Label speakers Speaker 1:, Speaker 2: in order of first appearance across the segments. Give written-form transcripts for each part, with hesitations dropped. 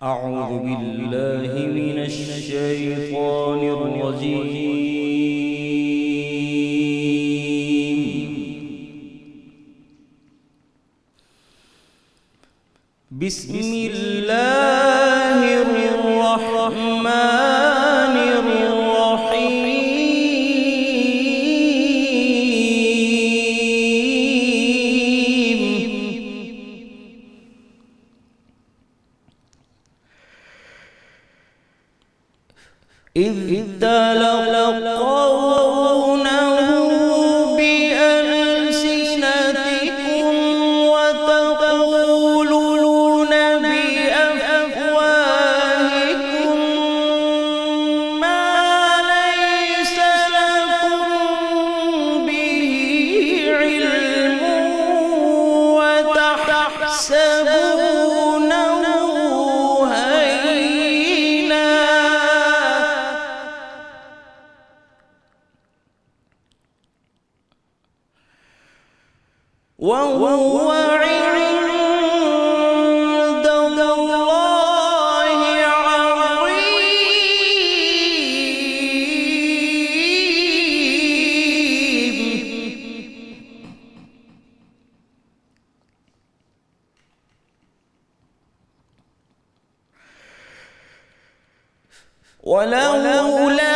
Speaker 1: أعوذ بالله من الشيطان الرجيم. بسم الله الرحمن الرحيم. إذ تلقونه بألسنتكم وتقولون بأفواهكم ما ليس لكم به علم وتحسبونه هينا وهو عند الله عظيم. ولولا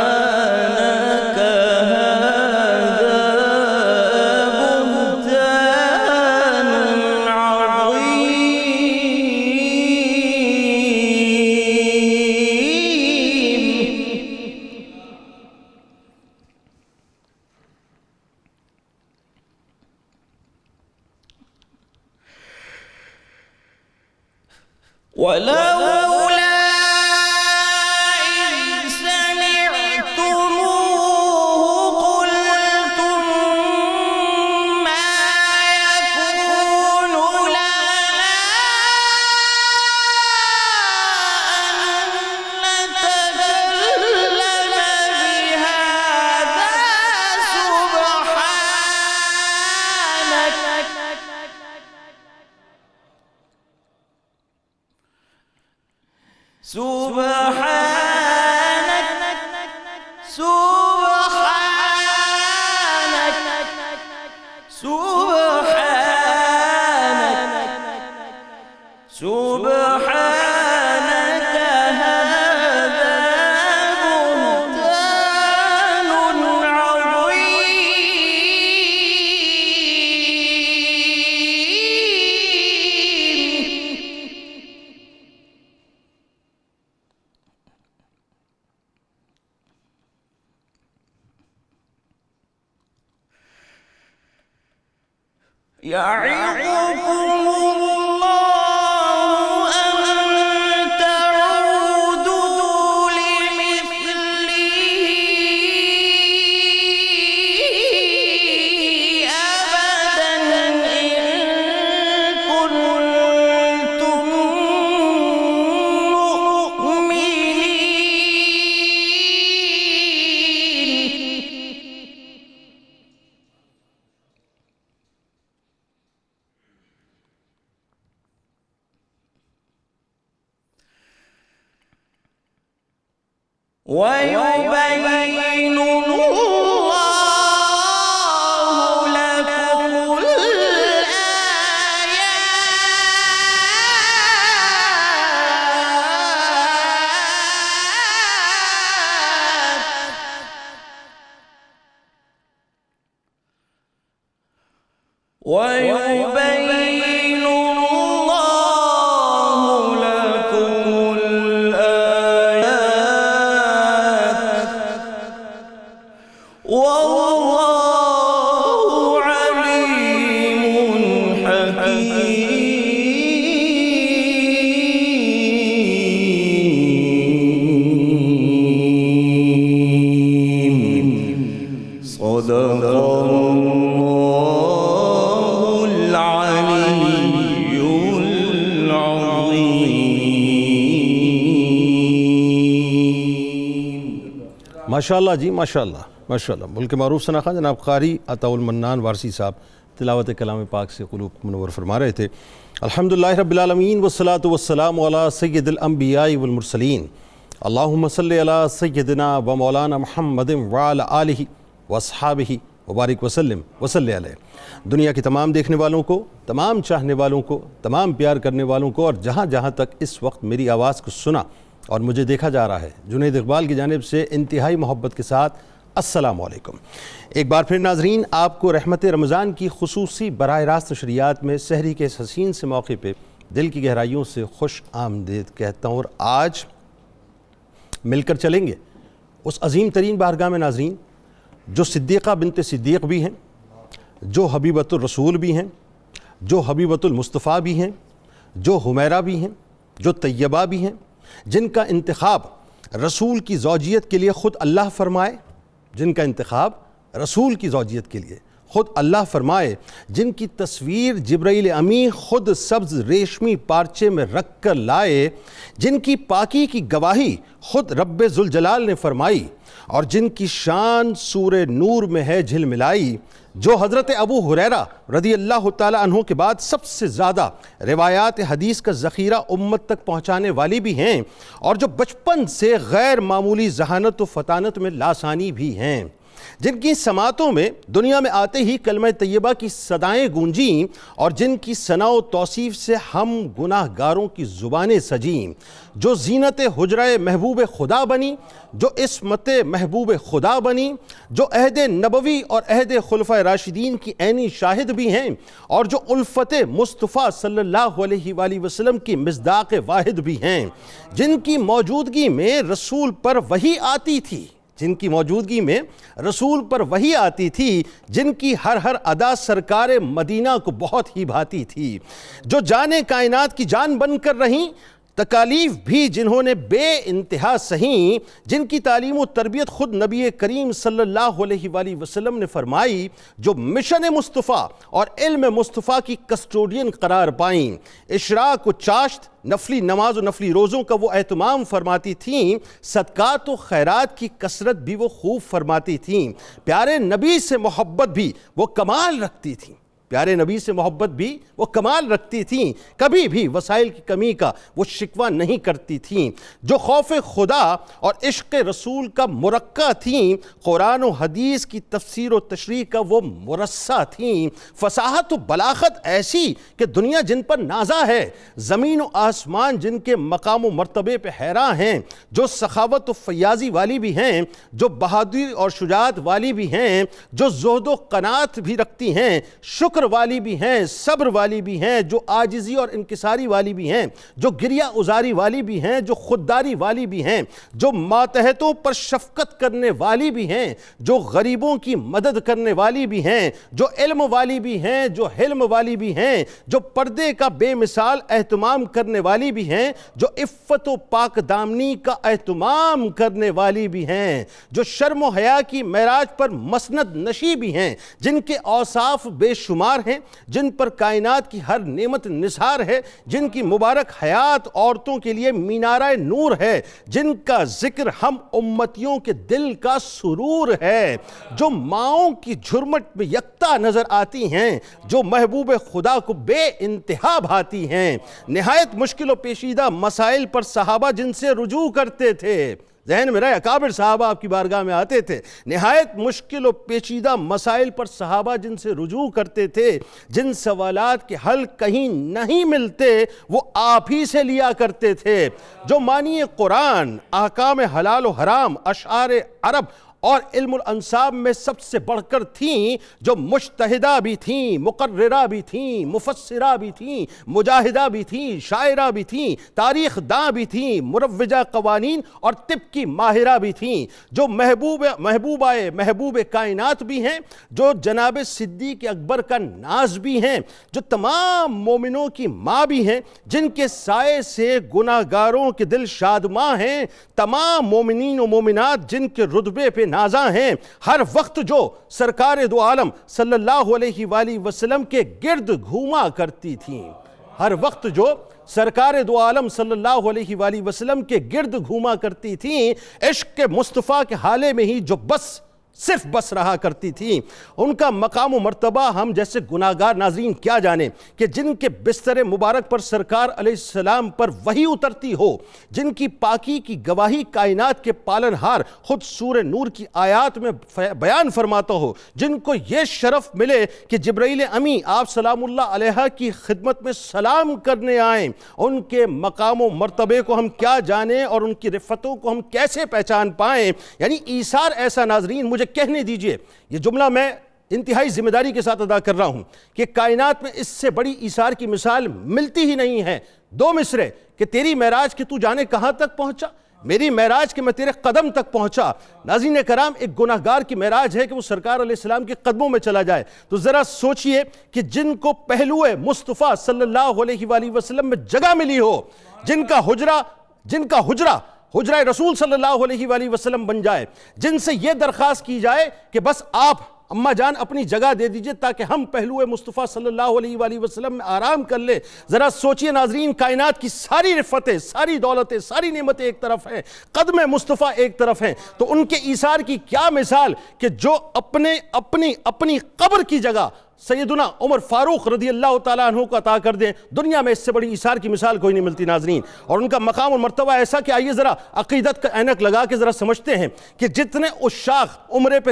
Speaker 1: سبحانك هذا بهتان عظيم. ولولا إذ سمعتموه قلتم ما يكون لنا أن نتكلم بهذا سبحانك هذا بهتان عظيم. يعظكم الله أن تعودوا لمثله أبدا إن كنتم مؤمنين. ويبين الله لكم الآيات وَيُبَيِّنُ اللَّهُ لَكُمُ الْآيَاتِ وَاللَّهُ عَلِيمٌ حَكِيمٌ. صدق
Speaker 2: ماشاءاللہ جی ماشاءاللہ ماشاءاللہ. ملک معروف ثنا خان جناب قاری عطا المنان وارسی صاحب تلاوت کلام پاک سے قلوب منور فرما رہے تھے. الحمدللہ رب العالمین والصلاة والسلام علی سید الانبیاء والمرسلین. اللہم صلی علی سیدنا و مولانا محمد وعلی آلہ واصحابہ وبارک وسلم وصلی علیہ. دنیا کے تمام دیکھنے والوں کو، تمام چاہنے والوں کو، تمام پیار کرنے والوں کو، اور جہاں جہاں تک اس وقت میری آواز کو سنا اور مجھے دیکھا جا رہا ہے، جنید اقبال کی جانب سے انتہائی محبت کے ساتھ السلام علیکم. ایک بار پھر ناظرین، آپ کو رحمت رمضان کی خصوصی براہ راست نشریات میں سحری کے اس حسین سے موقع پہ دل کی گہرائیوں سے خوش آمدید کہتا ہوں. اور آج مل کر چلیں گے اس عظیم ترین بارگاہ میں ناظرین، جو صدیقہ بنت صدیق بھی ہیں، جو حبیبۃ الرسول بھی ہیں، جو حبیبۃ المصطفیٰ بھی ہیں، جو حمیرہ بھی ہیں، جو طیبہ بھی ہیں، جن کا انتخاب رسول کی زوجیت کے لیے خود اللہ فرمائے، جن کا انتخاب رسول کی زوجیت کے لیے خود اللہ فرمائے، جن کی تصویر جبرائیل امی خود سبز ریشمی پارچے میں رکھ کر لائے، جن کی پاکی کی گواہی خود رب ذوالجلال نے فرمائی، اور جن کی شان سورہ نور میں ہے جھلملائی، جو حضرت ابو ہریرہ رضی اللہ تعالیٰ عنہ کے بعد سب سے زیادہ روایات حدیث کا ذخیرہ امت تک پہنچانے والی بھی ہیں، اور جو بچپن سے غیر معمولی ذہانت و فطانت میں لاسانی بھی ہیں، جن کی سماعتوں میں دنیا میں آتے ہی کلمہ طیبہ کی صدائیں گونجیں، اور جن کی ثنا و توصیف سے ہم گناہ گاروں کی زبانیں سجیں، جو زینت حجرہ محبوب خدا بنی، جو عصمت محبوب خدا بنی، جو عہد نبوی اور عہد خلفۂ راشدین کی عینی شاہد بھی ہیں، اور جو الفت مصطفیٰ صلی اللہ علیہ وآلہ وسلم کی مصداق واحد بھی ہیں، جن کی موجودگی میں رسول پر وحی آتی تھی، جن کی موجودگی میں رسول پر وحی آتی تھی، جن کی ہر ادا سرکار مدینہ کو بہت ہی بھاتی تھی، جو جان کائنات کی جان بن کر رہیں، تکالیف بھی جنہوں نے بے انتہا سہیں، جن کی تعلیم و تربیت خود نبی کریم صلی اللہ علیہ وآلہ وسلم نے فرمائی، جو مشن مصطفیٰ اور علم مصطفیٰ کی کسٹوڈین قرار پائیں، اشراق و چاشت، نفلی نماز و نفلی روزوں کا وہ اہتمام فرماتی تھیں، صدقات و خیرات کی کثرت بھی وہ خوب فرماتی تھیں، پیارے نبی سے محبت بھی وہ کمال رکھتی تھیں، پیارے نبی سے محبت بھی وہ کمال رکھتی تھیں، کبھی بھی وسائل کی کمی کا وہ شکوہ نہیں کرتی تھیں، جو خوف خدا اور عشق رسول کا مرقع تھیں، قرآن و حدیث کی تفسیر و تشریح کا وہ مرصع تھیں، فصاحت و بلاغت ایسی کہ دنیا جن پر نازا ہے، زمین و آسمان جن کے مقام و مرتبے پہ حیراں ہیں، جو سخاوت و فیاضی والی بھی ہیں، جو بہادری اور شجاعت والی بھی ہیں، جو زہد و قناعت بھی رکھتی ہیں، شکر والی بھی ہیں، صبر والی بھی ہیں، جو عاجزی اور انکساری والی بھی ہیں، جو گریہ ازاری والی بھی ہیں، جو خودداری والی بھی ہیں، جو ماتحتوں پر شفقت کرنے والی بھی ہیں، جو غریبوں کی مدد کرنے والی بھی ہیں، جو علم والی بھی ہیں، جو حلم والی بھی ہیں، جو پردے کا بے مثال اہتمام کرنے والی بھی ہیں، جو عفت و پاک دامنی کا اہتمام کرنے والی بھی ہیں، جو شرم و حیا کی معراج پر مسند نشی بھی ہیں، جن کے اوصاف بے شمار ہیں، جن پر کائنات کی ہر نعمت نثار ہے، جن کی مبارک حیات عورتوں کے لیے مینارہ نور ہے، جن کا ذکر ہم امتیوں کے دل کا سرور ہے، جو ماؤں کی جھرمٹ میں یکتا نظر آتی ہیں، جو محبوب خدا کو بے انتہا بھاتی ہیں، نہایت مشکل و پیچیدہ مسائل پر صحابہ جن سے رجوع کرتے تھے، ذہن میں رہے اکابر صحابہ آپ کی بارگاہ میں آتے تھے، نہایت مشکل و پیچیدہ مسائل پر صحابہ جن سے رجوع کرتے تھے، جن سوالات کے حل کہیں نہیں ملتے وہ آپ ہی سے لیا کرتے تھے، جو معنی قرآن، احکام حلال و حرام، اشعار عرب اور علم الانساب میں سب سے بڑھ کر تھیں، جو مجتہدہ بھی تھیں، مقررہ بھی تھیں، مفسرہ بھی تھیں، مجاہدہ بھی تھیں، شاعرہ بھی تھیں، تاریخ داں بھی تھیں، مروجہ قوانین اور طب کی ماہرہ بھی تھیں، جو محبوب کائنات بھی ہیں، جو جناب صدیق اکبر کا ناز بھی ہیں، جو تمام مومنوں کی ماں بھی ہیں، جن کے سائے سے گناہگاروں کے دل شادماں ہیں، تمام مومنین و مومنات جن کے رتبے پہ نازاں ہیں، ہر وقت جو سرکار دو عالم صلی اللہ علیہ وآلہ وسلم کے گرد گھوما کرتی تھیں، ہر وقت جو سرکار دو عالم صلی اللہ علیہ وآلہ وسلم کے گرد گھوما کرتی تھیں، عشق کے مصطفیٰ کے حالے میں ہی جو صرف بس رہا کرتی تھیں، ان کا مقام و مرتبہ ہم جیسے گناہگار ناظرین کیا جانے کہ جن کے بستر مبارک پر سرکار علیہ السلام پر وحی اترتی ہو، جن کی پاکی کی گواہی کائنات کے پالنہار خود سورہ نور کی آیات میں بیان فرماتا ہو، جن کو یہ شرف ملے کہ جبرائیل امی آپ سلام اللہ علیہ کی خدمت میں سلام کرنے آئیں، ان کے مقام و مرتبے کو ہم کیا جانیں اور ان کی رفتوں کو ہم کیسے پہچان پائیں؟ یعنی ایثار ایسا ناظرین، مجھے کہنے دیجئے، یہ جملہ میں انتہائی ذمہ داری کے ساتھ ادا کر رہا ہوں کہ کائنات میں اس سے بڑی ایثار کی مثال ملتی ہی نہیں ہے۔ دو مصرے کہ تیری معراج کہ تو جانے کہاں تک پہنچا، میری معراج کہ میں تیرے قدم تک پہنچا۔ ناظرین کرام، ایک گناہگار کی معراج ہے کہ وہ سرکار علیہ السلام کے قدموں میں چلا جائے، تو ذرا سوچئے کہ جن کو پہلو مصطفیٰ صلی اللہ علیہ وآلہ وسلم میں جگہ ملی ہو، جن کا حجرہ رسول صلی اللہ علیہ وآلہ وسلم بن جائے، جن سے یہ درخواست کی جائے کہ بس آپ اماں جان اپنی جگہ دے دیجئے تاکہ ہم پہلو مصطفیٰ صلی اللہ علیہ وآلہ وسلم میں آرام کر لیں۔ ذرا سوچئے ناظرین، کائنات کی ساری رفتیں، ساری دولتیں، ساری نعمتیں ایک طرف ہیں، قدم مصطفیٰ ایک طرف ہیں، تو ان کے ایثار کی کیا مثال کہ جو اپنی قبر کی جگہ سیدنا عمر فاروق رضی اللہ تعالیٰ عنہ کو عطا کر دیں۔ دنیا میں اس سے بڑی ایثار کی مثال کوئی نہیں ملتی ناظرین، اور ان کا مقام اور مرتبہ ایسا کہ آئیے ذرا عقیدت کا اینک لگا کے ذرا سمجھتے ہیں کہ جتنے عشاق عمرے پہ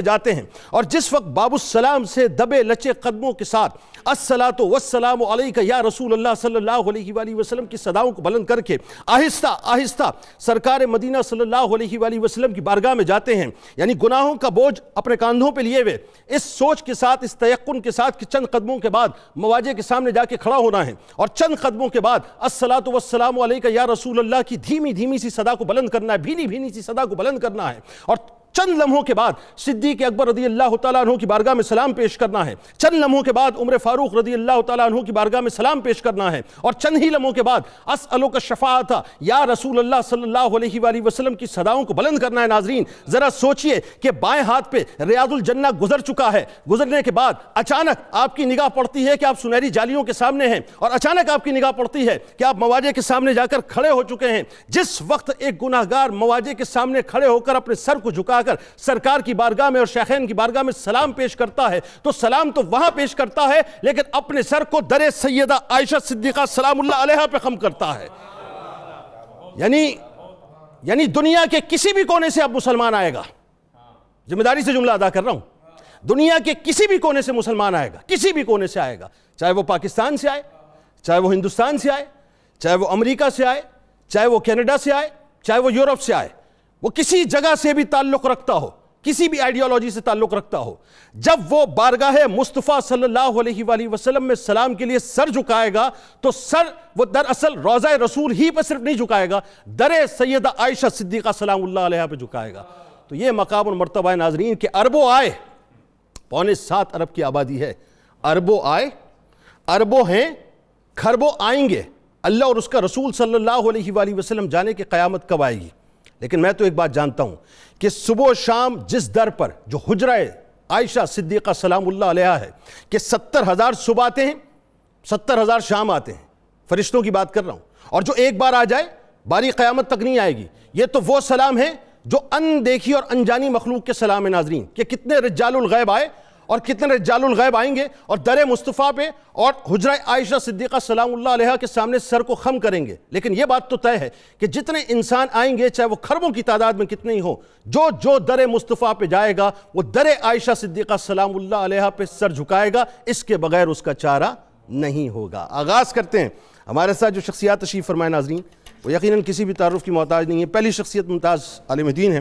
Speaker 2: جاتے ہیں اور جس وقت باب السلام سے دبے لچے قدموں کے ساتھ الصلاۃ والسلام علیک یا رسول اللہ صلی اللہ علیہ وآلہ وسلم کی صداؤں کو بلند کر کے آہستہ آہستہ سرکار مدینہ صلی اللہ علیہ وآلہ وسلم کی بارگاہ میں جاتے ہیں، یعنی گناہوں کا بوجھ اپنے کاندھوں پہ لیے ہوئے، اس سوچ کے ساتھ، اس تیقن کے ساتھ کہ چند قدموں کے بعد مواجہ کے سامنے جا کے کھڑا ہونا ہے، اور چند قدموں کے بعد الصلاۃ والسلام علیک یا رسول اللہ کی دھیمی دھیمی سی صدا کو بلند کرنا ہے، بھینی بھینی سی صدا کو بلند کرنا ہے، اور چند لمحوں کے بعد صدیق اکبر رضی اللہ تعالیٰ عنہ کی بارگاہ میں سلام پیش کرنا ہے، چند لمحوں کے بعد عمر فاروق رضی اللہ تعالیٰ عنہ کی بارگاہ میں سلام پیش کرنا ہے، اور چند ہی لمحوں کے بعد اسألک الشفاعۃ یا رسول اللہ صلی اللہ علیہ وآلہ وسلم کی صداؤں کو بلند کرنا ہے۔ ناظرین ذرا سوچئے کہ بائیں ہاتھ پہ ریاض الجنہ گزر چکا ہے، گزرنے کے بعد اچانک آپ کی نگاہ پڑتی ہے کہ آپ سنہری جالیوں کے سامنے ہیں، اور اچانک آپ کی نگاہ پڑتی ہے کہ آپ مواجہ کے سامنے جا کر کھڑے ہو چکے ہیں۔ جس وقت ایک گناہگار مواجہ کے سامنے کھڑے ہو کر اپنے سر کو جھکا کر سرکار کی بارگاہ میں اور شیخین کی بارگاہ میں سلام پیش کرتا ہے، تو سلام تو وہاں پیش کرتا ہے لیکن اپنے سر کو در سیدہ عائشہ صدیقہ سلام اللہ علیہا پہ خم کرتا ہے۔ یعنی دنیا کے کسی بھی کونے سے اب مسلمان آئے گا، ذمہ داری سے جملہ ادا کر رہا ہوں، دنیا کے کسی بھی کونے سے مسلمان آئے گا، کسی بھی کونے سے آئے گا، چاہے وہ پاکستان سے آئے، چاہے وہ ہندوستان سے آئے، چاہے وہ امریکہ سے آئے، چاہے وہ کینیڈا سے آئے، چاہے وہ یورپ سے آئے، وہ کسی جگہ سے بھی تعلق رکھتا ہو، کسی بھی آئیڈیالوجی سے تعلق رکھتا ہو، جب وہ بارگاہ مصطفیٰ صلی اللہ علیہ وآلہ وسلم میں سلام کے لیے سر جھکائے گا تو سر وہ دراصل روضہ رسول ہی پر صرف نہیں جھکائے گا، در سیدہ عائشہ صدیقہ سلام اللہ علیہ پہ جھکائے گا۔ تو یہ مقام اور مرتبہ ہے ناظرین کہ اربوں آئے، 7.25 ارب کی آبادی ہے، اربوں آئے، اربوں ہیں، کھربوں آئیں گے، اللہ اور اس کا رسول صلی اللہ علیہ وآلہ وسلم جانے کہ قیامت کب آئے گی۔ لیکن میں تو ایک بات جانتا ہوں کہ صبح و شام جس در پر جو حجرہ عائشہ صدیقہ سلام اللہ علیہ ہے کہ 70,000 صبح آتے ہیں، 70,000 شام آتے ہیں، فرشتوں کی بات کر رہا ہوں، اور جو ایک بار آ جائے باری قیامت تک نہیں آئے گی۔ یہ تو وہ سلام ہے جو اندیکھی اور انجانی مخلوق کے سلام ہے ناظرین، کہ کتنے رجال الغیب آئے اور کتنے رجال الغیب آئیں گے اور در مصطفیٰ پہ اور حجرہ عائشہ صدیقہ سلام اللہ علیہ کے سامنے سر کو خم کریں گے۔ لیکن یہ بات تو طے ہے کہ جتنے انسان آئیں گے، چاہے وہ کھربوں کی تعداد میں کتنے ہی ہوں، جو در مصطفیٰ پہ جائے گا وہ در عائشہ صدیقہ سلام اللہ علیہ پہ سر جھکائے گا، اس کے بغیر اس کا چارہ نہیں ہوگا۔ آغاز کرتے ہیں۔ ہمارے ساتھ جو شخصیات تشریف فرمائے ناظرین وہ یقیناً کسی بھی تعارف کی محتاج نہیں ہے۔ پہلی شخصیت ممتاز عالم دین ہے،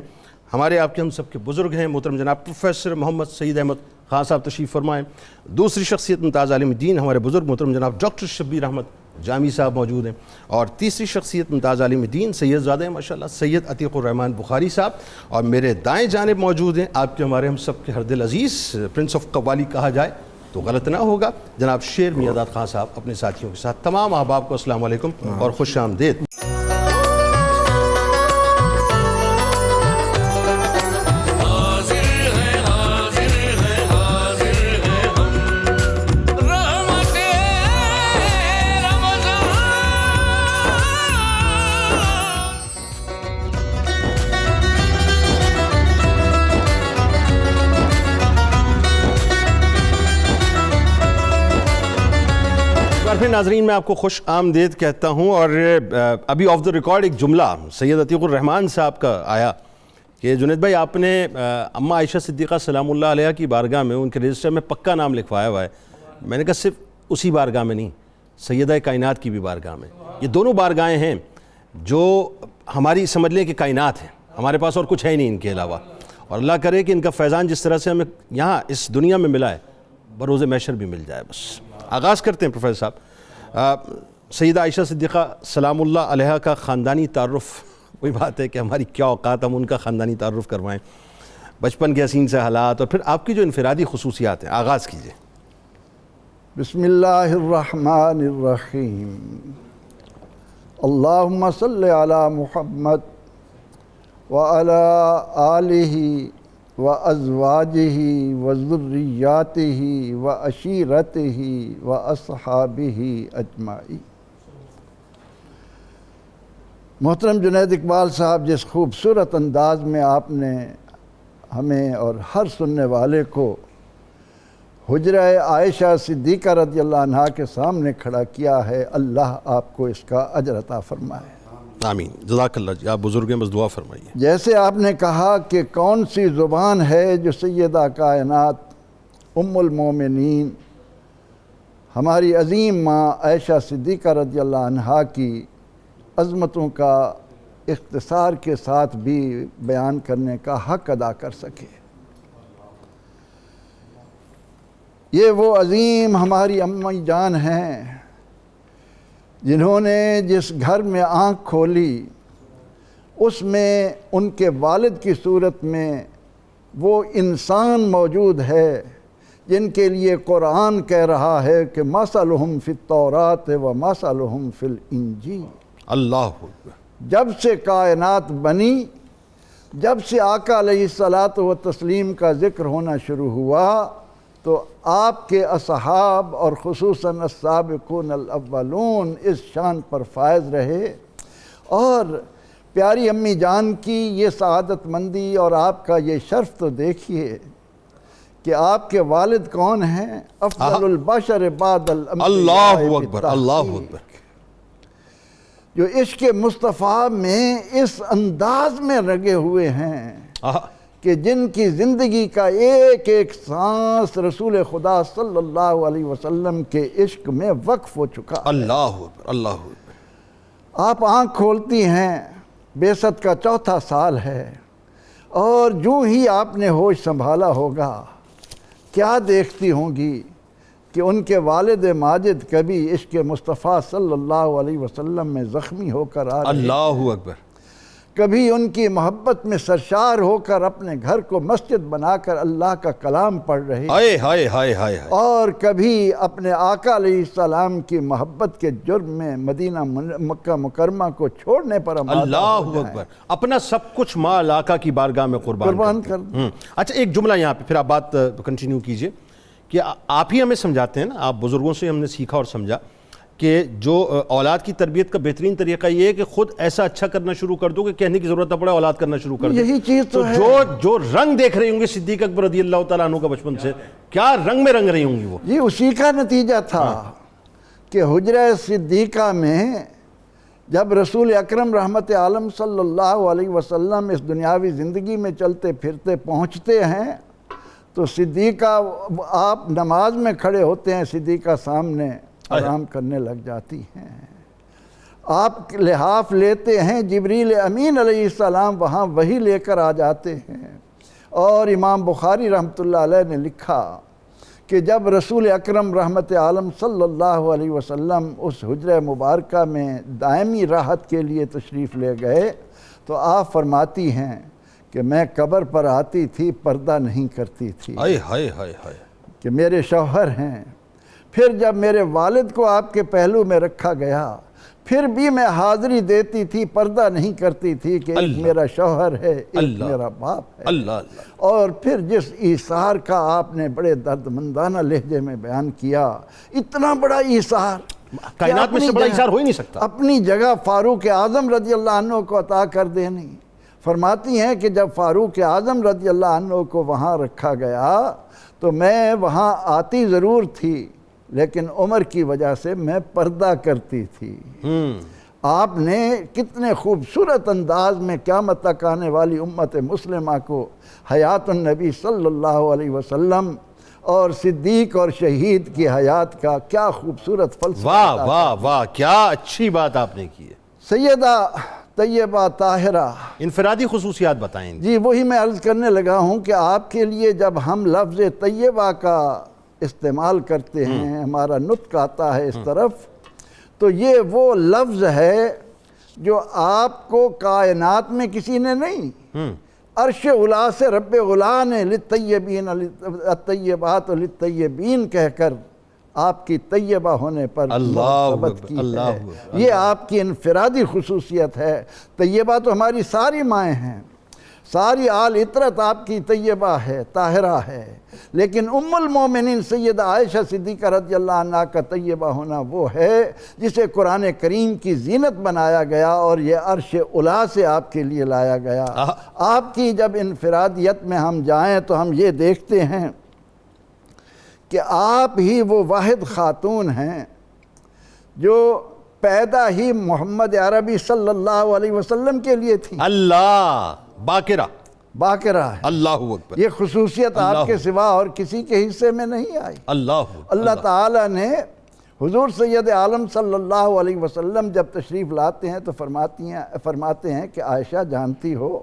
Speaker 2: ہمارے آپ کے ہم سب کے بزرگ ہیں محترم جناب پروفیسر محمد سعید احمد خان صاحب تشریف فرمائیں. دوسری شخصیت ممتاز عالم دین ہمارے بزرگ محترم جناب ڈاکٹر شبیر احمد جامی صاحب موجود ہیں. اور تیسری شخصیت ممتاز عالم دین سید زادہ ہیں ماشاءاللہ سید عتیق الرحمن بخاری صاحب. اور میرے دائیں جانب موجود ہیں آپ کے ہمارے ہم سب کے ہر دل عزیز پرنس آف قوالی کہا جائے تو غلط نہ ہوگا جناب شیر میاداد خان صاحب اپنے ساتھیوں کے ساتھ. تمام احباب کو السلام علیکم اور خوش آمدید. پھر ناظرین میں آپ کو خوش آمدید کہتا ہوں. اور ابھی آف دا ریکارڈ ایک جملہ سید عتیق الرحمن صاحب کا آیا کہ جنید بھائی آپ نے اماں عائشہ صدیقہ سلام اللہ علیہ کی بارگاہ میں ان کے رجسٹر میں پکا نام لکھوایا ہوا ہے. میں نے کہا صرف اسی بارگاہ میں نہیں سیدہ کائنات کی بھی بارگاہ میں. یہ دونوں بارگاہیں ہیں جو ہماری سمجھ لیں کہ کائنات ہیں, ہمارے پاس اور کچھ ہے ہی نہیں ان کے علاوہ. اور اللہ کرے کہ ان کا فیضان جس طرح سے ہمیں یہاں اس دنیا میں ملا ہے بروز محشر بھی مل جائے. بس آغاز کرتے ہیں پروفیسر صاحب. سیدہ عائشہ صدیقہ سلام اللہ علیہ کا خاندانی تعارف, وہی بات ہے کہ ہماری کیا اوقات ہم ان کا خاندانی تعارف کروائیں, بچپن کے حسین سے حالات اور پھر آپ کی جو انفرادی خصوصیات ہیں. آغاز کیجئے.
Speaker 3: بسم اللہ الرحمن الرحیم. اللہم صلی علی محمد وعلی آلہ وازواجہ وذریاتہ وعشیرتہ واصحابہ اجمعین. محترم جنید اقبال صاحب, جس خوبصورت انداز میں آپ نے ہمیں اور ہر سننے والے کو حجرہ عائشہ صدیقہ رضی اللہ عنہا کے سامنے کھڑا کیا ہے, اللہ آپ کو اس کا اجر عطا فرمائے.
Speaker 2: آمین. جزاک اللہ جی, آپ بزرگ ہیں, بس دعا فرمائیے.
Speaker 3: جیسے آپ نے کہا کہ کون سی زبان ہے جو سیدہ کائنات ام المومنین ہماری عظیم ماں عائشہ صدیقہ رضی اللہ عنہا کی عظمتوں کا اختصار کے ساتھ بھی بیان کرنے کا حق ادا کر سکے. یہ وہ عظیم ہماری امی جان ہیں جنہوں نے جس گھر میں آنکھ کھولی اس میں ان کے والد کی صورت میں وہ انسان موجود ہے جن کے لیے قرآن کہہ رہا ہے کہ مثلہم فی التوراۃ و مثلہم فی الانجیل.
Speaker 2: اللہ اکبر.
Speaker 3: جب سے کائنات بنی, جب سے آقا علیہ الصلاۃ والتسلیم کا ذکر ہونا شروع ہوا تو آپ کے اصحاب اور خصوصاً السابقون الاولون اس شان پر فائز رہے. اور پیاری امی جان کی یہ سعادت مندی اور آپ کا یہ شرف تو دیکھیے کہ آپ کے والد کون ہیں؟ افضل البشر بعد الانبیاء.
Speaker 2: اللہ اکبر, اللہ اکبر.
Speaker 3: جو عشق مصطفیٰ میں اس انداز میں رگے ہوئے ہیں کہ جن کی زندگی کا ایک ایک سانس رسول خدا صلی اللہ علیہ وسلم کے عشق میں وقف ہو چکا.
Speaker 2: اللہ اکبر, اللہ اکبر.
Speaker 3: آپ آنکھ کھولتی ہیں, بعثت کا 4تھا سال ہے, اور جو ہی آپ نے ہوش سنبھالا ہوگا کیا دیکھتی ہوں گی کہ ان کے والد ماجد کبھی عشق مصطفیٰ صلی اللہ علیہ وسلم میں زخمی ہو کر آ رہے,
Speaker 2: اللہ اکبر.
Speaker 3: کبھی ان کی محبت میں سرشار ہو کر اپنے گھر کو مسجد بنا کر اللہ کا کلام پڑھ رہے,
Speaker 2: ہائے ہائے ہائے ہائے,
Speaker 3: اور کبھی اپنے آقا علیہ السلام کی محبت کے جرم میں مدینہ مکہ مکرمہ کو چھوڑنے پر آمادہ
Speaker 2: اللہ اکبر, اپنا سب کچھ مال آقا کی بارگاہ میں قربان
Speaker 3: کر دیں.
Speaker 2: اچھا ایک جملہ یہاں پہ پھر آپ بات کنٹینیو کیجئے کہ آپ ہی ہمیں سمجھاتے ہیں نا, آپ بزرگوں سے ہم نے سیکھا اور سمجھا کہ جو اولاد کی تربیت کا بہترین طریقہ یہ ہے کہ خود ایسا اچھا کرنا شروع کر دو کہ کہنے کی ضرورت نہ پڑے, اولاد کرنا شروع کر دو.
Speaker 3: یہی چیز تو ہے.
Speaker 2: جو رنگ دیکھ رہی ہوں گی صدیق اکبر رضی اللہ تعالیٰ عنہ کا بچپن سے, کیا رنگ میں رنگ رہی ہوں گی وہ.
Speaker 3: یہ اسی کا نتیجہ تھا کہ حجرہ صدیقہ میں جب رسول اکرم رحمت عالم صلی اللہ علیہ وسلم اس دنیاوی زندگی میں چلتے پھرتے پہنچتے ہیں تو صدیقہ, آپ نماز میں کھڑے ہوتے ہیں, صدیقہ سامنے آرام کرنے لگ جاتی ہیں. آپ لحاف لیتے ہیں، جبریل امین علیہ السلام وہاں وہی لے کر آ جاتے ہیں۔ اور امام بخاری رحمۃ اللہ علیہ نے لکھا کہ جب رسول اکرم رحمت عالم صلی اللہ علیہ وسلم اس حجرہ مبارکہ میں دائمی راحت کے لیے تشریف لے گئے تو آپ فرماتی ہیں کہ میں قبر پر آتی تھی، پردہ نہیں کرتی تھی
Speaker 2: ہائے ہائے ہائے ہائے
Speaker 3: کہ میرے شوہر ہیں۔ پھر جب میرے والد کو آپ کے پہلو میں رکھا گیا پھر بھی میں حاضری دیتی تھی، پردہ نہیں کرتی تھی کہ ایک میرا شوہر ہے، ایک میرا باپ ہے۔
Speaker 2: اللہ اللہ۔
Speaker 3: اور پھر جس ایثار کا آپ نے بڑے دردمندانہ لہجے میں بیان کیا، اتنا بڑا ایثار،
Speaker 2: کائنات میں سے بڑا ایثار ہو ہی نہیں سکتا۔
Speaker 3: اپنی جگہ فاروق اعظم رضی اللہ عنہ کو عطا کر دینی۔ فرماتی ہیں کہ جب فاروق اعظم رضی اللہ عنہ کو وہاں رکھا گیا تو میں وہاں آتی ضرور تھی لیکن عمر کی وجہ سے میں پردہ کرتی تھی۔ آپ نے کتنے خوبصورت انداز میں قیامت تک آنے والی امت مسلمہ کو حیات النبی صلی اللہ علیہ وسلم اور صدیق اور شہید کی حیات کا کیا خوبصورت فلسفہ۔
Speaker 2: واہ واہ واہ، کیا اچھی بات آپ نے کی ہے۔
Speaker 3: سیدہ طیبہ طاہرہ،
Speaker 2: انفرادی خصوصیات بتائیں۔
Speaker 3: جی وہی میں عرض کرنے لگا ہوں کہ آپ کے لیے جب ہم لفظ طیبہ کا استعمال کرتے ہیں، ہمارا نطق آتا ہے اس طرف، تو یہ وہ لفظ ہے جو آپ کو کائنات میں کسی نے نہیں، عرش علا سے رب علا نے للطیبین الطیبات للطیبین کہہ کر آپ کی طیبہ ہونے پر مرتبت کی ہے۔ یہ آپ کی انفرادی خصوصیت ہے۔ طیبہ تو ہماری ساری مائیں ہیں، ساری آل اطرت آپ کی طیبہ ہے، طاہرہ ہے، لیکن ام المومنین سیدہ عائشہ صدیقہ رضی اللہ عنہ کا طیبہ ہونا وہ ہے جسے قرآن کریم کی زینت بنایا گیا اور یہ عرش علا سے آپ کے لیے لایا گیا۔ آپ کی جب انفرادیت میں ہم جائیں تو ہم یہ دیکھتے ہیں کہ آپ ہی وہ واحد خاتون ہیں جو پیدا ہی محمد عربی صلی اللہ علیہ وسلم کے لیے تھی۔
Speaker 2: اللہ باقرہ،
Speaker 3: باقرہ ہے۔
Speaker 2: اللہ اکبر۔
Speaker 3: یہ خصوصیت آپ کے سوا اور کسی کے حصے میں نہیں آئی۔ اللہ تعالیٰ نے حضور سید عالم صلی اللہ علیہ وسلم جب تشریف لاتے ہیں تو فرماتے ہیں کہ عائشہ جانتی ہو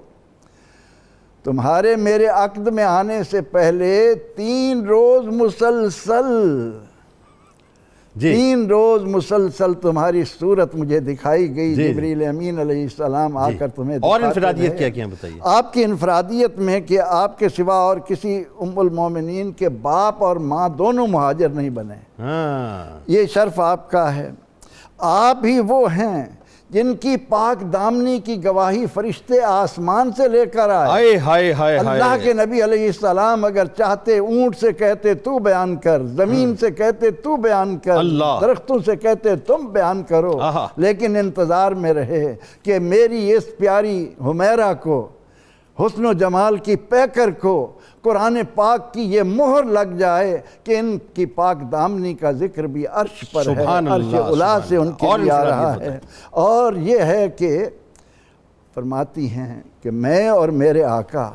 Speaker 3: تمہارے میرے عقد میں آنے سے پہلے 3 روز مسلسل 3 روز مسلسل تمہاری صورت مجھے دکھائی گئی، جبریل امین علیہ السلام آ کر تمہیں دکھاتے
Speaker 2: اور انفرادیت کیا کیا بتائیے؟
Speaker 3: آپ کی انفرادیت میں کہ آپ کے سوا اور کسی ام المومنین کے باپ اور ماں دونوں مہاجر نہیں بنے، یہ شرف آپ کا ہے۔ آپ ہی وہ ہیں جن کی پاک دامنی کی گواہی فرشتے آسمان سے لے کر آئے۔ اللہ کے نبی علیہ السلام اگر چاہتے اونٹ سے کہتے تو بیان کر، زمین سے کہتے تو بیان کر، درختوں سے کہتے تم بیان کرو، لیکن انتظار میں رہے کہ میری اس پیاری حمیرہ کو، حسن و جمال کی پیکر کو قرآن پاک کی یہ مہر لگ جائے کہ ان کی پاک دامنی کا ذکر بھی عرش پر ہے، عرش علا سے ان کے لیے آ رہا ہے۔ اور یہ ہے کہ فرماتی ہیں کہ میں اور میرے آقا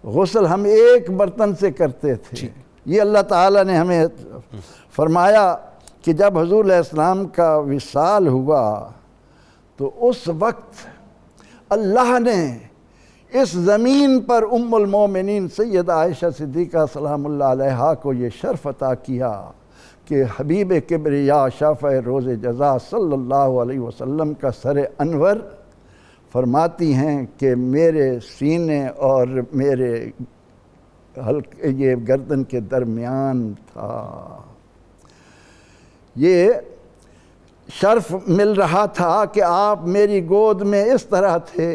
Speaker 3: غسل ہم ایک برتن سے کرتے تھے۔ یہ اللہ تعالیٰ نے ہمیں فرمایا کہ جب حضور علیہ السلام کا وصال ہوا تو اس وقت اللہ نے اس زمین پر ام المومنین سیدہ عائشہ صدیقہ سلام اللہ علیہا کو یہ شرف عطا کیا کہ حبیب کبریا شافع روز جزا صلی اللہ علیہ وسلم کا سر انور فرماتی ہیں کہ میرے سینے اور میرے حلقے یہ گردن کے درمیان تھا۔ یہ شرف مل رہا تھا کہ آپ میری گود میں اس طرح تھے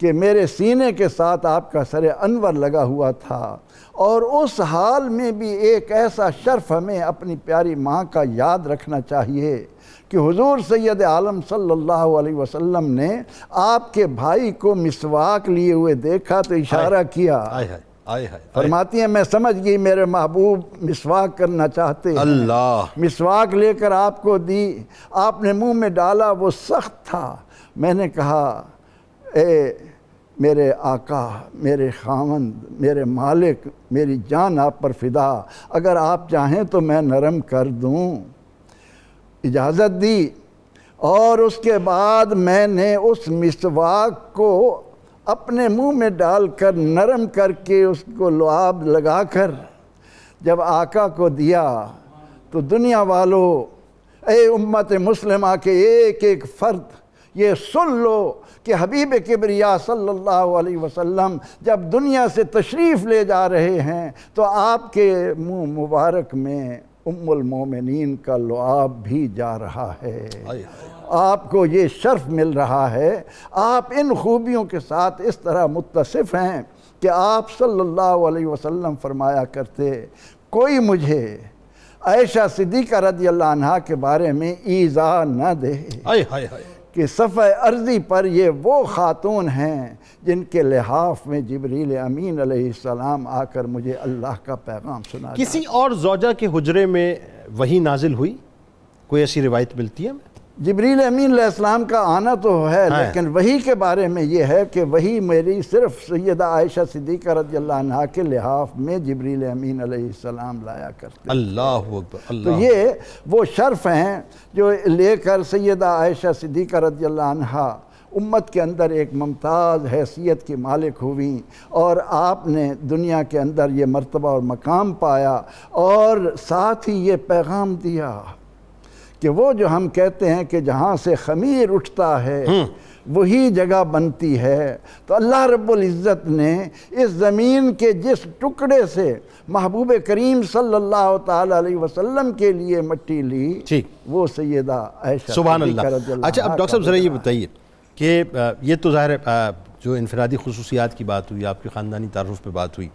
Speaker 3: کہ میرے سینے کے ساتھ آپ کا سر انور لگا ہوا تھا، اور اس حال میں بھی ایک ایسا شرف ہمیں اپنی پیاری ماں کا یاد رکھنا چاہیے کہ حضور سید عالم صلی اللہ علیہ وسلم نے آپ کے بھائی کو مسواک لیے ہوئے دیکھا تو اشارہ کیا، فرماتی ہیں میں سمجھ گئی میرے محبوب مسواک کرنا چاہتے ہیں۔ مسواک لے کر آپ کو دی، آپ نے منہ میں ڈالا، وہ سخت تھا۔ میں نے کہا اے میرے آقا، میرے خاوند، میرے مالک، میری جان آپ پر فدا، اگر آپ چاہیں تو میں نرم کر دوں۔ اجازت دی۔ اور اس کے بعد میں نے اس مسواک کو اپنے منہ میں ڈال کر نرم کر کے اس کو لعاب لگا کر جب آقا کو دیا تو دنیا والوں، اے امت مسلمہ کے ایک ایک فرد یہ سن لو کہ حبیب کبریا صلی اللہ علیہ وسلم جب دنیا سے تشریف لے جا رہے ہیں تو آپ کے منہ مبارک میں ام المومنین کا لعاب بھی جا رہا ہے، آپ کو یہ شرف مل رہا ہے۔ آپ ان خوبیوں کے ساتھ اس طرح متصف ہیں کہ آپ صلی اللہ علیہ وسلم فرمایا کرتے، کوئی مجھے عائشہ صدیقہ رضی اللہ عنہا کے بارے میں ایذا نہ دے کہ صفحہ ارضی پر یہ وہ خاتون ہیں جن کے لحاف میں جبریل امین علیہ السلام آ کر مجھے اللہ کا پیغام سنا۔
Speaker 2: کسی اور زوجہ کے حجرے میں وحی نازل ہوئی؟ کوئی ایسی روایت ملتی ہے؟
Speaker 3: جبریل امین علیہ السلام کا آنا تو ہے، لیکن وحی کے بارے میں یہ ہے کہ وحی میری صرف سیدہ عائشہ صدیقہ رضی اللہ عنہا کے لحاف میں جبریل امین علیہ السلام لایا کرتے۔
Speaker 2: اللہ اکبر، اللہ۔
Speaker 3: تو یہ وہ شرف ہیں جو لے کر سیدہ عائشہ صدیقہ رضی اللہ عنہا امت کے اندر ایک ممتاز حیثیت کی مالک ہوئیں، اور آپ نے دنیا کے اندر یہ مرتبہ اور مقام پایا، اور ساتھ ہی یہ پیغام دیا کہ وہ جو ہم کہتے ہیں کہ جہاں سے خمیر اٹھتا ہے وہی جگہ بنتی ہے، تو اللہ رب العزت نے اس زمین کے جس ٹکڑے سے محبوب کریم صلی اللہ تعالیٰ علیہ وسلم کے لیے مٹی لی وہ سیدہ عائشہ
Speaker 2: سبحان
Speaker 3: صدیقہ
Speaker 2: اللہ۔
Speaker 3: رضی اللہ
Speaker 2: اچھا، اب
Speaker 3: عنہا
Speaker 2: ڈاکٹر صاحب
Speaker 3: کا
Speaker 2: ذرا یہ بتائیے کہ یہ تو ظاہر ہے جو انفرادی خصوصیات کی بات ہوئی، آپ کے خاندانی تعارف پہ بات ہوئی،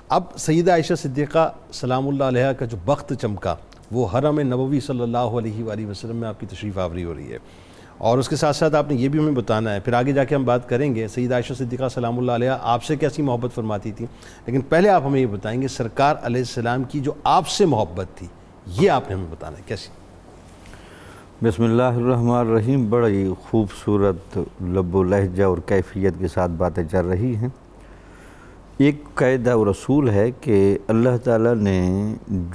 Speaker 2: اب سیدہ عائشہ صدیقہ سلام اللہ علیہا کا جو بخت چمکا وہ حرم نبوی صلی اللہ علیہ وآلہ وسلم میں آپ کی تشریف آوری ہو رہی ہے، اور اس کے ساتھ ساتھ آپ نے یہ بھی ہمیں بتانا ہے، پھر آگے جا کے ہم بات کریں گے سیدہ عائشہ صدیقہ سلام اللہ علیہا آپ سے کیسی محبت فرماتی تھی، لیکن پہلے آپ ہمیں یہ بتائیں گے سرکار علیہ السلام کی جو آپ سے محبت تھی یہ آپ نے ہمیں بتانا ہے کیسی؟
Speaker 4: بسم اللہ الرحمن الرحیم۔ بڑی خوبصورت لب و لہجہ اور کیفیت کے ساتھ باتیں چل رہی ہیں۔ ایک قاعدہ و رسول ہے کہ اللہ تعالیٰ نے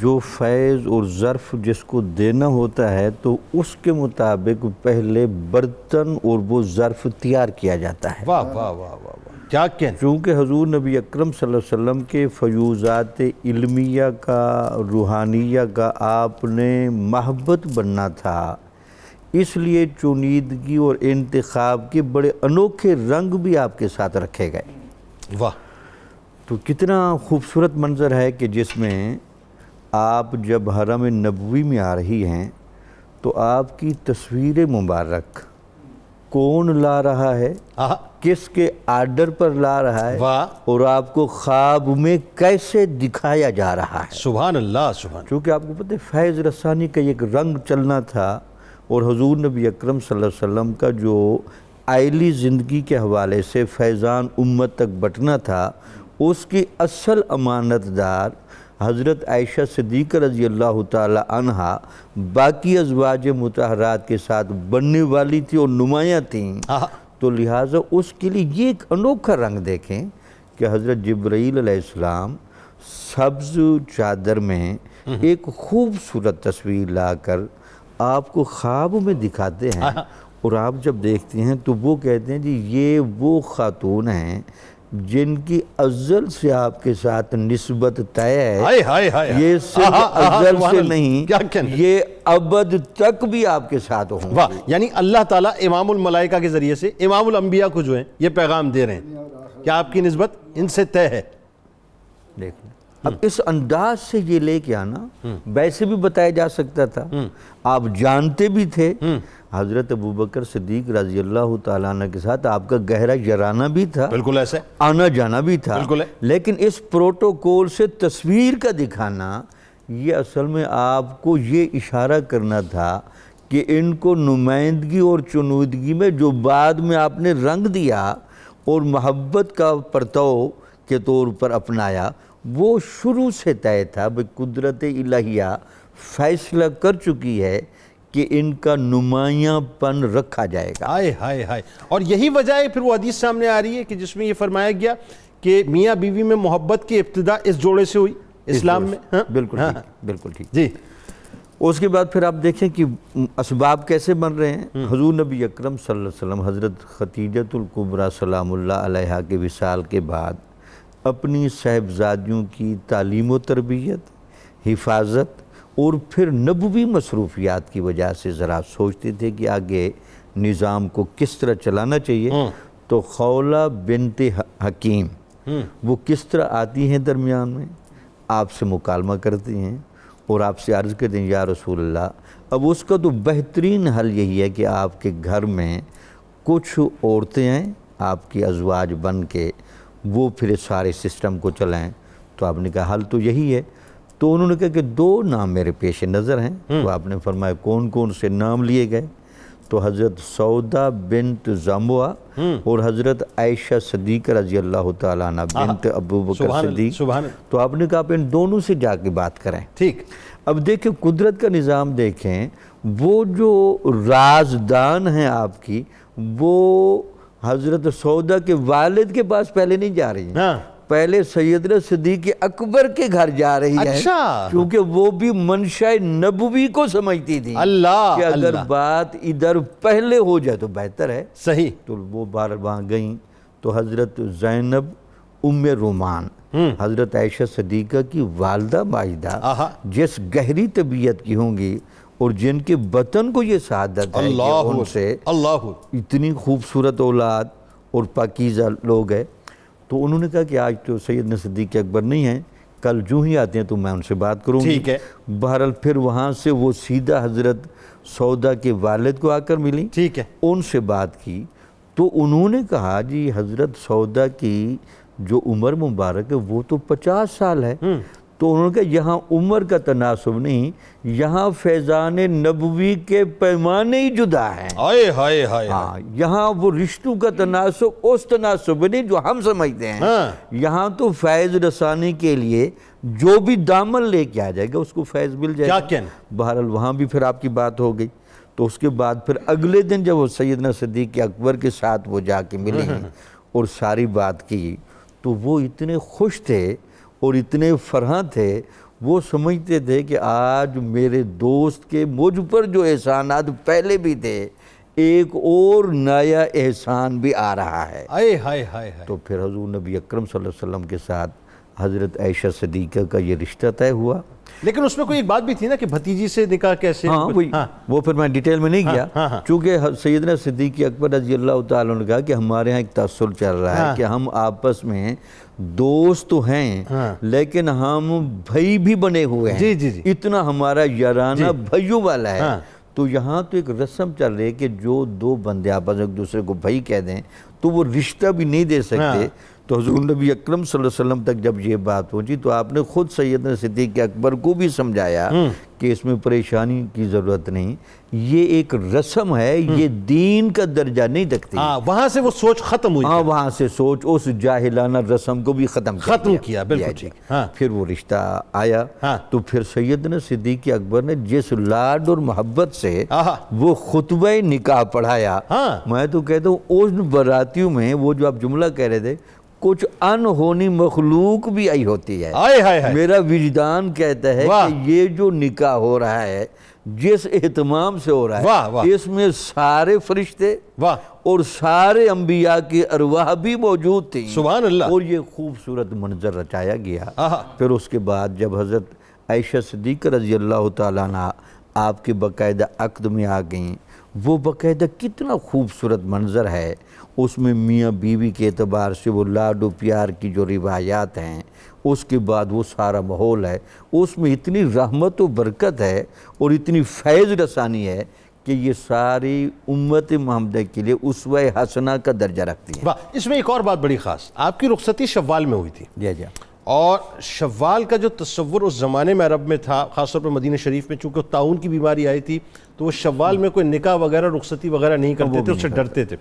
Speaker 4: جو فیض اور ظرف جس کو دینا ہوتا ہے تو اس کے مطابق پہلے برتن اور وہ ظرف تیار کیا جاتا ہے۔
Speaker 2: واہ واہ واہ واہ واہ، کیا کہنے؟
Speaker 4: چونکہ حضور نبی اکرم صلی اللہ علیہ وسلم کے فیوزات علمیہ کا، روحانیہ کا آپ نے محبت بننا تھا، اس لیے چنیدگی اور انتخاب کے بڑے انوکھے رنگ بھی آپ کے ساتھ رکھے گئے۔
Speaker 2: واہ،
Speaker 4: تو کتنا خوبصورت منظر ہے کہ جس میں آپ جب حرم نبوی میں آ رہی ہیں تو آپ کی تصویر مبارک کون لا رہا ہے، کس کے آرڈر پر لا رہا ہے، اور آپ کو خواب میں کیسے دکھایا جا رہا ہے۔
Speaker 2: سبحان اللہ، سبحان۔
Speaker 4: چونکہ آپ کو پتہ ہے فیض رسانی کا ایک رنگ چلنا تھا، اور حضور نبی اکرم صلی اللہ علیہ وسلم کا جو عائلی زندگی کے حوالے سے فیضان امت تک بٹنا تھا، اس کی اصل امانت دار حضرت عائشہ صدیقہ رضی اللہ تعالی عنہا باقی ازواج مطہرات کے ساتھ بننے والی تھی اور نمایاں تھیں، تو لہٰذا اس کے لیے یہ ایک انوکھا رنگ دیکھیں کہ حضرت جبرائیل علیہ السلام سبز چادر میں ایک خوبصورت تصویر لا کر آپ کو خواب میں دکھاتے ہیں، اور آپ جب دیکھتے ہیں تو وہ کہتے ہیں جی یہ وہ خاتون ہیں جن کی ازل سے آپ کے ساتھ نسبت طے ہے، یہ صرف ازل سے نہیں، یہ ابد تک بھی آپ کے ساتھ ہوں گے۔
Speaker 2: یعنی اللہ تعالیٰ امام الملائکہ کے ذریعے سے امام الانبیاء کو جو ہیں یہ پیغام دے رہے ہیں کہ آپ کی نسبت ان سے طے ہے۔
Speaker 4: دیکھیں اب اس انداز سے یہ لے کے آنا ویسے بھی بتایا جا سکتا تھا، آپ جانتے بھی تھے حضرت ابوبکر صدیق رضی اللہ تعالیٰ عنہ کے ساتھ آپ کا گہرا یارانہ بھی تھا،
Speaker 2: بالکل ایسے
Speaker 4: آنا جانا بھی تھا، لیکن اس پروٹوکول سے تصویر کا دکھانا یہ اصل میں آپ کو یہ اشارہ کرنا تھا کہ ان کو نمائندگی اور چنودگی میں جو بعد میں آپ نے رنگ دیا اور محبت کا پرتو کے طور پر اپنایا، وہ شروع سے طے تھا، قدرت الہیہ فیصلہ کر چکی ہے کہ ان کا نمایاں پن رکھا جائے گا۔
Speaker 2: ہائے ہائے ہائے، اور یہی وجہ ہے پھر وہ حدیث سامنے آ رہی ہے کہ جس میں یہ فرمایا گیا کہ میاں بیوی میں محبت کی ابتدا اس جوڑے سے ہوئی اسلام میں۔
Speaker 4: بالکل ٹھیک، بالکل ٹھیک۔
Speaker 2: جی
Speaker 4: اس کے بعد پھر آپ دیکھیں کہ اسباب کیسے بن رہے ہیں. حضور نبی اکرم صلی اللہ علیہ وسلم حضرت خدیجۃ الکبریٰ سلام اللہ علیہا کے وصال کے بعد اپنی صاحبزادیوں کی تعلیم و تربیت، حفاظت اور پھر نبوی مصروفیات کی وجہ سے ذرا سوچتے تھے کہ آگے نظام کو کس طرح چلانا چاہیے. تو خولہ بنت حکیم وہ کس طرح آتی ہیں درمیان میں، آپ سے مکالمہ کرتی ہیں اور آپ سے عرض کرتے ہیں یا رسول اللہ. اب اس کا تو بہترین حل یہی ہے کہ آپ کے گھر میں کچھ عورتیں ہیں آپ کی ازواج بن کے، وہ پھر سارے سسٹم کو چلائیں. تو آپ نے کہا حل تو یہی ہے. تو انہوں نے کہا کہ 2 نام میرے پیش نظر ہیں. تو آپ نے فرمایا کون کون سے نام لیے گئے؟ تو حضرت سودا بنت زموہ اور حضرت عائشہ صدیقہ رضی اللہ تعالیٰ عنہ بنت ابو بکر صدیق. تو آپ نے کہا آپ ان دونوں سے جا کے بات کریں.
Speaker 2: ٹھیک.
Speaker 4: اب دیکھیں قدرت کا نظام دیکھیں، وہ جو رازدان ہیں آپ کی، وہ حضرت سودا کے والد کے پاس پہلے نہیں جا رہی ہیں، پہلے سیدنا صدیق اکبر کے گھر جا رہی ہے.
Speaker 2: اچھا.
Speaker 4: کیونکہ وہ بھی منشاء نبوی کو سمجھتی تھی کہ اگر بات ادھر پہلے ہو جائے تو بہتر ہے.
Speaker 2: صحیح.
Speaker 4: تو وہ بار وہاں گئیں. تو حضرت زینب ام رومان حضرت عائشہ صدیقہ کی والدہ ماجدہ جس گہری طبیعت کی ہوں گی اور جن کے بطن کو یہ سعادت ہے کہ ان سے اتنی خوبصورت اولاد اور پاکیزہ لوگ ہیں. تو انہوں نے کہا کہ آج تو سیدنا صدیق اکبر نہیں ہیں، کل جو ہی آتے ہیں تو میں ان سے بات کروں گی.
Speaker 2: ٹھیک ہے.
Speaker 4: بہرحال پھر وہاں سے وہ سیدھا حضرت سودا کے والد کو آ کر ملی.
Speaker 2: ٹھیک ہے.
Speaker 4: ان سے بات کی تو انہوں نے کہا جی حضرت سودا کی جو عمر مبارک ہے وہ تو 50 سال ہے. تو انہوں نے کہا یہاں عمر کا تناسب نہیں، یہاں فیضان نبوی کے پیمانے ہی جدا ہیں. ہاں، یہاں وہ رشتوں کا تناسب اس تناسب نہیں جو ہم سمجھتے ہیں. یہاں تو فیض رسانی کے لیے جو بھی دامن لے کے آ جائے گا اس کو فیض مل جائے گا. بہرحال وہاں بھی پھر آپ کی بات ہو گئی. تو اس کے بعد پھر اگلے دن جب وہ سیدنا صدیق اکبر کے ساتھ وہ جا کے ملی اور ساری بات کی تو وہ اتنے خوش تھے اور اتنے فرحاں تھے، وہ سمجھتے تھے کہ آج میرے دوست کے مجھ پر جو احسانات پہلے بھی تھے ایک اور نیا احسان بھی آ رہا ہے. تو پھر حضور نبی اکرم صلی اللہ علیہ وسلم کے ساتھ حضرت عائشہ صدیقہ کا یہ رشتہ طے ہوا.
Speaker 2: لیکن اس میں کوئی ایک بات بھی تھی نا کہ بھتیجی سے نکاح کیسے؟
Speaker 4: وہ پھر میں ڈیٹیل میں نہیں گیا چونکہ سیدنا صدیق اکبر رضی اللہ تعالیٰ نے کہا کہ ہمارے ہاں ایک تاثر چل رہا ہے کہ ہم آپس میں دوست تو ہیں لیکن ہم بھائی بھی بنے ہوئے ہیں. اتنا ہمارا یارانہ بھائیوں والا ہے. تو یہاں تو ایک رسم چل رہی ہے کہ جو 2 بندے آپس ایک دوسرے کو بھائی کہہ دیں تو وہ رشتہ بھی نہیں دے سکتے. تو حضور نبی اکرم صلی اللہ علیہ وسلم تک جب یہ بات پہنچی تو آپ نے خود سیدنا صدیق اکبر کو بھی سمجھایا کہ اس میں پریشانی کی ضرورت نہیں، یہ ایک رسم ہے، یہ دین کا درجہ نہیں رکھتی.
Speaker 2: وہاں سے وہ سوچ ختم ہوئی.
Speaker 4: وہاں سے سوچ اس جاہلانہ رسم کو بھی ختم
Speaker 2: کیا. بالکل ٹھیک.
Speaker 4: پھر وہ رشتہ آیا. تو پھر سیدنا صدیق اکبر نے جس لاڈ اور محبت سے وہ خطبہ نکاح پڑھایا، میں تو کہتا ہوں اس براتیوں میں وہ جو آپ جملہ کہہ رہے تھے کچھ انہونی مخلوق بھی آئی ہوتی ہے. میرا وجدان کہتا ہے کہ یہ جو نکاح ہو رہا ہے جس اہتمام سے ہو رہا ہے اس میں سارے فرشتے اور سارے انبیاء کی ارواح بھی موجود تھی.
Speaker 2: سبحان اللہ.
Speaker 4: اور یہ خوبصورت منظر رچایا گیا. پھر اس کے بعد جب حضرت عائشہ صدیقہ رضی اللہ تعالیٰ عنہ آپ کے باقاعدہ عقد میں آ گئیں، وہ باقاعدہ کتنا خوبصورت منظر ہے. اس میں میاں بیوی کے اعتبار سے وہ لاڈ و پیار کی جو روایات ہیں، اس کے بعد وہ سارا ماحول ہے، اس میں اتنی رحمت و برکت ہے اور اتنی فیض رسانی ہے کہ یہ ساری امت محمدہ کے لیے اسوہ حسنہ کا درجہ رکھتی ہے.
Speaker 2: اس میں ایک اور بات بڑی خاص، آپ کی رخصتی شوال میں ہوئی تھی.
Speaker 4: جی.
Speaker 2: اور شوال کا جو تصور اس زمانے میں عرب میں تھا، خاص طور پر مدینہ شریف میں، چونکہ طاعون کی بیماری آئی تھی تو وہ شوال میں کوئی نکاح وغیرہ رخصتی وغیرہ نہیں کرتے تھے، اس سے ڈرتے تھے.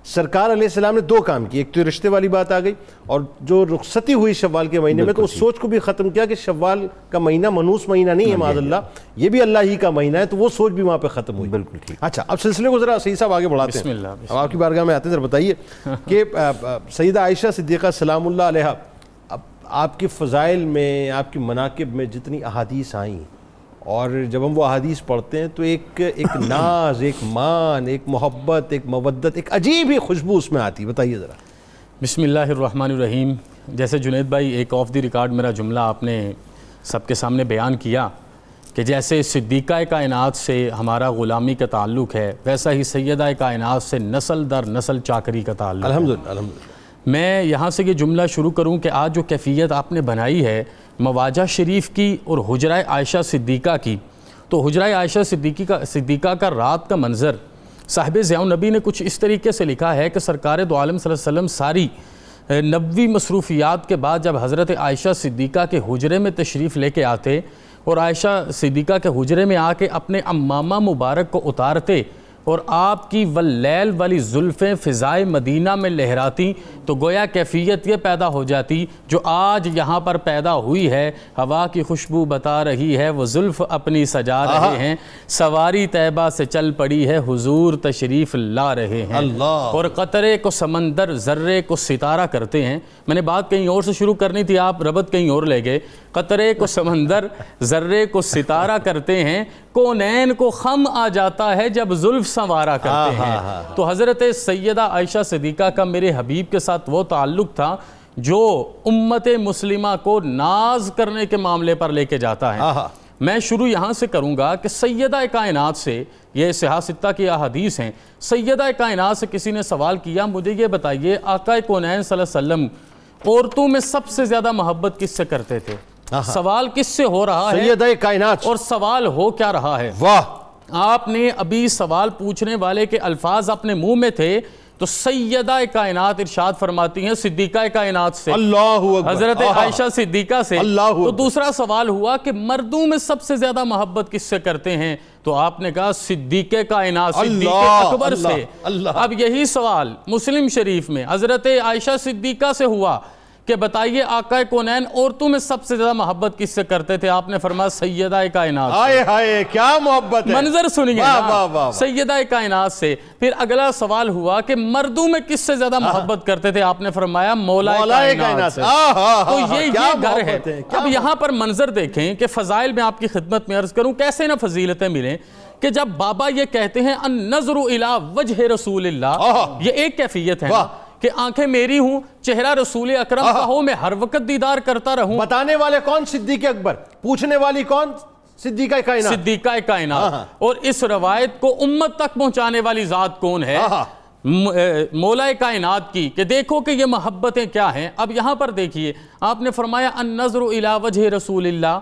Speaker 2: سرکار علیہ السلام نے 2 کام کی، ایک تو رشتے والی بات آ گئی اور جو رخصتی ہوئی شوال کے مہینے میں تو اس سوچ کو بھی ختم کیا کہ شوال کا مہینہ منوس مہینہ نہیں ہے معاذ اللہ، یہ بھی اللہ ہی کا مہینہ ہے. تو وہ سوچ بھی وہاں پہ ختم ہوئی.
Speaker 4: بالکل ٹھیک.
Speaker 2: اچھا، اب سلسلے کو ذرا سید صاحب آگے بڑھاتے ہیں. اب آپ کی بارگاہ میں آتے ہیں، ذرا بتائیے کہ سیدہ عائشہ صدیقہ سلام اللہ علیہا، آپ کے فضائل میں، آپ کی مناقب میں جتنی احادیث آئیں اور جب ہم وہ احادیث پڑھتے ہیں تو ایک ناز، ایک مان، ایک محبت، ایک مودت، ایک عجیب ہی خوشبو اس میں آتی. بتائیے ذرا.
Speaker 5: بسم اللہ الرحمن الرحیم. جیسے جنید بھائی ایک آف دی ریکارڈ میرا جملہ آپ نے سب کے سامنے بیان کیا کہ جیسے صدیقہ کائنات سے ہمارا غلامی کا تعلق ہے، ویسا ہی سیدہ کائنات سے نسل در نسل چاکری کا تعلق ہے.
Speaker 2: الحمدللہ.
Speaker 5: میں یہاں سے یہ جملہ شروع کروں کہ آج جو کیفیت آپ نے بنائی ہے مواجہ شریف کی اور حجرہ عائشہ صدیقہ کی، تو حجرہ عائشہ صدیقہ کا رات کا منظر صاحب ضیاء النبی نے کچھ اس طریقے سے لکھا ہے کہ سرکار دو عالم صلی اللہ علیہ وسلم ساری نبوی مصروفیات کے بعد جب حضرت عائشہ صدیقہ کے حجرے میں تشریف لے کے آتے اور عائشہ صدیقہ کے حجرے میں آ کے اپنے امامہ مبارک کو اتارتے اور آپ کی واللیل والی زلفیں فضائے مدینہ میں لہراتی، تو گویا کیفیت یہ پیدا ہو جاتی جو آج یہاں پر پیدا ہوئی ہے. ہوا کی خوشبو بتا رہی ہے وہ زلف اپنی سجا رہے ہیں، سواری طیبہ سے چل پڑی ہے حضور تشریف لا رہے ہیں. اور قطرے کو سمندر ذرے کو ستارہ کرتے ہیں. میں نے بات کہیں اور سے شروع کرنی تھی، آپ ربط کہیں اور لے گئے. قطرے کو سمندر ذرے کو ستارہ کرتے ہیں، کونین کو خم آ جاتا ہے جب زلف سنوارا کرتے ہیں. تو حضرت سیدہ عائشہ صدیقہ کا میرے حبیب کے ساتھ وہ تعلق تھا جو امت مسلمہ کو ناز کرنے کے معاملے پر لے کے جاتا ہے. میں شروع یہاں سے کروں گا کہ سیدہ کائنات سے، یہ صحاح ستہ کی احادیث ہیں، سیدہ کائنات سے کسی نے سوال کیا مجھے یہ بتائیے آقا کونین صلی اللہ علیہ وسلم عورتوں میں سب سے زیادہ محبت کس سے کرتے تھے؟ سوال کس سے ہو رہا ہے
Speaker 2: سیدہ کائنات،
Speaker 5: اور سوال ہو کیا رہا ہے؟
Speaker 2: واہ.
Speaker 5: آپ نے ابھی سوال پوچھنے والے کے الفاظ اپنے منہ میں تھے تو سیدہ کائنات ارشاد فرماتی ہیں صدیقہ کائنات سے،
Speaker 2: اللہ اکبر،
Speaker 5: حضرت عائشہ صدیقہ سے. تو دوسرا سوال ہوا کہ مردوں میں سب سے زیادہ محبت کس سے کرتے ہیں؟ تو آپ نے کہا صدیقہ کائنات، صدیق اکبر سے. اب یہی سوال مسلم شریف میں حضرت عائشہ صدیقہ سے ہوا کہ بتائیے آقا کونین عورتوں میں سب سے زیادہ محبت کس سے کرتے تھے؟ آپ نے فرمایا سیدہ کائنات سے.
Speaker 2: ہائے ہائے کیا محبت ہے،
Speaker 5: منظر سنیے سیدہ کائنات سے. پھر اگلا سوال ہوا کہ مردوں میں کس سے زیادہ محبت کرتے تھے؟ آپ نے فرمایا مولا کائنات سے. تو یہ گھر ہے. اب یہاں پر منظر دیکھیں کہ فضائل میں آپ کی خدمت میں عرض کروں کیسے نہ فضیلتیں ملیں کہ جب بابا یہ کہتے ہیں النظر الی وجہ رسول اللہ، یہ ایک کیفیت ہے کہ آنکھیں میری ہوں، چہرہ رسول اکرم کا ہو، میں ہر وقت دیدار کرتا رہوں.
Speaker 2: بتانے والے کون؟ صدیق اکبر. پوچھنے والی کون؟ صدیقہ کائنات.
Speaker 5: صدیقہ کائنات. اور اس روایت کو امت تک پہنچانے والی ذات کون ہے؟ مولا کائنات کی، کہ دیکھو کہ یہ محبتیں کیا ہیں. اب یہاں پر دیکھیے آپ نے فرمایا النظر الی وجہ رسول اللہ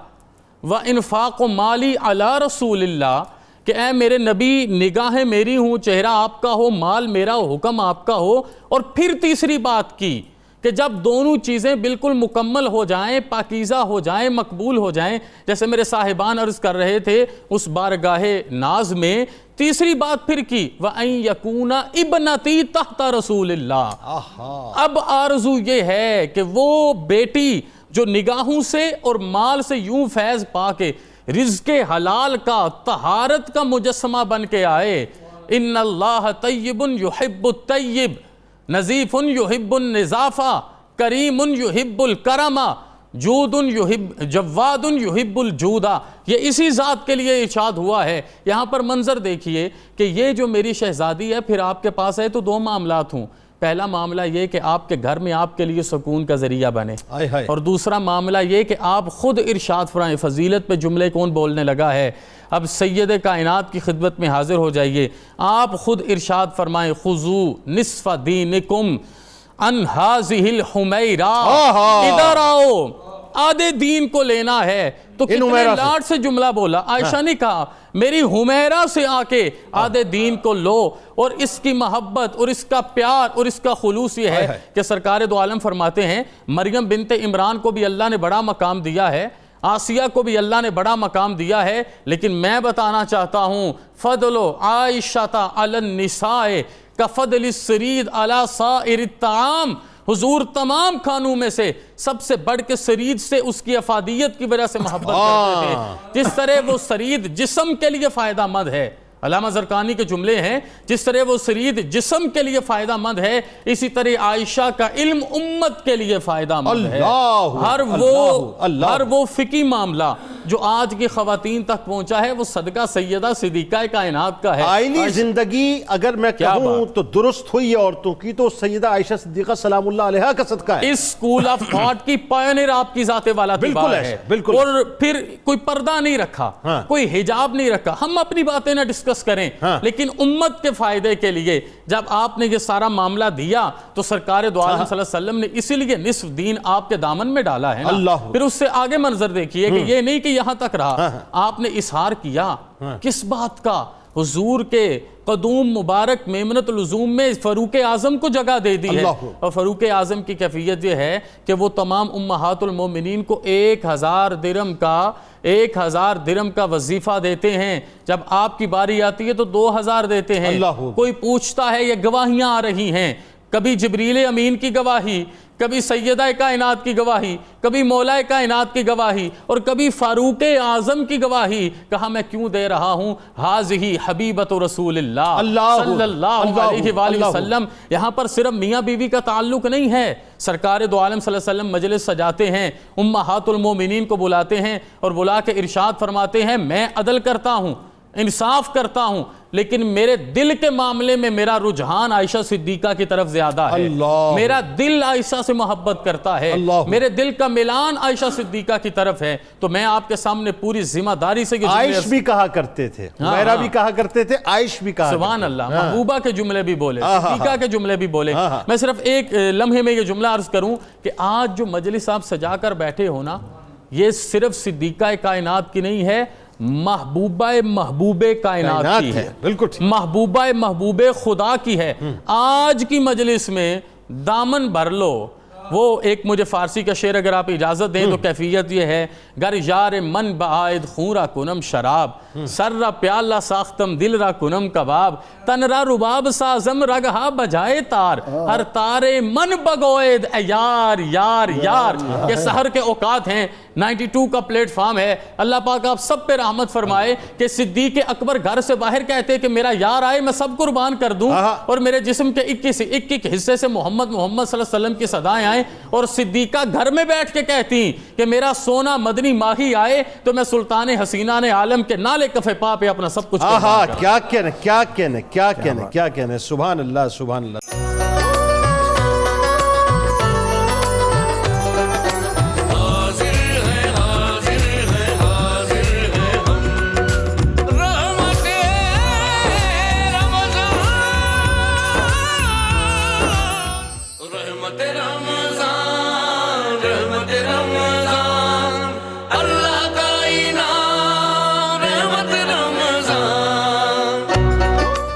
Speaker 5: وانفاق مالی علی رسول اللہ، کہ اے میرے نبی نگاہیں میری ہوں، چہرہ آپ کا ہو، مال میرا ہو، حکم آپ کا ہو. اور پھر تیسری بات کی کہ جب دونوں چیزیں بالکل مکمل ہو جائیں، پاکیزہ ہو جائیں، مقبول ہو جائیں، جیسے میرے صاحبان عرض کر رہے تھے اس بارگاہ ناز میں، تیسری بات پھر کی وَأَن يَكُونَ ابْنَتِي تَحْتَ رسول اللہ. اب آرزو یہ ہے کہ وہ بیٹی جو نگاہوں سے اور مال سے یوں فیض پا کے رزق حلال کا، طہارت کا مجسمہ بن کے آئے. ان اللہ طیب یحب الطیب، نظیف یحب النظافہ، کریم یحب الکرم، جود جواد یحب الجودہ. یہ اسی ذات کے لیے ارشاد ہوا ہے. یہاں پر منظر دیکھیے کہ یہ جو میری شہزادی ہے پھر آپ کے پاس ہے تو دو معاملات ہوں. پہلا معاملہ یہ کہ آپ کے گھر میں آپ کے لیے سکون کا ذریعہ بنے، اور دوسرا معاملہ یہ کہ آپ خود ارشاد فرمائیں. فضیلت پہ جملے کون بولنے لگا ہے؟ اب سید کائنات کی خدمت میں حاضر ہو جائیے. آپ خود ارشاد فرمائیں خذو نصف دینکم ان ہذہ الحمیرہ، ادھر آؤ آدھے دین کو لینا ہے. تو کتنے لاٹ سے جملہ بولا. عائشہ نے کہا میری حمیرہ سے آ کے آدھے دین کو لو. اور اس کی محبت اور اس کا پیار اور اس کا خلوص یہ ہے کہ سرکار دو عالم فرماتے ہیں مریم بنت عمران کو بھی اللہ نے بڑا مقام دیا ہے، آسیہ کو بھی اللہ نے بڑا مقام دیا ہے، لیکن میں بتانا چاہتا ہوں فضل عائشہ علی النساء کفضل السرید علی سائر الطعام. حضور تمام کھانوں میں سے سب سے بڑھ کے سرید سے اس کی افادیت کی وجہ سے محبت کرتے تھے. جس طرح وہ سرید جسم کے لیے فائدہ مند ہے، علامہ زرقانی کے جملے ہیں، جس طرح وہ سرید جسم کے لیے فائدہ مند ہے، اسی طرح عائشہ کا علم امت کے لیے فائدہ مند ہے. ہر وہ فقہی معاملہ جو آج کی خواتین تک پہنچا ہے وہ صدقہ سیدہ صدیقہ کائنات کا ہے۔
Speaker 2: آئلی زندگی اگر میں کہوں تو درست ہوئی ہے عورتوں کی تو سیدہ عائشہ صدیقہ سلام اللہ علیہا کا صدقہ ہے۔
Speaker 5: اس سکول آف تھاٹ کی پائنیر آپ کی ذات والا
Speaker 2: بالکل ہے، بالکل۔
Speaker 5: اور پھر کوئی پردہ نہیں رکھا، کوئی حجاب نہیں رکھا۔ ہم اپنی باتیں نہ ڈسکس کریں، لیکن امت کے فائدے کے لیے جب آپ نے یہ سارا معاملہ دیا تو سرکار دو عالم صلی اللہ علیہ وسلم نے اسی لیے نصف دین آپ کے دامن میں ڈالا ہے نا۔ پھر اس سے آگے منظر دیکھیے کہ یہ نہیں کہ یہاں تک رہا، آپ نے اظہار کیا کس بات کا؟ حضور کے قدوم مبارک میمنت العظوم میں فاروق اعظم کو جگہ دے دی ہے، اور فاروق اعظم کی کیفیت یہ ہے کہ وہ تمام امہات المومنین کو 1000 درہم کا وظیفہ دیتے ہیں، جب آپ کی باری آتی ہے تو 2000 دیتے ہیں۔ کوئی پوچھتا ہے، یہ گواہیاں آ رہی ہیں، کبھی جبریل امین کی گواہی، کبھی سیدہ کائنات کی گواہی، کبھی مولا کائنات کی گواہی، اور کبھی فاروق اعظم کی گواہی۔ کہا میں کیوں دے رہا ہوں؟ ہاذہ حبیبۃ رسول اللہ صلی اللہ علیہ وآلہ وسلم۔ یہاں پر صرف میاں بیوی کا تعلق نہیں ہے، سرکار دو عالم صلی اللہ علیہ وسلم مجلس سجاتے ہیں، امہات المومنین کو بلاتے ہیں اور بلا کے ارشاد فرماتے ہیں میں عدل کرتا ہوں، انصاف کرتا ہوں، لیکن میرے دل کے معاملے میں میرا رجحان عائشہ صدیقہ کی طرف زیادہ ہے۔ میرا دل عائشہ سے محبت کرتا ہے، میرے دل کا میلان عائشہ صدیقہ کی طرف ہے۔ تو میں آپ کے سامنے پوری ذمہ داری سے
Speaker 2: عائش بھی کہا کرتے تھے، میرا بھی کہا کرتے تھے، عائش بھی کہا،
Speaker 5: سبحان اللہ، محبوبہ کے جملے بھی بولے، صدیقہ کے جملے بھی بولے۔ میں صرف ایک لمحے میں یہ جملہ عرض کروں کہ آج جو مجلس آپ سجا کر بیٹھے ہو نا، یہ صرف صدیقہ کائنات کی نہیں ہے، محبوب کائنات کی ہے، محبوبہ محبوب خدا کی ہے۔ آج کی مجلس میں دامن بھر لو۔ وہ ایک مجھے فارسی کا شعر اگر آپ اجازت دیں تو کیفیت یہ ہے، گر یار من بعائد خون را کنم شراب، سر را پیالہ ساختم دل را کنم کباب، تن را رباب سازم رگہا بجائے تار، ہر تارے من بگوید اے یار یار یار۔ یہ سحر کے اوقات ہیں، 92 کا پلیٹ فارم ہے۔ اللہ پاک آپ سب پہ رحمت فرمائے کہ صدیق اکبر گھر سے باہر کہتے کہ میرا یار آئے میں سب قربان کر دوں، اور میرے جسم کے 21 حصے سے محمد صلی اللہ علیہ وسلم کی صدائیں آئیں، اور صدیقہ گھر میں بیٹھ کے کہتی کہ میرا سونا مدنی ماہی آئے تو میں سلطان حسینان عالم کے نالے کفے پا پہ اپنا سب کچھ قربان کروں۔
Speaker 2: کیا کہنے، سبحان اللہ سبحان اللہ۔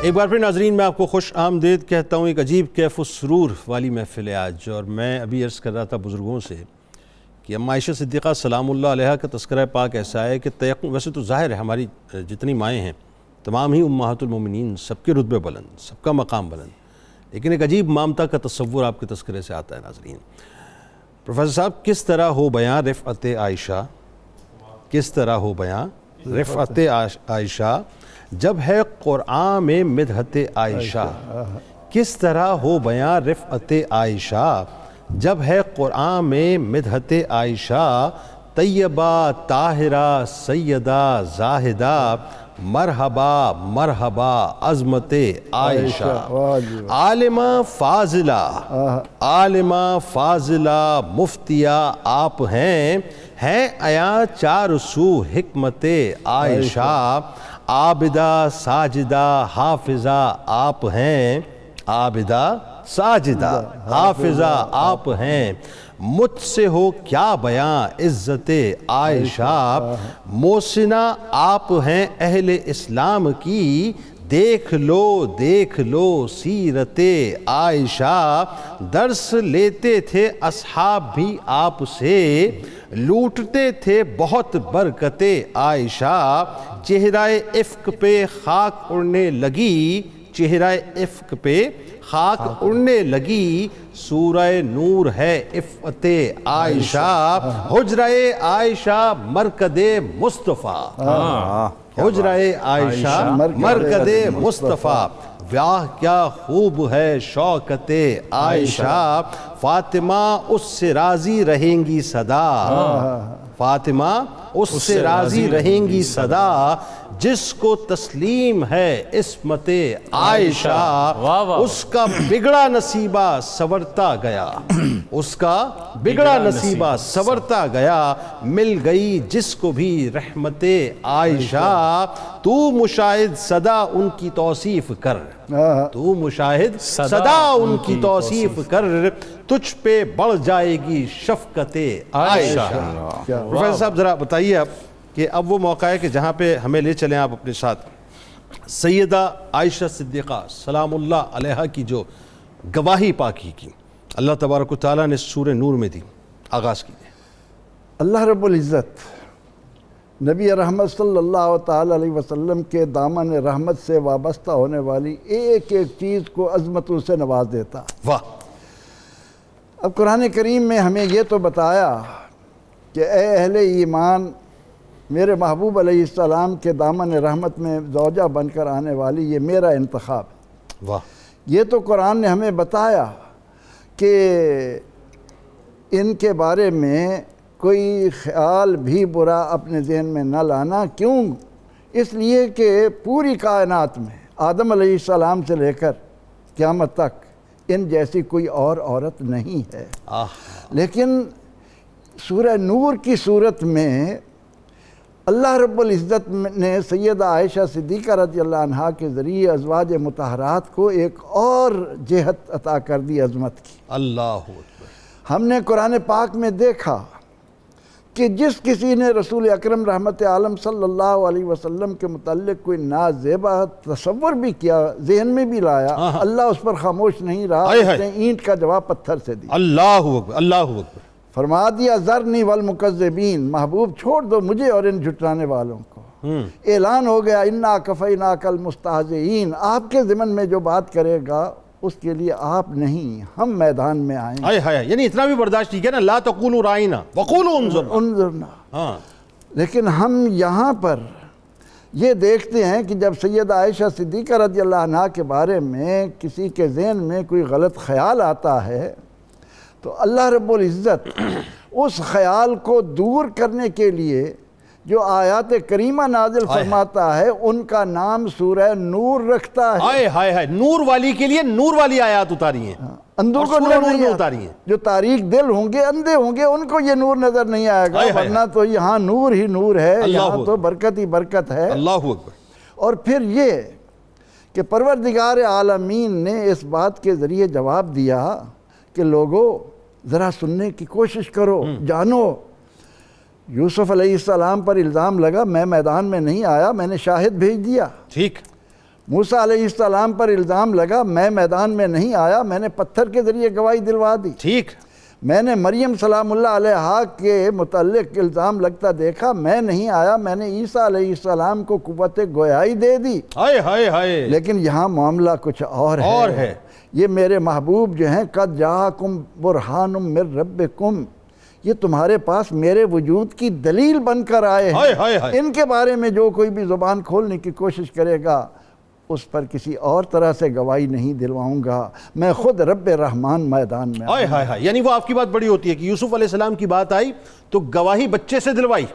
Speaker 2: ایک بار پھر ناظرین میں آپ کو خوش آمدید کہتا ہوں۔ ایک عجیب کیف و سرور والی محفل ہے آج، اور میں ابھی عرض کر رہا تھا بزرگوں سے کہ اما عائشہ صدیقہ سلام اللہ علیہا کا تذکرہ پاک ایسا ہے کہ ویسے تو ظاہر ہے ہماری جتنی مائیں ہیں تمام ہی امہات المومنین، سب کے رتبے بلند، سب کا مقام بلند، لیکن ایک عجیب مامتا کا تصور آپ کے تذکرے سے آتا ہے ناظرین۔ پروفیسر صاحب، کس طرح ہو بیاں رفعت عائشہ، کس طرح ہو بیاں رفعت عائشہ جب ہے قرآن میں مدحت عائشہ، کس طرح ہو بیاں رفعت عائشہ جب ہے قرآن میں مدحت عائشہ، طیبہ طاہرہ سیدہ زاہدہ مرحبا مرحبا عظمت عائشہ، عالمہ فاضلہ مفتیہ آپ ہیں عیاں چار سو حکمت عائشہ، عابدہ ساجدہ حافظہ آپ ہیں، عابدہ ساجدہ حافظہ آپ ہیں، مجھ سے ہو کیا بیاں عزت عائشہ، محسنہ آپ ہیں اہل اسلام کی، دیکھ لو سیرت عائشہ، درس لیتے تھے اصحاب بھی آپ سے، لوٹتے تھے بہت برکت عائشہ، چہرہ افق پہ خاک اڑنے لگی، چہرہ افق پہ خاک اڑنے لگی، سورہ نور ہے عفت عائشہ، حجرہ عائشہ مرکد مصطفیٰ، حجرہ عائشہ مرکد مصطفیٰ، واہ کیا خوب ہے شوکت عائشہ، فاطمہ اس سے راضی رہیں گی صدا، فاطمہ اس سے راضی رہیں گی سدا، جس کو تسلیم ہے عصمت عائشہ،
Speaker 5: واہ واہ،
Speaker 2: اس کا بگڑا نصیبہ سنورتا گیا، اس کا بگڑا نصیبہ سنورتا گیا، مل گئی جس کو بھی رحمت عائشہ، تو مشاہد صدا ان کی توصیف کر، تو مشاہد صدا ان کی توصیف کر، تجھ پہ بڑھ جائے گی شفقت عائشہ۔ پروفیسر صاحب ذرا بتائیے آپ کہ اب وہ موقع ہے کہ جہاں پہ ہمیں لے چلیں آپ اپنے ساتھ سیدہ عائشہ صدیقہ سلام اللہ علیہا کی جو گواہی پاکی کی اللہ تبارک و تعالیٰ نے سورہ نور میں دی، آغاز کیجئے۔
Speaker 3: اللہ رب العزت نبی رحمت صلی اللہ تعالی علیہ وسلم کے دامن رحمت سے وابستہ ہونے والی ایک ایک چیز کو عظمتوں سے نواز دیتا۔
Speaker 2: واہ۔
Speaker 3: اب قرآن کریم میں ہمیں یہ تو بتایا کہ اے اہل ایمان، میرے محبوب علیہ السلام کے دامن رحمت میں زوجہ بن کر آنے والی یہ میرا انتخاب ہے۔
Speaker 2: واہ۔
Speaker 3: یہ تو قرآن نے ہمیں بتایا کہ ان کے بارے میں کوئی خیال بھی برا اپنے ذہن میں نہ لانا، کیوں؟ اس لیے کہ پوری کائنات میں آدم علیہ السلام سے لے کر قیامت تک ان جیسی کوئی اور عورت نہیں ہے۔ لیکن سورہ نور کی صورت میں اللہ رب العزت نے سیدہ عائشہ صدیقہ رضی اللہ عنہا کے ذریعے ازواج مطہرات کو ایک اور جہت عطا کر دی عظمت کی۔
Speaker 2: اللہ اکبر۔
Speaker 3: ہم نے قرآن پاک میں دیکھا کہ جس کسی نے رسول اکرم رحمت عالم صلی اللہ علیہ وسلم کے متعلق کوئی نازیبا تصور بھی کیا، ذہن میں بھی لایا، اللہ اس پر خاموش نہیں رہا، اس نے اینٹ کا جواب پتھر سے دیا۔
Speaker 2: اللہ اکبر، اللہ اکبر۔
Speaker 3: فرما دیا ذرنی والمکذبین، محبوب چھوڑ دو مجھے اور ان جھٹلانے والوں کو۔ اعلان ہو گیا انا کفیناک المستہزئین، آپ کے ضمن میں جو بات کرے گا اس کے لیے آپ نہیں، ہم میدان میں آئیں۔
Speaker 2: ہائے ہائے، یعنی اتنا بھی برداشت ٹھیک ہے نا، لا تقولوا رائنا وقولوا انظرنا۔
Speaker 3: ہاں، لیکن ہم یہاں پر یہ دیکھتے ہیں کہ جب سیدہ عائشہ صدیقہ رضی اللہ عنہا کے بارے میں کسی کے ذہن میں کوئی غلط خیال آتا ہے تو اللہ رب العزت اس خیال کو دور کرنے کے لیے جو آیات کریمہ نازل فرماتا ہے ان کا نام سورہ نور رکھتا ہے۔
Speaker 2: ہائے ہائے ہائے، نور والی کے لیے نور والی آیات اتاری ہیں،
Speaker 3: اندھوں کو
Speaker 2: سورہ
Speaker 3: نور
Speaker 2: نور
Speaker 3: نہیں
Speaker 2: میں
Speaker 3: آتا۔
Speaker 2: اتاری ہیں۔
Speaker 3: جو تاریک دل ہوں گے، اندھے ہوں گے، ان کو یہ نور نظر نہیں آئے گا، ورنہ تو یہاں نور ہی نور ہے، یہاں تو برکت ہی برکت ہے۔
Speaker 2: اللہ اکبر۔
Speaker 3: اور پھر یہ کہ پروردگار عالمین نے اس بات کے ذریعے جواب دیا کہ لوگوں ذرا سننے کی کوشش کرو، جانو یوسف علیہ السلام پر الزام لگا، میں میدان میں نہیں آیا، میں نے شاہد بھیج دیا۔
Speaker 2: ٹھیک۔
Speaker 3: موسیٰ علیہ السلام پر الزام لگا، میں میدان میں نہیں آیا، میں نے پتھر کے ذریعے گواہی دلوا دی۔
Speaker 2: ٹھیک۔
Speaker 3: میں نے مریم سلام اللہ علیہا کے متعلق الزام لگتا دیکھا، میں نہیں آیا، میں نے عیسیٰ علیہ السلام کو قوت گویائی دے دی۔
Speaker 2: ہائے ہائے ہائے،
Speaker 3: لیکن یہاں معاملہ کچھ اور ہے۔ یہ میرے محبوب جو ہیں قد جاءکم برہان من ربکم، یہ تمہارے پاس میرے وجود کی دلیل بن کر آئے ہیں۔ ان کے بارے میں جو کوئی بھی زبان کھولنے کی کوشش کرے گا اس پر کسی اور طرح سے گواہی نہیں دلواؤں گا، میں خود رب رحمان میدان میں
Speaker 2: ہائے ہائے ہائے، یعنی وہ آپ کی بات بڑی ہوتی ہے کہ یوسف علیہ السلام کی بات آئی تو گواہی بچے سے دلوائی،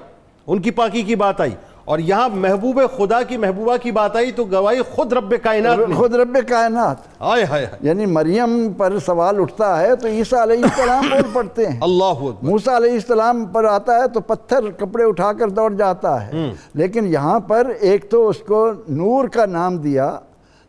Speaker 2: ان کی پاکی کی بات آئی، اور یہاں محبوب خدا کی محبوبہ کی بات آئی تو گواہی خود رب کائنات نے۔
Speaker 3: خود رب کائنات۔
Speaker 2: ہائے ہائے،
Speaker 3: یعنی مریم پر سوال اٹھتا ہے تو عیسیٰ علیہ السلام بول پڑتے ہیں،
Speaker 2: اللہ اکبر۔
Speaker 3: موسیٰ علیہ السلام پر آتا ہے تو پتھر کپڑے اٹھا کر دوڑ جاتا ہے۔ لیکن یہاں پر ایک تو اس کو نور کا نام دیا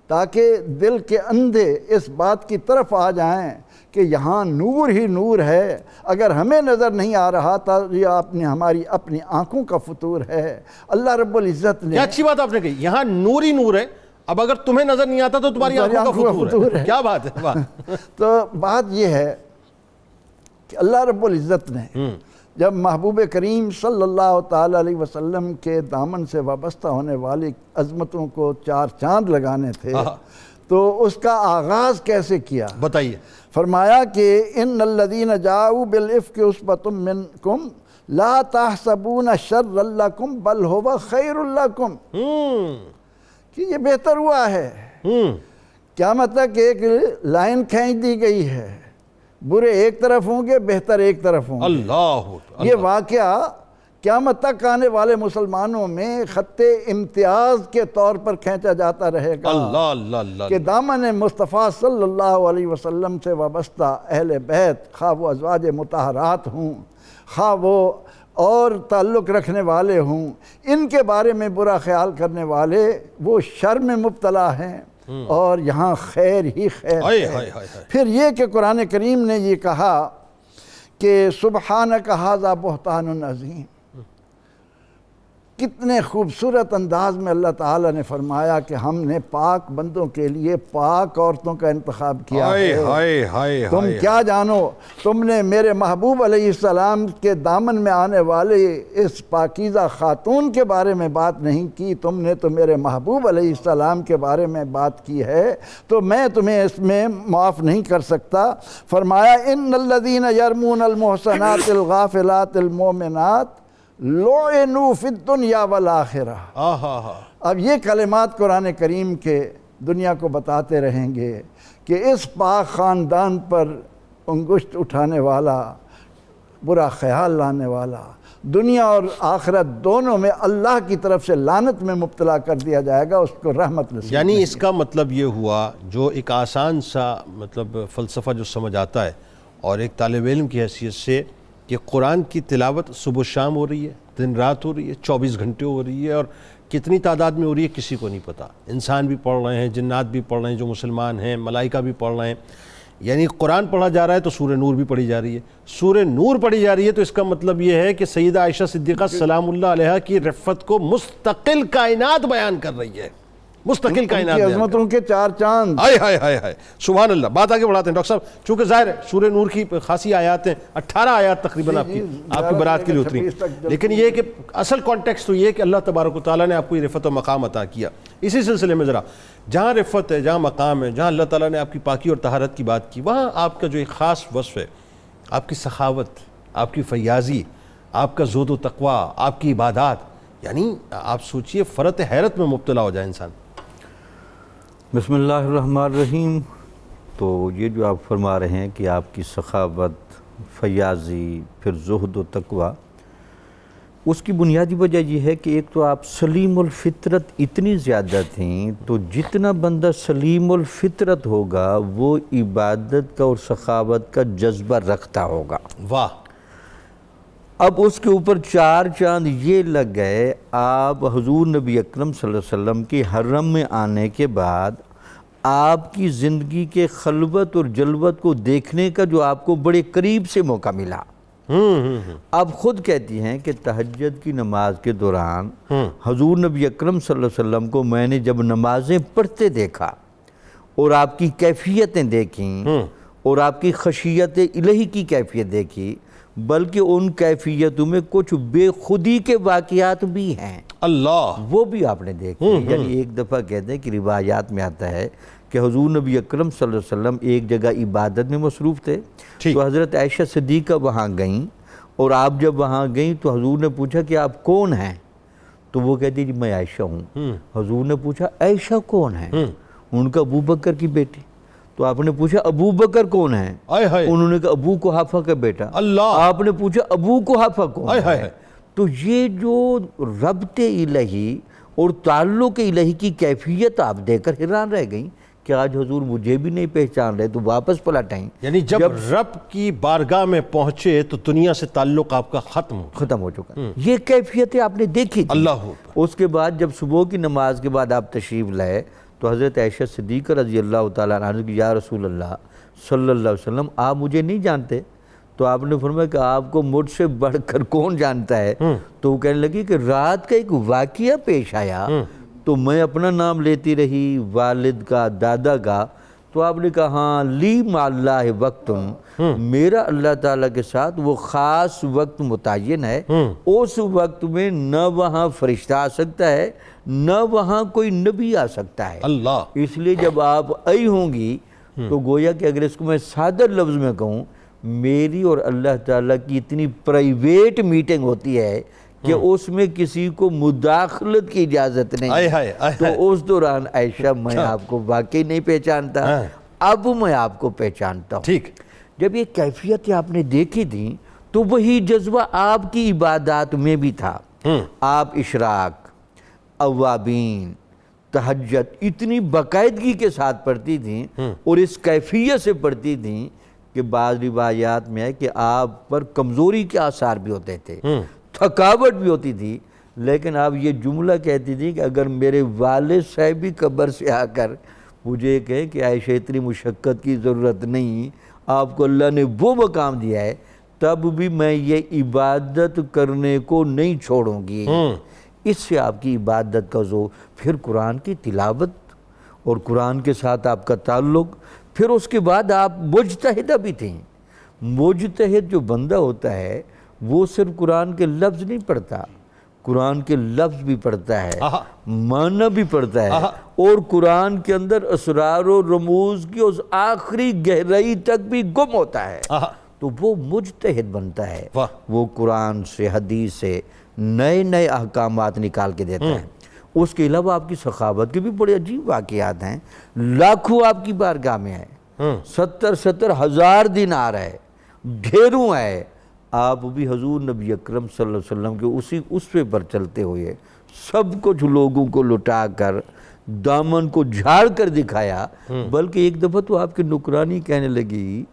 Speaker 3: تاکہ دل کے اندھے اس بات کی طرف آ جائیں کہ یہاں نور ہی نور ہے، اگر ہمیں نظر نہیں آ رہا تو یہ ہماری اپنی آنکھوں کا فطور ہے۔ اللہ رب العزت نے،
Speaker 2: کیا اچھی بات آپ نے کہی، یہاں نور ہی نور ہے، اب اگر تمہیں نظر نہیں آتا تو تمہاری آنکھوں کا فطور ہے۔ کیا بات ہے، واہ۔
Speaker 3: تو بات یہ ہے کہ اللہ رب العزت نے جب محبوب کریم صلی اللہ تعالی علیہ وسلم کے دامن سے وابستہ ہونے والی عظمتوں کو چار چاند لگانے تھے تو اس کا آغاز کیسے کیا،
Speaker 2: بتائیے۔
Speaker 3: فرمایا کہ ان الذین جاؤوا بالافک عصبۃ منکم لا تحسبون شرا لکم بل هو خیر لکم، کہ یہ بہتر ہوا ہے۔ کیا مطلب کہ ایک لائن کھینچ دی گئی ہے، برے ایک طرف ہوں گے، بہتر ایک طرف ہوں گے۔
Speaker 2: اللہ،
Speaker 3: یہ واقعہ قیامت تک آنے والے مسلمانوں میں خط امتیاز کے طور پر کھینچا جاتا رہے گا
Speaker 2: اللہ اللہ اللہ
Speaker 3: کہ دامن مصطفیٰ صلی اللہ علیہ وسلم سے وابستہ اہل بیت، خواہ وہ ازواج مطہرات ہوں، خواہ وہ اور تعلق رکھنے والے ہوں، ان کے بارے میں برا خیال کرنے والے وہ شر میں مبتلا ہیں، اور یہاں خیر ہی خیر ہے۔ پھر یہ کہ قرآن کریم نے یہ کہا کہ سبحانک ھذا بہتان عظیم، کتنے خوبصورت انداز میں اللہ تعالیٰ نے فرمایا کہ ہم نے پاک بندوں کے لیے پاک عورتوں کا انتخاب کیا ہے۔ تم کیا جانو، تم نے میرے محبوب علیہ السلام کے دامن میں آنے والے اس پاکیزہ خاتون کے بارے میں بات نہیں کی، تم نے تو میرے محبوب علیہ السلام کے بارے میں بات کی ہے، تو میں تمہیں اس میں معاف نہیں کر سکتا۔ فرمایا ان الذین یرمون المحصنات الغافلات المؤمنات لعنوا فی الدنیا والآخرہ۔ اب یہ کلمات قرآن کریم کے دنیا کو بتاتے رہیں گے کہ اس پاک خاندان پر انگشت اٹھانے والا، برا خیال لانے والا، دنیا اور آخرت دونوں میں اللہ کی طرف سے لعنت میں مبتلا کر دیا جائے گا، اس کو رحمت نصیب
Speaker 2: یعنی
Speaker 3: نہیں۔
Speaker 2: اس کا مطلب یہ ہوا، جو ایک آسان سا مطلب فلسفہ جو سمجھ آتا ہے اور ایک طالب علم کی حیثیت سے، کہ قرآن کی تلاوت صبح و شام ہو رہی ہے، دن رات ہو رہی ہے، 24 گھنٹے ہو رہی ہے، اور کتنی تعداد میں ہو رہی ہے کسی کو نہیں پتہ۔ انسان بھی پڑھ رہے ہیں، جنات بھی پڑھ رہے ہیں جو مسلمان ہیں، ملائکہ بھی پڑھ رہے ہیں، یعنی قرآن پڑھا جا رہا ہے تو سورہ نور بھی پڑھی جا رہی ہے، سورہ نور پڑھی جا رہی ہے، تو اس کا مطلب یہ ہے کہ سیدہ عائشہ صدیقہ سلام اللہ علیہا کی رفعت کو مستقل کائنات بیان کر رہی ہے، مستقل کائنات
Speaker 3: کی
Speaker 2: بیان کر رہی ہے۔
Speaker 3: عظمتوں کے چار چاند۔
Speaker 2: ہائے ہائے ہائے ہائے سبحان اللہ۔ بات آگے بڑھاتے ہیں ڈاکٹر صاحب، چونکہ ظاہر ہے سورہ نور کی خاصی آیات ہیں، 18 آیات تقریباً آپ کی برات کے لیے اتری، لیکن یہ کہ اصل کانٹیکسٹ تو یہ کہ اللہ تبارک و تعالیٰ نے آپ کو یہ رفعت و مقام عطا کیا۔ اسی سلسلے میں ذرا جہاں رفعت ہے، جہاں مقام ہے، جہاں اللہ تعالیٰ نے آپ کی پاکی اور طہارت کی بات کی، وہاں آپ کا جو ایک خاص وصف ہے، آپ کی سخاوت، آپ کی فیاضی، آپ کا زہد و تقویٰ، آپ کی عبادات، یعنی آپ سوچئے فرط حیرت میں مبتلا ہو جائے انسان۔
Speaker 4: بسم اللہ الرحمن الرحیم۔ تو یہ جو آپ فرما رہے ہیں کہ آپ کی سخاوت، فیاضی، پھر زہد و تقویٰ، اس کی بنیادی وجہ یہ ہے کہ ایک تو آپ سلیم الفطرت اتنی زیادہ تھیں، تو جتنا بندہ سلیم الفطرت ہوگا وہ عبادت کا اور سخاوت کا جذبہ رکھتا ہوگا۔
Speaker 2: واہ۔
Speaker 4: اب اس کے اوپر چار چاند یہ لگ گئے، آپ حضور نبی اکرم صلی اللہ علیہ وسلم کے حرم میں آنے کے بعد آپ کی زندگی کے خلوت اور جلوت کو دیکھنے کا جو آپ کو بڑے قریب سے موقع ملا۔ آپ خود کہتی ہیں کہ تہجد کی نماز کے دوران حضور نبی اکرم صلی اللہ علیہ وسلم کو میں نے جب نمازیں پڑھتے دیکھا اور آپ کی کیفیتیں دیکھیں اور آپ کی خشیت الہی کی کیفیت دیکھی، بلکہ ان کیفیتوں میں کچھ بے خودی کے واقعات بھی ہیں، اللہ وہ بھی آپ نے دیکھے۔ یعنی ایک دفعہ کہتے ہیں کہ روایات میں آتا ہے کہ حضور نبی اکرم صلی اللہ علیہ وسلم ایک جگہ عبادت میں مصروف تھے، تو حضرت عائشہ صدیقہ وہاں گئیں، اور آپ جب وہاں گئیں تو حضور نے پوچھا کہ آپ کون ہیں؟ تو وہ کہتی جی میں عائشہ ہوں۔ حضور نے پوچھا عائشہ کون ہے؟ ان کا ابو بکر کی بیٹی۔ تو آپ نے پوچھا ابو بکر کون ہے؟ انہوں نے کہا ابو قحافہ کا بیٹا۔ آپ نے پوچھا ابو قحافہ کون ہے؟ تو یہ جو ربط الہی اور تعلق الہی کی کیفیت آپ دیکھ کر حیران رہ گئیں کہ آج حضور مجھے بھی نہیں پہچان رہے، تو واپس پلٹ آئیں۔
Speaker 2: یعنی جب رب کی بارگاہ میں پہنچے تو دنیا سے تعلق آپ کا ختم ہو چکا۔
Speaker 4: یہ کیفیتیں آپ نے دیکھی تھی۔
Speaker 2: اللہ۔
Speaker 4: اس کے بعد جب صبح کی نماز کے بعد آپ تشریف لائے تو حضرت عائشہ صدیقہ رضی اللہ تعالیٰ عنہ کہ یا رسول اللہ صلی اللہ علیہ وسلم آپ مجھے نہیں جانتے؟ تو آپ نے فرمایا کہ آپ کو مجھ سے بڑھ کر کون جانتا ہے؟ تو وہ کہنے لگی کہ رات کا ایک واقعہ پیش آیا تو میں اپنا نام لیتی رہی، والد کا، دادا کا، تو آپ نے کہا ہاں لی مع اللہ وقت، میرا اللہ تعالیٰ کے ساتھ وہ خاص وقت متعین ہے، اس وقت میں نہ وہاں فرشتہ آ سکتا ہے نہ وہاں کوئی نبی آ سکتا ہے۔
Speaker 2: اللہ۔
Speaker 4: اس لیے جب آپ آئی ہوں گی تو گویا کہ اگر اس کو میں سادہ لفظ میں کہوں، میری اور اللہ تعالیٰ کی اتنی پرائیویٹ میٹنگ ہوتی ہے کہ اس میں کسی کو مداخلت کی اجازت نہیں، تو اس دوران عائشہ میں آپ کو واقعی نہیں پہچانتا، اب میں آپ کو پہچانتا ہوں۔
Speaker 2: ٹھیک۔
Speaker 4: جب یہ کیفیت آپ نے دیکھی تھی تو وہی جذبہ آپ کی عبادات میں بھی تھا. آپ اشراق، اوابین، تہجد اتنی باقاعدگی کے ساتھ پڑھتی تھیں اور اس کیفیت سے پڑھتی تھیں کہ بعض روایات میں ہے کہ آپ پر کمزوری کے آثار بھی ہوتے تھے، تھکاوٹ بھی ہوتی تھی، لیکن آپ یہ جملہ کہتی تھی کہ اگر میرے والد صاحب بھی قبر سے آ کر مجھے کہے کہ عائشہ اتنی مشقت کی ضرورت نہیں، آپ کو اللہ نے وہ مقام دیا ہے، تب بھی میں یہ عبادت کرنے کو نہیں چھوڑوں گی. اس سے آپ کی عبادت کا ذوق، پھر قرآن کی تلاوت اور قرآن کے ساتھ آپ کا تعلق، پھر اس کے بعد آپ مجتہدہ بھی تھیں. مجتہد جو بندہ ہوتا ہے وہ صرف قرآن کے لفظ نہیں پڑھتا، قرآن کے لفظ بھی پڑھتا ہے، معنی بھی پڑھتا ہے، اور قرآن کے اندر اسرار و رموز کی اس آخری گہرائی تک بھی گم ہوتا ہے. تو وہ مجتہد بنتا ہے، وہ قرآن سے حدیث سے نئے نئے احکامات نکال کے دیتا ہے. اس کے علاوہ آپ کی سخاوت کے بھی بڑے عجیب واقعات ہیں. لاکھوں آپ کی بارگاہ میں ہے، 70 ہزار دینار ہے، ڈھیروں ہے، آپ بھی حضور نبی اکرم صلی اللہ علیہ وسلم کے اسی اسوے پر چلتے ہوئے سب کچھ لوگوں کو لٹا کر دامن کو جھاڑ کر دکھایا. بلکہ ایک دفعہ تو آپ کی نکرانی کہنے لگی،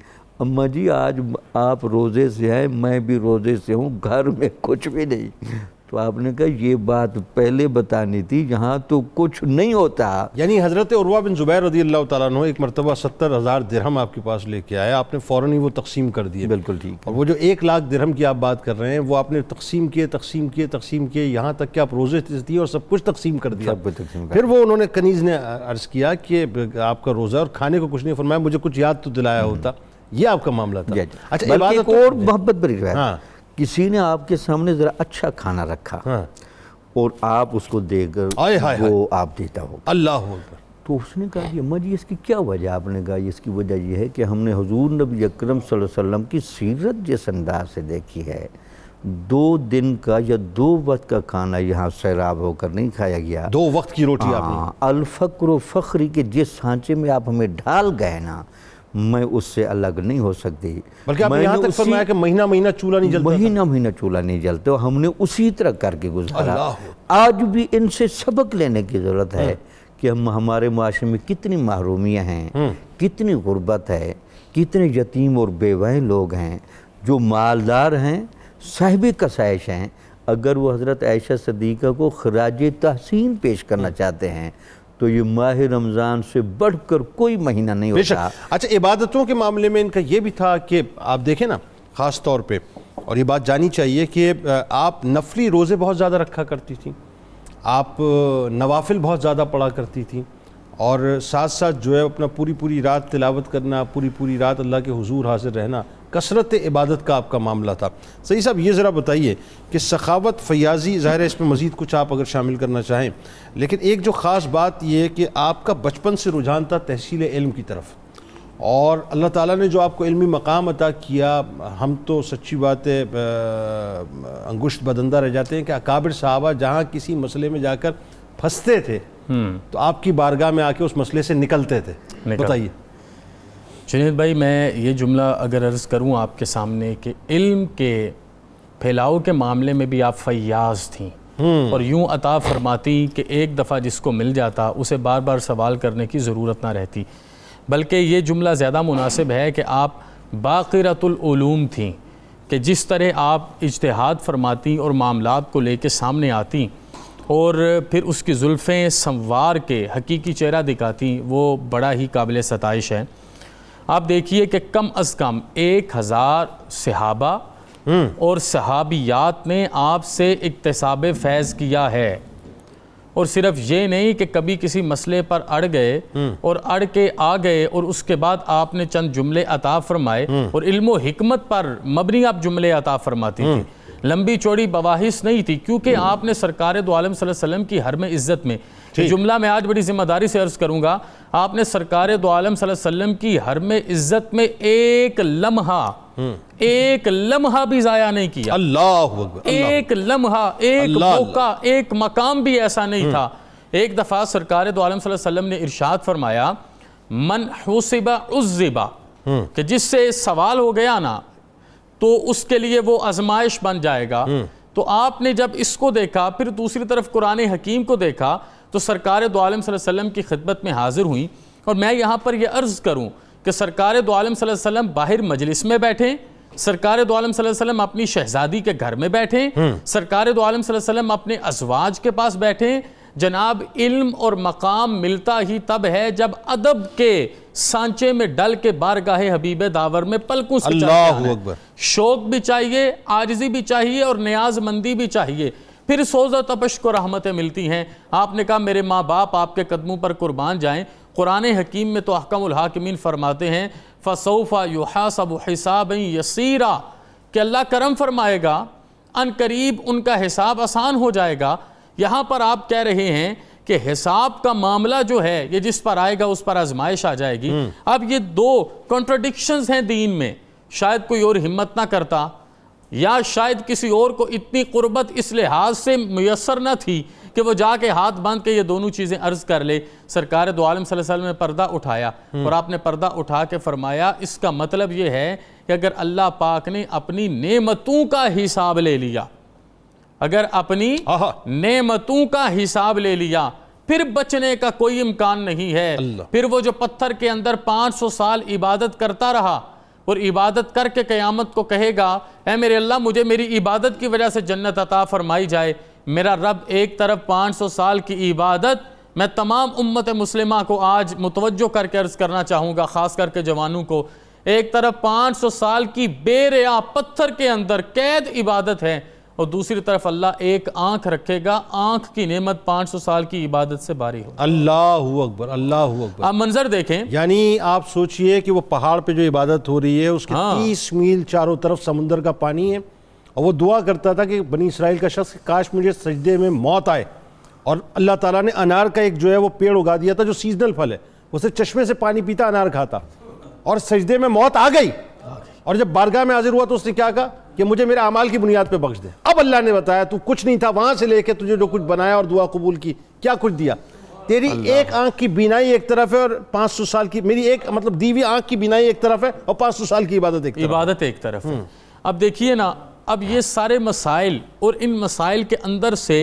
Speaker 4: اماں جی آج آپ روزے سے ہیں، میں بھی روزے سے ہوں، گھر میں کچھ بھی نہیں. تو آپ نے کہا یہ بات پہلے بتانی تھی، یہاں تو کچھ نہیں ہوتا.
Speaker 2: یعنی حضرت عروہ بن زبیر رضی اللہ تعالیٰ عنہ ایک مرتبہ 70,000 درہم آپ کے پاس لے کے آئے، آپ نے فوراً ہی وہ تقسیم کر دیے.
Speaker 4: بالکل ٹھیک.
Speaker 2: اور وہ جو 1 لاکھ درہم کی آپ بات کر رہے ہیں وہ آپ نے تقسیم کیے یہاں تک کہ آپ روزے دیے اور سب کچھ تقسیم کر دیا. پھر وہ انہوں نے کنیز نے عرض کیا کہ آپ کا روزہ اور کھانے کو کچھ نہیں فرمایا، مجھے کچھ یاد تو دلایا ہوتا. یہ آپ کا معاملہ تھا.
Speaker 4: اچھا، ایک اور محبت بری روایت، کسی نے آپ کے سامنے ذرا اچھا کھانا رکھا اور آپ اس کو دے کر وہ آپ دیتا ہو.
Speaker 2: اللہ اکبر.
Speaker 4: تو اس نے کہا کہ اماں جی اس کی کیا وجہ؟ آپ نے کہا اس کی وجہ یہ ہے کہ ہم نے حضور نبی اکرم صلی اللہ علیہ وسلم کی سیرت جس انداز سے دیکھی ہے، 2 دن کا یا 2 وقت کا کھانا یہاں سیراب ہو کر نہیں کھایا گیا.
Speaker 2: 2 وقت کی روٹی آپ نے.
Speaker 4: الفقر و فخری کے جس سانچے میں آپ ہمیں ڈال گئے نا، میں اس سے الگ نہیں ہو سکتی.
Speaker 2: بلکہ آپ نے یہاں تک فرمایا کہ مہینہ چولہا نہیں جلتا.
Speaker 4: مہینہ چولہا نہیں جلتا. ہم نے اسی طرح کر کے گزارا. آج بھی ان سے سبق لینے کی ضرورت ہے کہ ہمارے معاشرے میں کتنی محرومیاں ہیں، کتنی غربت ہے، کتنے یتیم اور بیوہ لوگ ہیں جو مالدار ہیں، صاحب کسائش ہیں. اگر وہ حضرت عائشہ صدیقہ کو خراج تحسین پیش کرنا چاہتے ہیں تو یہ ماہ رمضان سے بڑھ کر کوئی مہینہ نہیں ہوتا.
Speaker 2: اچھا، عبادتوں کے معاملے میں ان کا یہ بھی تھا کہ آپ دیکھیں نا، خاص طور پہ، اور یہ بات جانی چاہیے کہ آپ نفلی روزے بہت زیادہ رکھا کرتی تھیں، آپ نوافل بہت زیادہ پڑھا کرتی تھیں، اور ساتھ ساتھ جو ہے اپنا پوری رات تلاوت کرنا، پوری رات اللہ کے حضور حاضر رہنا، کثرت عبادت کا آپ کا معاملہ تھا. صحیح صاحب، یہ ذرا بتائیے کہ سخاوت، فیاضی، ظاہر ہے اس میں مزید کچھ آپ اگر شامل کرنا چاہیں، لیکن ایک جو خاص بات یہ ہے کہ آپ کا بچپن سے رجحان تھا تحصیل علم کی طرف، اور اللہ تعالیٰ نے جو آپ کو علمی مقام عطا کیا، ہم تو سچی بات ہے انگشت بدندہ رہ جاتے ہیں کہ اکابر صحابہ جہاں کسی مسئلے میں جا کر پھنستے تھے تو آپ کی بارگاہ میں آ کے اس مسئلے سے نکلتے تھے. بتائیے.
Speaker 5: جنید بھائی، میں یہ جملہ اگر عرض کروں آپ کے سامنے کہ علم کے پھیلاؤ کے معاملے میں بھی آپ فیاض تھیں، اور یوں عطا فرماتی کہ ایک دفعہ جس کو مل جاتا اسے بار بار سوال کرنے کی ضرورت نہ رہتی. بلکہ یہ جملہ زیادہ مناسب ہے کہ آپ باقرۃ العلوم تھیں، کہ جس طرح آپ اجتہاد فرماتی اور معاملات کو لے کے سامنے آتی اور پھر اس کی زلفیں سنوار کے حقیقی چہرہ دکھاتی، وہ بڑا ہی قابل ستائش ہے. آپ دیکھیے کہ کم از کم 1000 صحابہ اور صحابیات نے آپ سے اکتساب فیض کیا ہے. اور صرف یہ نہیں کہ کبھی کسی مسئلے پر اڑ گئے اور اڑ کے آ گئے اور اس کے بعد آپ نے چند جملے عطا فرمائے اور علم و حکمت پر مبنی آپ جملے عطا فرماتی تھی. لمبی چوڑی بواحث نہیں تھی، کیونکہ آپ نے سرکار دو عالم صلی اللہ علیہ وسلم کی حرم عزت میں، یہ جملہ میں آج بڑی ذمہ داری سے عرض کروں گا، آپ نے سرکار دو عالم صلی اللہ علیہ وسلم کی حرم عزت میں ایک لمحہ بھی ضائع نہیں کیا.
Speaker 2: اللہ اکبر.
Speaker 5: ایک لمحہ، ایک موقع، ایک مقام بھی ایسا نہیں تھا. ایک دفعہ سرکار دو عالم صلی اللہ علیہ وسلم نے ارشاد فرمایا، من حسب عذب، کہ جس سے سوال ہو گیا نا تو اس کے لیے وہ آزمائش بن جائے گا۔ تو آپ نے جب اس کو دیکھا، پھر دوسری طرف قرآن حکیم کو دیکھا، تو سرکار دو عالم صلی اللہ علیہ وسلم کی خدمت میں حاضر ہوئیں۔ اور میں یہاں پر یہ عرض کروں کہ سرکار دو عالم صلی اللہ علیہ وسلم باہر مجلس میں بیٹھیں، سرکار دو عالم صلی اللہ علیہ وسلم اپنی شہزادی کے گھر میں بیٹھیں، سرکار دو عالم صلی اللہ علیہ وسلم اپنے ازواج کے پاس بیٹھیں۔ جناب علم اور مقام ملتا ہی تب ہے جب ادب کے سانچے میں ڈل کے بارگاہ حبیب داور میں پلکوں سے
Speaker 2: اللہ اکبر،
Speaker 5: شوق بھی چاہیے، عاجزی بھی چاہیے اور نیاز مندی بھی چاہیے، پھر سوز و تپش کو رحمتیں ملتی ہیں۔ آپ نے کہا میرے ماں باپ آپ کے قدموں پر قربان جائیں۔ قرآن حکیم میں تو احکم الحاکمین فرماتے ہیں فَسَوْفَ يُحَاسَبُ حِسَابًا يَسِيرًا، کہ اللہ کرم فرمائے گا، ان قریب ان کا حساب آسان ہو جائے گا۔ یہاں پر آپ کہہ رہے ہیں کہ حساب کا معاملہ جو ہے یہ جس پر آئے گا اس پر آزمائش آ جائے گی۔ اب یہ دو کنٹرڈکشنز ہیں دین میں، شاید کوئی اور ہمت نہ کرتا، یا شاید کسی اور کو اتنی قربت اس لحاظ سے میسر نہ تھی کہ وہ جا کے ہاتھ باندھ کے یہ دونوں چیزیں عرض کر لے۔ سرکار دو عالم صلی اللہ علیہ وسلم نے پردہ اٹھایا اور آپ نے پردہ اٹھا کے فرمایا اس کا مطلب یہ ہے کہ اگر اللہ پاک نے اپنی نعمتوں کا حساب لے لیا، اگر اپنی نعمتوں کا حساب لے لیا، پھر بچنے کا کوئی امکان نہیں ہے۔ پھر وہ جو پتھر کے اندر 500 سال عبادت کرتا رہا اور عبادت کر کے قیامت کو کہے گا اے میرے اللہ مجھے میری عبادت کی وجہ سے جنت عطا فرمائی جائے، میرا رب ایک طرف 500 سال کی عبادت، میں تمام امت مسلمہ کو آج متوجہ کر کے عرض کرنا چاہوں گا، خاص کر کے جوانوں کو، ایک طرف 500 سال کی بے ریا پتھر کے اندر قید عبادت ہے، اور دوسری طرف اللہ ایک آنکھ رکھے گا، آنکھ کی نعمت 500 سال کی عبادت سے باری ہو۔
Speaker 2: اللہ اکبر، اللہ اکبر۔
Speaker 5: آپ منظر دیکھیں،
Speaker 2: یعنی آپ سوچئے کہ وہ پہاڑ پہ جو عبادت ہو رہی ہے اس کے 30 میل چاروں طرف سمندر کا پانی ہے، اور وہ دعا کرتا تھا کہ بنی اسرائیل کا شخص کاش مجھے سجدے میں موت آئے، اور اللہ تعالیٰ نے انار کا ایک جو ہے وہ پیڑ اگا دیا تھا جو سیزنل پھل ہے، اسے چشمے سے پانی پیتا انار کھاتا، اور سجدے میں موت آ گئی، اور جب بارگاہ میں حاضر ہوا تو اس نے کیا کہا کہ مجھے میرے اعمال کی بنیاد پہ بخش دے۔ اب اللہ نے بتایا تو کچھ نہیں تھا، وہاں سے لے کے تجھے جو کچھ بنایا اور دعا قبول کی کیا کچھ دیا، تیری ایک آنکھ کی بینائی ایک طرف ہے اور 500 سال کی، میری ایک مطلب دیوی آنکھ کی بینائی ایک طرف ہے اور 500 سال کی عبادت ایک طرف ہے۔
Speaker 5: اب دیکھیے نا، اب یہ سارے مسائل اور ان مسائل کے اندر سے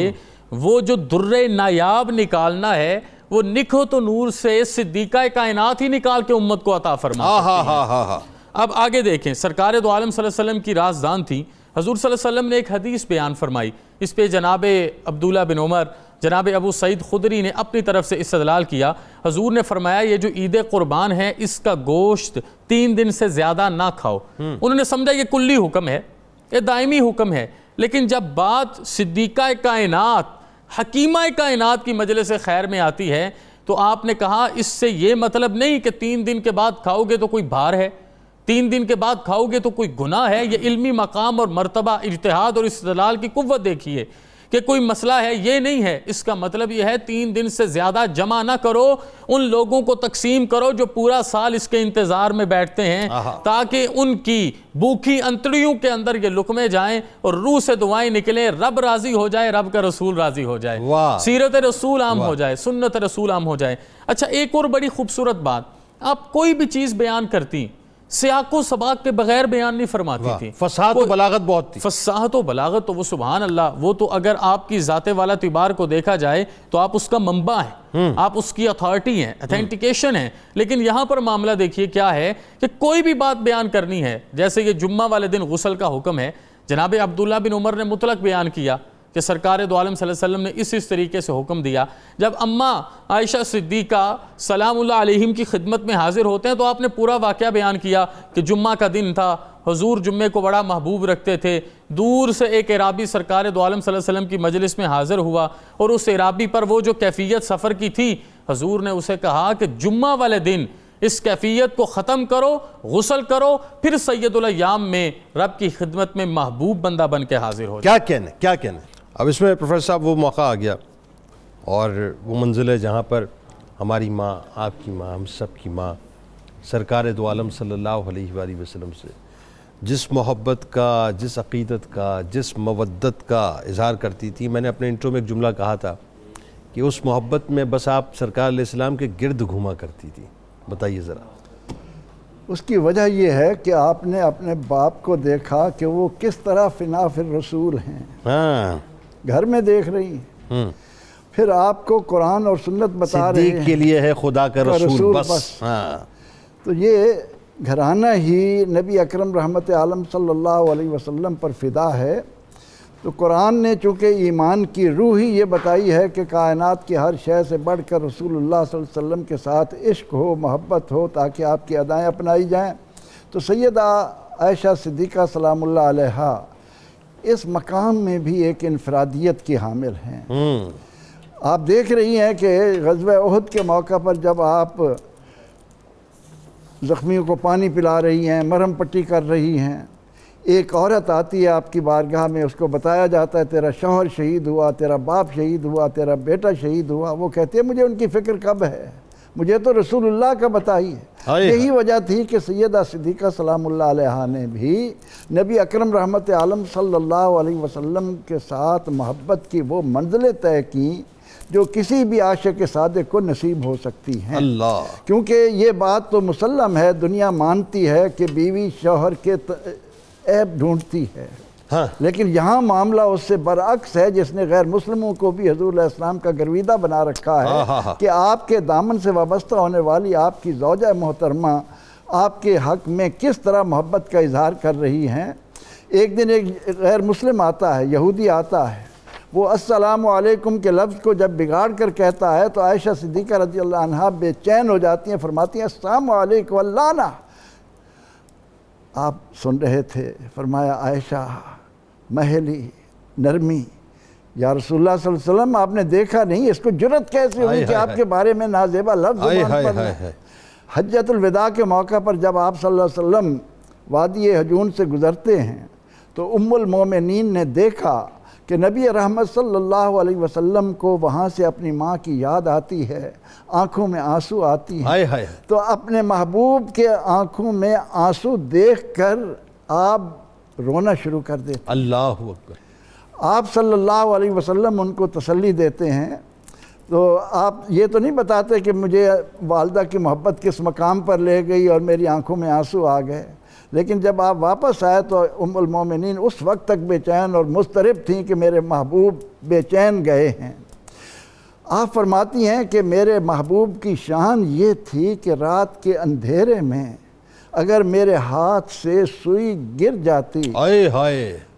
Speaker 5: وہ جو درِ نایاب نکالنا ہے، وہ نکھت و نور سے صدیقہ کائنات ہی نکال کے امت کو عطا فرما۔ اب آگے دیکھیں، سرکار دو عالم صلی اللہ علیہ وسلم کی رازدان تھی، حضور صلی اللہ علیہ وسلم نے ایک حدیث بیان فرمائی، اس پہ جناب عبداللہ بن عمر، جناب ابو سعید خدری نے اپنی طرف سے استدلال کیا۔ حضور نے فرمایا یہ جو عید قربان ہے اس کا گوشت 3 دن سے زیادہ نہ کھاؤ۔ انہوں نے سمجھا یہ کلی حکم ہے، یہ دائمی حکم ہے، لیکن جب بات صدیقہ کائنات، حکیمہ کائنات کی مجلس خیر میں آتی ہے تو آپ نے کہا اس سے یہ مطلب نہیں کہ 3 دن کے بعد کھاؤ گے تو کوئی بھار ہے، 3 دن کے بعد کھاؤ گے تو کوئی گناہ ہے۔ یہ علمی مقام اور مرتبہ، اجتہاد اور استدلال کی قوت دیکھیے کہ کوئی مسئلہ ہے، یہ نہیں ہے۔ اس کا مطلب یہ ہے 3 دن سے زیادہ جمع نہ کرو، ان لوگوں کو تقسیم کرو جو پورا سال اس کے انتظار میں بیٹھتے ہیں، تاکہ ان کی بھوکھی انتڑیوں کے اندر یہ لقمے جائیں اور روح سے دعائیں نکلیں، رب راضی ہو جائے، رب کا رسول راضی ہو جائے، سیرت رسول عام ہو جائے، سنت رسول عام ہو جائے۔ اچھا، ایک اور بڑی خوبصورت بات، آپ کوئی بھی چیز بیان کرتی سیاق و سباق کے بغیر بیان نہیں فرماتی تھی۔
Speaker 2: فصاحت و بلاغت بہت تھی،
Speaker 5: فصاحت و بلاغت تو وہ سبحان اللہ، وہ تو اگر آپ کی ذات والا اعتبار کو دیکھا جائے تو آپ اس کا منبع ہیں، آپ اس کی اتھارٹی ہیں، اتھینٹیکیشن ہے۔ لیکن یہاں پر معاملہ دیکھیے کیا ہے کہ کوئی بھی بات بیان کرنی ہے، جیسے یہ جمعہ والے دن غسل کا حکم ہے، جناب عبداللہ بن عمر نے مطلق بیان کیا کہ سرکار دو عالم صلی اللہ علیہ وسلم نے اس طریقے سے حکم دیا۔ جب اماں عائشہ صدیقہ سلام اللہ علیہم کی خدمت میں حاضر ہوتے ہیں تو آپ نے پورا واقعہ بیان کیا کہ جمعہ کا دن تھا، حضور جمعے کو بڑا محبوب رکھتے تھے، دور سے ایک عرابی سرکار دو عالم صلی اللہ علیہ وسلم کی مجلس میں حاضر ہوا، اور اس عرابی پر وہ جو کیفیت سفر کی تھی، حضور نے اسے کہا کہ جمعہ والے دن اس کیفیت کو ختم کرو، غسل کرو، پھر سید الایام میں رب کی خدمت میں محبوب بندہ بن کے حاضر ہو جائے۔
Speaker 2: کیا کہنا ہے؟ اب اس میں پروفیسر صاحب وہ موقع آ گیا اور وہ منزل ہے جہاں پر ہماری ماں، آپ کی ماں، ہم سب کی ماں سرکار دو عالم صلی اللہ علیہ وآلہ وسلم سے جس محبت کا، جس عقیدت کا، جس مودت کا اظہار کرتی تھی۔ میں نے اپنے انٹرو میں ایک جملہ کہا تھا کہ اس محبت میں بس آپ سرکار علیہ السلام کے گرد گھوما کرتی تھی۔ بتائیے ذرا۔
Speaker 3: اس کی وجہ یہ ہے کہ آپ نے اپنے باپ کو دیکھا کہ وہ کس طرح فنا فی الرسول ہیں،
Speaker 2: ہاں
Speaker 3: گھر میں دیکھ رہی ہیں، پھر آپ کو قرآن اور سنت بتا رہے
Speaker 2: صدیق
Speaker 3: ہیں
Speaker 2: کے لیے ہے خدا کا رسول بس. ہاں
Speaker 3: تو یہ گھرانہ ہی نبی اکرم رحمت عالم صلی اللہ علیہ وسلم پر فدا ہے. تو قرآن نے چونکہ ایمان کی روح ہی یہ بتائی ہے کہ کائنات کی ہر شے سے بڑھ کر رسول اللہ صلی اللہ علیہ وسلم کے ساتھ عشق ہو، محبت ہو، تاکہ آپ کی ادائیں اپنائی جائیں. تو سیدہ عائشہ صدیقہ سلام اللہ علیہا اس مقام میں بھی ایک انفرادیت کی حامل ہیں. آپ دیکھ رہی ہیں کہ غزوہ احد کے موقع پر جب آپ زخمیوں کو پانی پلا رہی ہیں، مرہم پٹی کر رہی ہیں، ایک عورت آتی ہے آپ کی بارگاہ میں، اس کو بتایا جاتا ہے تیرا شوہر شہید ہوا، تیرا باپ شہید ہوا، تیرا بیٹا شہید ہوا. وہ کہتی ہے مجھے ان کی فکر کب ہے، مجھے تو رسول اللہ کا بتائیے. یہی وجہ تھی کہ سیدہ صدیقہ سلام اللہ علیہا نے بھی نبی اکرم رحمت عالم صلی اللہ علیہ وسلم کے ساتھ محبت کی وہ منزلیں طے کی جو کسی بھی عاشق صادق کو نصیب ہو سکتی ہیں.
Speaker 2: اللہ،
Speaker 3: کیونکہ یہ بات تو مسلم ہے، دنیا مانتی ہے کہ بیوی شوہر کے عیب ڈھونڈتی ہے، لیکن یہاں معاملہ اس سے برعکس ہے، جس نے غیر مسلموں کو بھی حضور علیہ السلام کا گرویدہ بنا رکھا ہے کہ آپ کے دامن سے وابستہ ہونے والی آپ کی زوجہ محترمہ آپ کے حق میں کس طرح محبت کا اظہار کر رہی ہیں. ایک دن ایک غیر مسلم آتا ہے، یہودی آتا ہے، وہ السلام علیکم کے لفظ کو جب بگاڑ کر کہتا ہے تو عائشہ صدیقہ رضی اللہ عنہا بے چین ہو جاتی ہیں، فرماتی ہیں السلام علیکم واللعنہ. آپ سن رہے تھے، فرمایا عائشہ مہلی نرمی، یا رسول اللہ صلی اللہ علیہ وسلم آپ نے دیکھا نہیں، اس کو جرت کیسے ہوئی کہ آپ کے بارے میں نازیبہ لفظ زبان پر ہے. حجۃ الوداع کے موقع پر جب آپ صلی اللہ علیہ وسلم وادی حجون سے گزرتے ہیں تو ام المومنین نے دیکھا کہ نبی رحمت صلی اللہ علیہ وسلم کو وہاں سے اپنی ماں کی یاد آتی ہے، آنکھوں میں آنسو آتی ہیں. تو اپنے محبوب کے آنکھوں میں آنسو دیکھ کر آپ رونا شروع کر دیتے.
Speaker 2: اللہ اکبر.
Speaker 3: آپ صلی اللہ علیہ وسلم ان کو تسلی دیتے ہیں. تو آپ یہ تو نہیں بتاتے کہ مجھے والدہ کی محبت کس مقام پر لے گئی اور میری آنکھوں میں آنسو آ گئے، لیکن جب آپ واپس آئے تو ام المومنین اس وقت تک بے چین اور مضطرب تھیں کہ میرے محبوب بے چین گئے ہیں. آپ فرماتی ہیں کہ میرے محبوب کی شان یہ تھی کہ رات کے اندھیرے میں اگر میرے ہاتھ سے سوئی گر جاتی،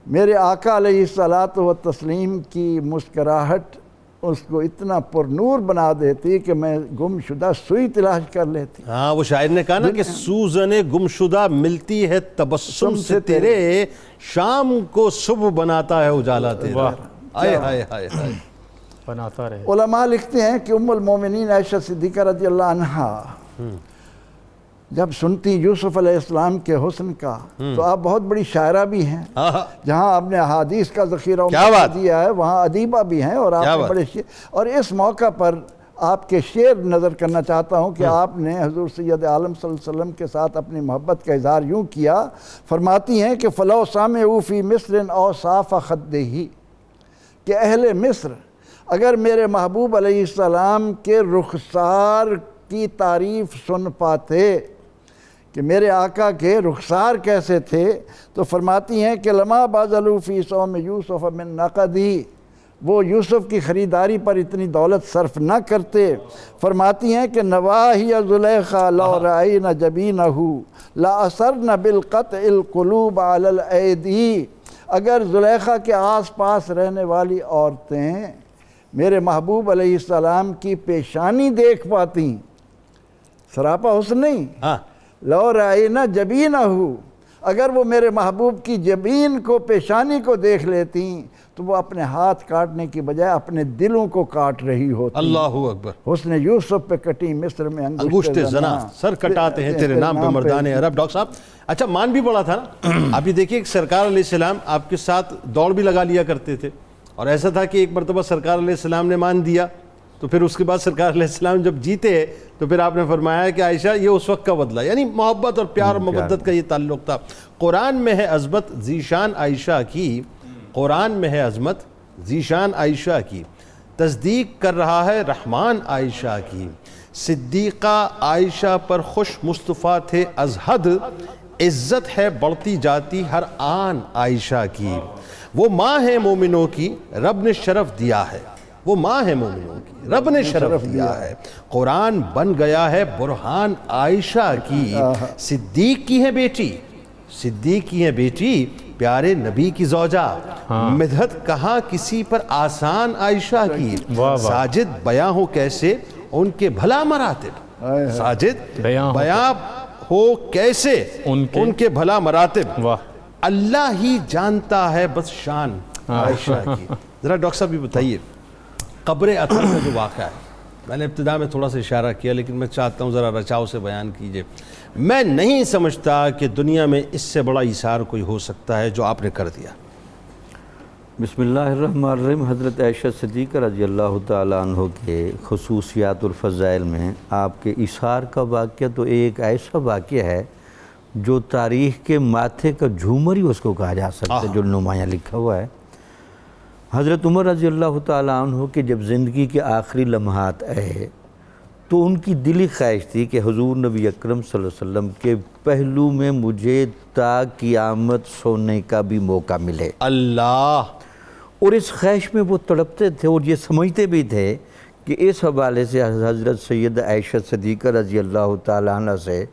Speaker 3: میرے آقا علیہ الصلاۃ والتسلیم کی مسکراہٹ اس کو اتنا پر نور بنا دیتی کہ میں گم شدہ سوئی تلاش کر لیتی.
Speaker 2: ہاں وہ شاعر نے کہا نا کہ سوزن گم شدہ ملتی ہے تبسم سے تیرے، شام کو صبح بناتا ہے اجالا تیرا. آئے ہائے ہائے ہائے
Speaker 5: بناتا رہے.
Speaker 3: علماء لکھتے ہیں کہ ام المومنین عائشہ صدیقہ رضی اللہ عنہا جب سنتی یوسف علیہ السلام کے حسن کا تو آپ بہت بڑی شاعرہ بھی ہیں، جہاں آپ نے احادیث کا ذخیرہ دیا ہے وہاں ادیبہ بھی ہیں، اور آپ نے بڑے شعر، اور اس موقع پر آپ کے شعر نظر کرنا چاہتا ہوں کہ آپ نے حضور سید عالم صلی اللہ علیہ وسلم کے ساتھ اپنی محبت کا اظہار یوں کیا. فرماتی ہیں کہ فلو سامعوا فی مصر اوصاف خدہ، کہ اہل مصر اگر میرے محبوب علیہ السلام کے رخسار کی تعریف سن پاتے کہ میرے آقا کے رخسار کیسے تھے، تو فرماتی ہیں کہ لما بازلوا فی صوم یوسف من نقدی، وہ یوسف کی خریداری پر اتنی دولت صرف نہ کرتے. فرماتی ہیں کہ نواحی زلیخا لو رأینا جبینہ لا اثرن بالقطع القلوب علی الایدی، اگر زلیخا کے آس پاس رہنے والی عورتیں میرے محبوب علیہ السلام کی پیشانی دیکھ پاتی، سراپا حسن نہیں، لو رأینا جبینہ، اگر وہ میرے محبوب کی جبین کو، پیشانی کو دیکھ لیتی تو وہ اپنے ہاتھ کاٹنے کی بجائے اپنے دلوں کو کاٹ رہی ہوتی.
Speaker 2: اللہ اکبر.
Speaker 3: حسن یوسف پہ کٹی مصر میں
Speaker 2: انگشت زنا، سر کٹاتے ہیں تیرے نام پہ مردان عرب. ڈاکٹر صاحب اچھا مان بھی بڑا تھا نا، آپ یہ دیکھیے کہ سرکار علیہ السلام آپ کے ساتھ دوڑ بھی لگا لیا کرتے تھے، اور ایسا تھا کہ ایک مرتبہ سرکار علیہ السلام نے مان دیا تو پھر اس کے بعد سرکار علیہ السلام جب جیتے تو پھر آپ نے فرمایا کہ عائشہ یہ اس وقت کا بدلہ، یعنی محبت اور پیار اور مودت کا یہ تعلق تھا. قرآن میں ہے عظمت ذیشان عائشہ کی، قرآن میں ہے عظمت ذیشان عائشہ کی، تصدیق کر رہا ہے رحمان عائشہ کی، صدیقہ عائشہ پر خوش مصطفیٰ تھے از حد، عزت ہے بڑھتی جاتی ہر آن عائشہ کی، وہ ماں ہے مومنوں کی رب نے شرف دیا ہے، وہ ماں ہے مومنوں کی رب نے شرف دیا ہے، قرآن بن گیا ہے برہان عائشہ کی، صدیق کی ہے بیٹی، صدیق کی ہے بیٹی پیارے نبی کی زوجہ، مدحت کہاں کسی پر آسان عائشہ کی، ساجد بیاں ہو کیسے ان کے بھلا مراتب، ساجد بیاں ہو کیسے ان کے بھلا مراتب، اللہ ہی جانتا ہے بس شان عائشہ کی۔ ذرا ڈاکٹر صاحب بھی بتائیے، قبر اطہر کا جو واقعہ ہے، میں نے ابتدا میں تھوڑا سا اشارہ کیا لیکن میں چاہتا ہوں ذرا رچاؤ سے بیان کیجئے۔ میں نہیں سمجھتا کہ دنیا میں اس سے بڑا ایثار کوئی ہو سکتا ہے جو آپ نے کر دیا۔
Speaker 4: بسم اللہ الرحمن الرحیم۔ حضرت عائشہ صدیقہ رضی اللہ تعالیٰ عنہ کے خصوصیات اور فضائل میں آپ کے ایثار کا واقعہ تو ایک ایسا واقعہ ہے جو تاریخ کے ماتھے کا جھومر ہی اس کو کہا جا سکتا ہے، جو نمایاں لکھا ہوا ہے۔ حضرت عمر رضی اللہ تعالیٰ عنہ کے جب زندگی کے آخری لمحات آئے تو ان کی دلی خواہش تھی کہ حضور نبی اکرم صلی اللہ علیہ وسلم کے پہلو میں مجھے تا قیامت سونے کا بھی موقع ملے
Speaker 2: اللہ،
Speaker 4: اور اس خواہش میں وہ تڑپتے تھے اور یہ سمجھتے بھی تھے کہ اس حوالے سے حضرت سید عائشہ صدیقہ رضی اللہ تعالیٰ عنہ سے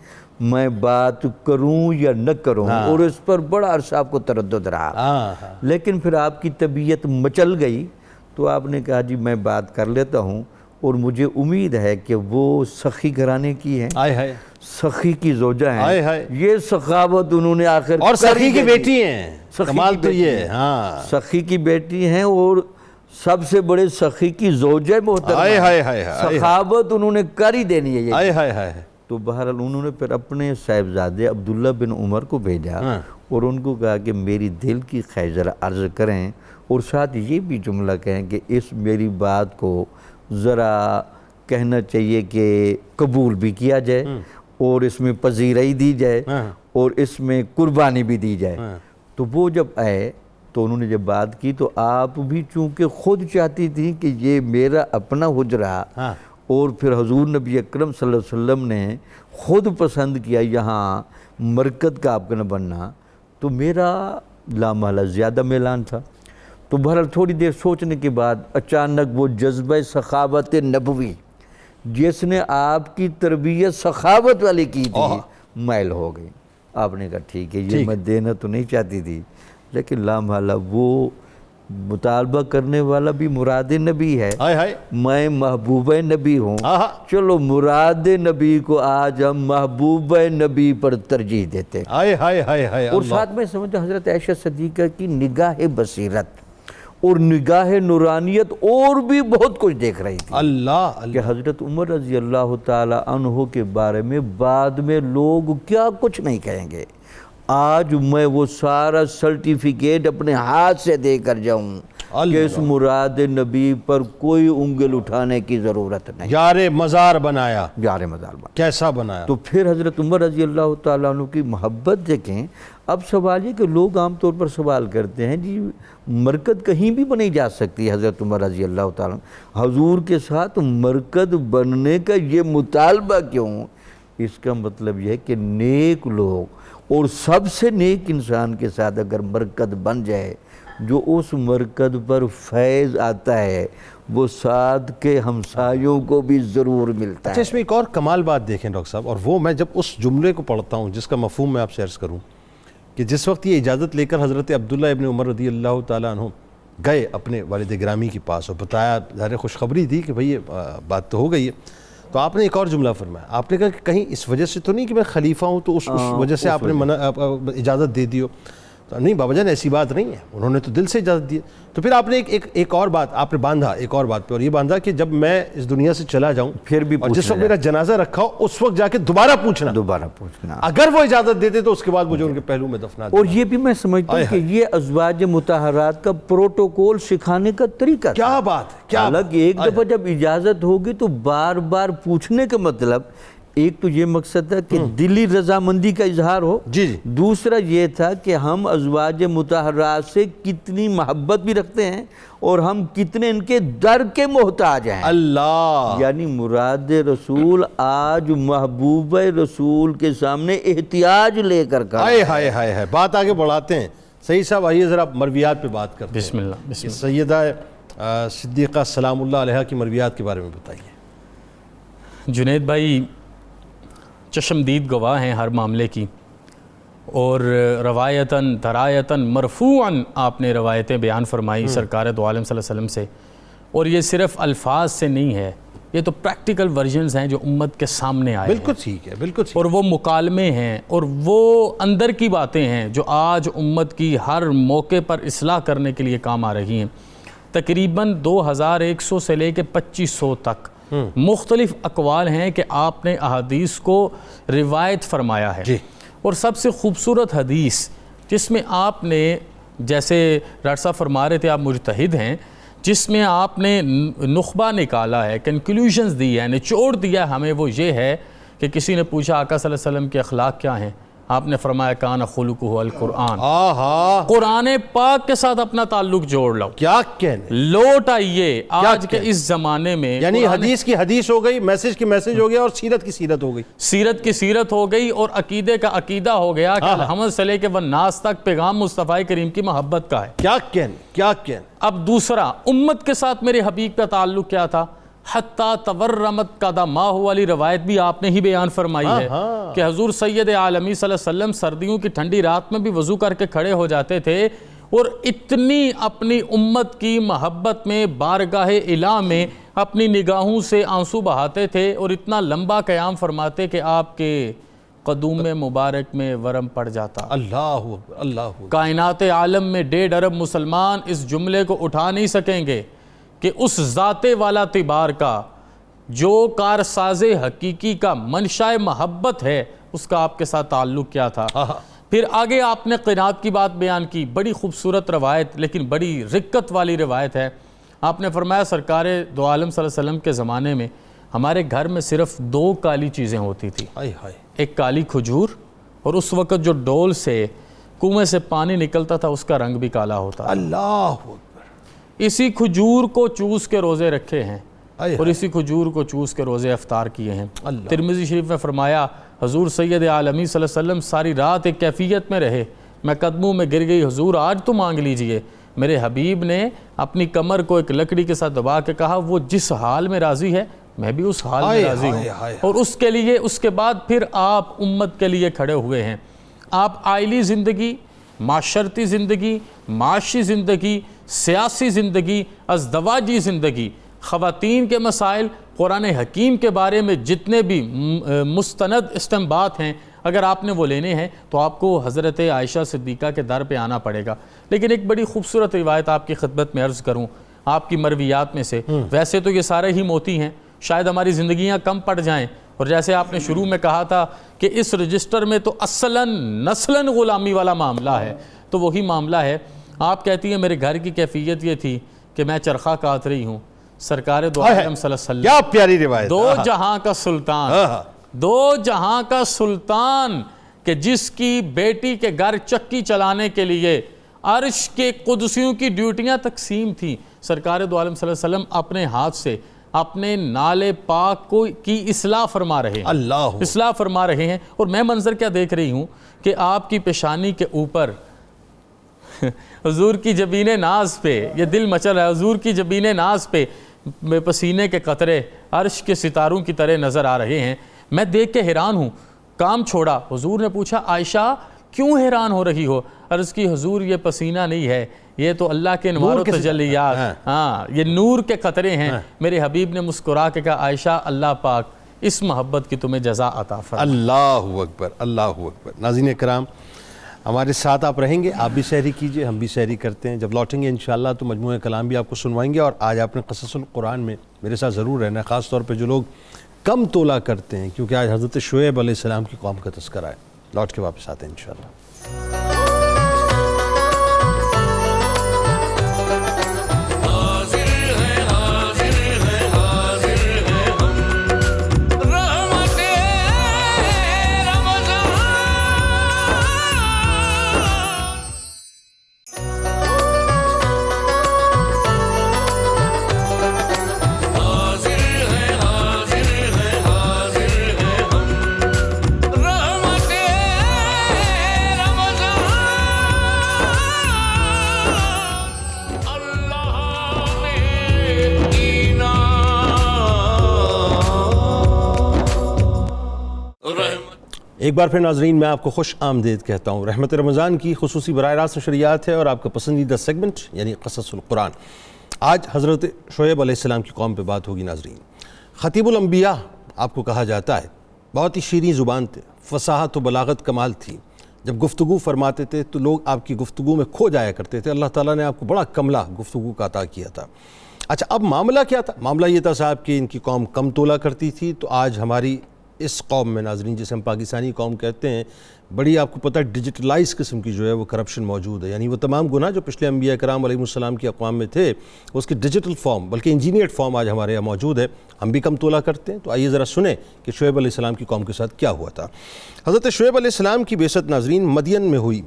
Speaker 4: میں بات کروں یا نہ کروں، اور اس پر بڑا عرصہ آپ کو تردد رہا، لیکن پھر آپ کی طبیعت مچل گئی تو آپ نے کہا جی میں بات کر لیتا ہوں، اور مجھے امید ہے کہ وہ سخی گھرانے کی ہیں، سخی کی زوجہ ہیں، یہ سخاوت انہوں نے آخر
Speaker 2: اور سخی کی بیٹی ہیں، کمال تو یہ
Speaker 4: سخی کی بیٹی ہیں اور سب سے بڑے سخی کی زوجہ محترمہ، سخاوت انہوں نے کر ہی دینی ہے۔ تو بہرحال انہوں نے پھر اپنے صاحبزادے عبداللہ بن عمر کو بھیجا اور ان کو کہا کہ میری دل کی خواہش ذرا عرض کریں، اور ساتھ یہ بھی جملہ کہیں کہ اس میری بات کو ذرا کہنا چاہیے کہ قبول بھی کیا جائے اور اس میں پذیرائی دی جائے اور اس میں قربانی بھی دی جائے۔ تو وہ جب آئے تو انہوں نے جب بات کی تو آپ بھی چونکہ خود چاہتی تھیں کہ یہ میرا اپنا حجرہ، اور پھر حضور نبی اکرم صلی اللہ علیہ وسلم نے خود پسند کیا یہاں مرکز کا آپ کا نہ بننا، تو میرا لامحالہ زیادہ میلان تھا۔ تو بہرحال تھوڑی دیر سوچنے کے بعد اچانک وہ جذبہ سخاوت نبوی جس نے آپ کی تربیت سخاوت والی کی تھی مائل ہو گئی۔ آپ نے کہا ٹھیک ہے، یہ میں دینا تو نہیں چاہتی تھی، لیکن لامحالہ وہ مطالبہ کرنے والا بھی مراد نبی ہے، میں محبوب نبی ہوں، چلو مراد نبی کو آج ہم محبوب نبی پر ترجیح دیتے ہیں۔ اور ساتھ میں سمجھتا حضرت عائشہ صدیقہ کی نگاہ بصیرت اور نگاہ نورانیت اور بھی بہت کچھ دیکھ رہی تھی
Speaker 2: اللہ،
Speaker 4: کہ حضرت عمر رضی اللہ تعالی عنہ کے بارے میں بعد میں لوگ کیا کچھ نہیں کہیں گے، آج میں وہ سارا سرٹیفکیٹ اپنے ہاتھ سے دے کر جاؤں کہ اس مراد نبی پر کوئی انگل اٹھانے کی ضرورت نہیں۔
Speaker 2: یار مزار بنایا،
Speaker 4: یار مزار بنایا،
Speaker 2: کیسا بنایا؟
Speaker 4: تو پھر حضرت عمر رضی اللہ تعالیٰ عنہ کی محبت دیکھیں۔ اب سوال یہ کہ لوگ عام طور پر سوال کرتے ہیں جی مرکز کہیں بھی بنائی جا سکتی ہے، حضرت عمر رضی اللہ تعالیٰ عنہ حضور کے ساتھ مرکز بننے کا یہ مطالبہ کیوں؟ اس کا مطلب یہ ہے کہ نیک لوگ اور سب سے نیک انسان کے ساتھ اگر مرکز بن جائے، جو اس مرکز پر فیض آتا ہے وہ ساتھ کے ہمسایوں کو بھی ضرور ملتا ہے۔
Speaker 2: اچھا، اس میں ایک اور کمال بات دیکھیں ڈاکٹر صاحب، اور وہ میں جب اس جملے کو پڑھتا ہوں جس کا مفہوم میں آپ سے عرض کروں کہ جس وقت یہ اجازت لے کر حضرت عبداللہ ابن عمر رضی اللہ تعالیٰ عنہ گئے اپنے والد گرامی کے پاس اور بتایا، ظاہر خوشخبری تھی کہ بھئی یہ بات تو ہو گئی ہے، تو آپ نے ایک اور جملہ فرمایا، آپ نے کہا کہ کہیں اس وجہ سے تو نہیں کہ میں خلیفہ ہوں تو اس وجہ سے آپ نے اجازت دے دی ہو؟ نہیں بابا جان، ایسی بات نہیں ہے، انہوں نے تو دل سے اجازت دی۔ تو پھر آپ نے ایک اور بات آپ نے باندھا، ایک اور بات پہ، اور یہ باندھا کہ جب میں اس دنیا سے چلا جاؤں
Speaker 4: پھر بھی
Speaker 2: اور جس وقت میرا جنازہ رکھا ہو اس وقت جا کے دوبارہ پوچھنا، اگر وہ اجازت دیتے تو اس کے بعد مجھے ان کے پہلو میں دفنا دینا۔
Speaker 4: اور یہ بھی میں سمجھتا ہوں کہ یہ ازواج مطہرات کا پروٹوکول سکھانے کا طریقہ تھا۔
Speaker 2: کیا بات ہے، کیا
Speaker 4: حالانکہ ایک دفعہ جب اجازت ہوگی تو بار بار پوچھنے کا مطلب ایک تو یہ مقصد تھا کہ دلی رضامندی کا اظہار ہو،
Speaker 2: جی جی،
Speaker 4: دوسرا یہ تھا کہ ہم ازواج مطہرات سے کتنی محبت بھی رکھتے ہیں اور ہم کتنے ان کے در کے محتاج ہیں۔
Speaker 2: اللہ،
Speaker 4: یعنی مراد رسول آج محبوب رسول کے سامنے احتیاج لے کر
Speaker 2: ہائے ہائے ہائے ہائے، بات آگے بڑھاتے ہیں۔ سعید صاحب آئیے ذرا مرویات پہ بات کرتے ہیں۔
Speaker 5: بسم اللہ بسم اللہ۔
Speaker 2: سیدہ صدیقہ سلام اللہ علیہ کی مرویات کے بارے میں بتائیے۔
Speaker 5: جنید بھائی چشمدید گواہ ہیں ہر معاملے کی، اور روایتاً درایتاً مرفوعاً آپ نے روایتیں بیان فرمائی سرکار دو عالم صلی اللہ علیہ وسلم سے، اور یہ صرف الفاظ سے نہیں ہے، یہ تو پریکٹیکل ورژنز ہیں جو امت کے سامنے آئے ہیں،
Speaker 2: بالکل ٹھیک ہے، بالکل ٹھیک،
Speaker 5: اور وہ مکالمے ہیں اور وہ اندر کی باتیں ہیں جو آج امت کی ہر موقع پر اصلاح کرنے کے لیے کام آ رہی ہیں۔ تقریباً 2100 سے لے کے 2500 تک مختلف اقوال ہیں کہ آپ نے احادیث کو روایت فرمایا ہے،
Speaker 2: جی،
Speaker 5: اور سب سے خوبصورت حدیث جس میں آپ نے، جیسے ڈاکٹر صاحب فرما رہے تھے آپ مجتہد ہیں، جس میں آپ نے نخبہ نکالا ہے، کنکلوژنز دی ہے، نچوڑ دیا ہمیں، وہ یہ ہے کہ کسی نے پوچھا آقا صلی اللہ علیہ وسلم کے اخلاق کیا ہیں، آپ نے فرمایا کان خلقہ القرآن،
Speaker 2: آہا،
Speaker 5: قرآن پاک کے ساتھ اپنا تعلق جوڑ لو،
Speaker 2: کیا کہنے،
Speaker 5: لوٹ آئیے آج کے اس زمانے میں،
Speaker 2: یعنی حدیث کی حدیث ہو گئی، میسج کی میسج ہو گیا، اور سیرت کی سیرت ہو گئی،
Speaker 5: سیرت کی سیرت ہو گئی، اور عقیدے کا عقیدہ ہو گیا کہ الحمد سے لے کے والناس تک پیغام مصطفیٰ کریم کی محبت کا ہے۔
Speaker 2: کیا کہنے، کیا کہنے۔
Speaker 5: اب دوسرا، امت کے ساتھ میرے حبیب کا تعلق کیا تھا، حتیٰ تورمت قدماہ والی روایت بھی آپ نے ہی بیان فرمائی ہے کہ حضور سید عالمی صلی اللہ علیہ وسلم سردیوں کی ٹھنڈی رات میں بھی وضو کر کے کھڑے ہو جاتے تھے، اور اتنی اپنی امت کی محبت میں بارگاہ الہ میں اپنی نگاہوں سے آنسو بہاتے تھے، اور اتنا لمبا قیام فرماتے کہ آپ کے قدوم مبارک میں ورم پڑ جاتا۔
Speaker 2: اللہ اکبر، اللہ اکبر۔
Speaker 5: کائنات عالم میں 1.5 ارب مسلمان اس جملے کو اٹھا نہیں سکیں گے کہ اس ذات والا تبار کا جو کارساز حقیقی کا منشاء محبت ہے، اس کا آپ کے ساتھ تعلق کیا تھا۔ پھر آگے آپ نے قناعت کی بات بیان کی، بڑی خوبصورت روایت لیکن بڑی رقت والی روایت ہے۔ آپ نے فرمایا سرکار دو عالم صلی اللہ علیہ وسلم کے زمانے میں ہمارے گھر میں صرف 2 کالی چیزیں ہوتی تھی، ایک کالی کھجور، اور اس وقت جو ڈول سے کنویں سے پانی نکلتا تھا اس کا رنگ بھی کالا ہوتا۔
Speaker 2: اللہ اکبر۔
Speaker 5: اسی کھجور کو چوس کے روزے رکھے ہیں، اور اسی کھجور کو چوس کے روزے افطار کیے ہیں۔ ترمذی شریف میں فرمایا حضور سید عالمی صلی اللہ علیہ وسلم ساری رات ایک کیفیت میں رہے، میں قدموں میں گر گئی، حضور آج تو مانگ لیجئے۔ میرے حبیب نے اپنی کمر کو ایک لکڑی کے ساتھ دبا کے کہا وہ جس حال میں راضی ہے میں بھی اس حال میں راضی ہوں، اور اس کے لیے اس کے بعد پھر آپ امت کے لیے کھڑے ہوئے ہیں۔ آپ عائلی زندگی، معاشرتی زندگی، معاشی زندگی، سیاسی زندگی، ازدواجی زندگی، خواتین کے مسائل، قرآن حکیم کے بارے میں جتنے بھی مستند استنباط ہیں، اگر آپ نے وہ لینے ہیں تو آپ کو حضرت عائشہ صدیقہ کے در پہ آنا پڑے گا۔ لیکن ایک بڑی خوبصورت روایت آپ کی خدمت میں عرض کروں آپ کی مرویات میں سے، ویسے تو یہ سارے ہی موتی ہیں، شاید ہماری زندگیاں کم پڑ جائیں، اور جیسے آپ نے شروع میں کہا تھا کہ اس رجسٹر میں تو اصلاً نسلاً غلامی والا معاملہ ہے، تو وہی معاملہ ہے۔ آپ کہتی ہیں میرے گھر کی کیفیت یہ تھی کہ میں چرخہ کاٹ رہی ہوں، سرکار دو عالم صلی اللہ علیہ وسلم،
Speaker 2: کیا پیاری روایت،
Speaker 5: 2 جہاں کا سلطان، 2 جہاں کا سلطان، کہ جس کی بیٹی کے گھر چکی چلانے کے لیے عرش کے قدسیوں کی ڈیوٹیاں تقسیم تھیں، سرکار دو عالم صلی اللہ علیہ وسلم اپنے ہاتھ سے اپنے نالے پاک کو کی اصلاح فرما رہے ہیں،
Speaker 2: اللہ
Speaker 5: اصلاح فرما رہے ہیں۔ اور میں منظر کیا دیکھ رہی ہوں کہ آپ کی پیشانی کے اوپر حضور کی جبین ناز پہ، یہ دل مچل ہے، حضور کی جبین ناز پہ پسینے کے قطرے عرش کے ستاروں کی طرح نظر آ رہے ہیں۔ میں دیکھ کے حیران ہوں، کام چھوڑا، حضور نے پوچھا عائشہ کیوں حیران ہو رہی ہو؟ عرض کی حضور یہ پسینہ نہیں ہے، یہ تو اللہ کے انوار و تجلیات، یہ نور کے قطرے ہیں۔ میرے حبیب نے مسکرا کے کہا عائشہ اللہ پاک اس محبت کی تمہیں جزا عطا فرمائے۔
Speaker 2: اللہ اکبر، اللہ اکبر۔ ناظرین کرام، ہمارے ساتھ آپ رہیں گے، آپ بھی سحری کیجئے، ہم بھی سحری کرتے ہیں۔ جب لوٹیں گے انشاءاللہ تو مجموعہ کلام بھی آپ کو سنوائیں گے، اور آج آپ نے قصص القرآن میں میرے ساتھ ضرور رہنا ہے، خاص طور پہ جو لوگ کم تولا کرتے ہیں، کیونکہ آج حضرت شعیب علیہ السلام کی قوم کا تذکرہ ہے۔ لوٹ کے واپس آتے ہیں انشاءاللہ۔
Speaker 1: رحمت
Speaker 2: ایک بار پھر ناظرین میں آپ کو خوش آمدید کہتا ہوں۔ رحمت رمضان کی خصوصی براہ راست نشریات ہے اور آپ کا پسندیدہ سیگمنٹ یعنی قصص القرآن۔ آج حضرت شعیب علیہ السلام کی قوم پہ بات ہوگی ناظرین۔ خطیب الانبیاء آپ کو کہا جاتا ہے، بہت ہی شیریں زبان تھے، فصاحت و بلاغت کمال تھی۔ جب گفتگو فرماتے تھے تو لوگ آپ کی گفتگو میں کھو جایا کرتے تھے۔ اللہ تعالیٰ نے آپ کو بڑا کملہ گفتگو کا عطا کیا تھا۔ اچھا، اب معاملہ کیا تھا؟ معاملہ یہ تھا صاحب کہ ان کی قوم کم تولا کرتی تھی، تو آج ہماری اس قوم میں ناظرین جسے ہم پاکستانی قوم کہتے ہیں، بڑی آپ کو پتہ ہے ڈیجیٹلائز قسم کی جو ہے وہ کرپشن موجود ہے۔ یعنی وہ تمام گناہ جو پچھلے انبیاء کرام علیہ السلام کی اقوام میں تھے اس کی ڈیجیٹل فارم بلکہ انجینئرڈ فارم آج ہمارے یہاں موجود ہے۔ ہم بھی کم تولا کرتے ہیں۔ تو آئیے ذرا سنیں کہ شعیب علیہ السلام کی قوم کے ساتھ کیا ہوا تھا۔ حضرت شعیب علیہ السلام کی بعثت ناظرین مدین میں ہوئی۔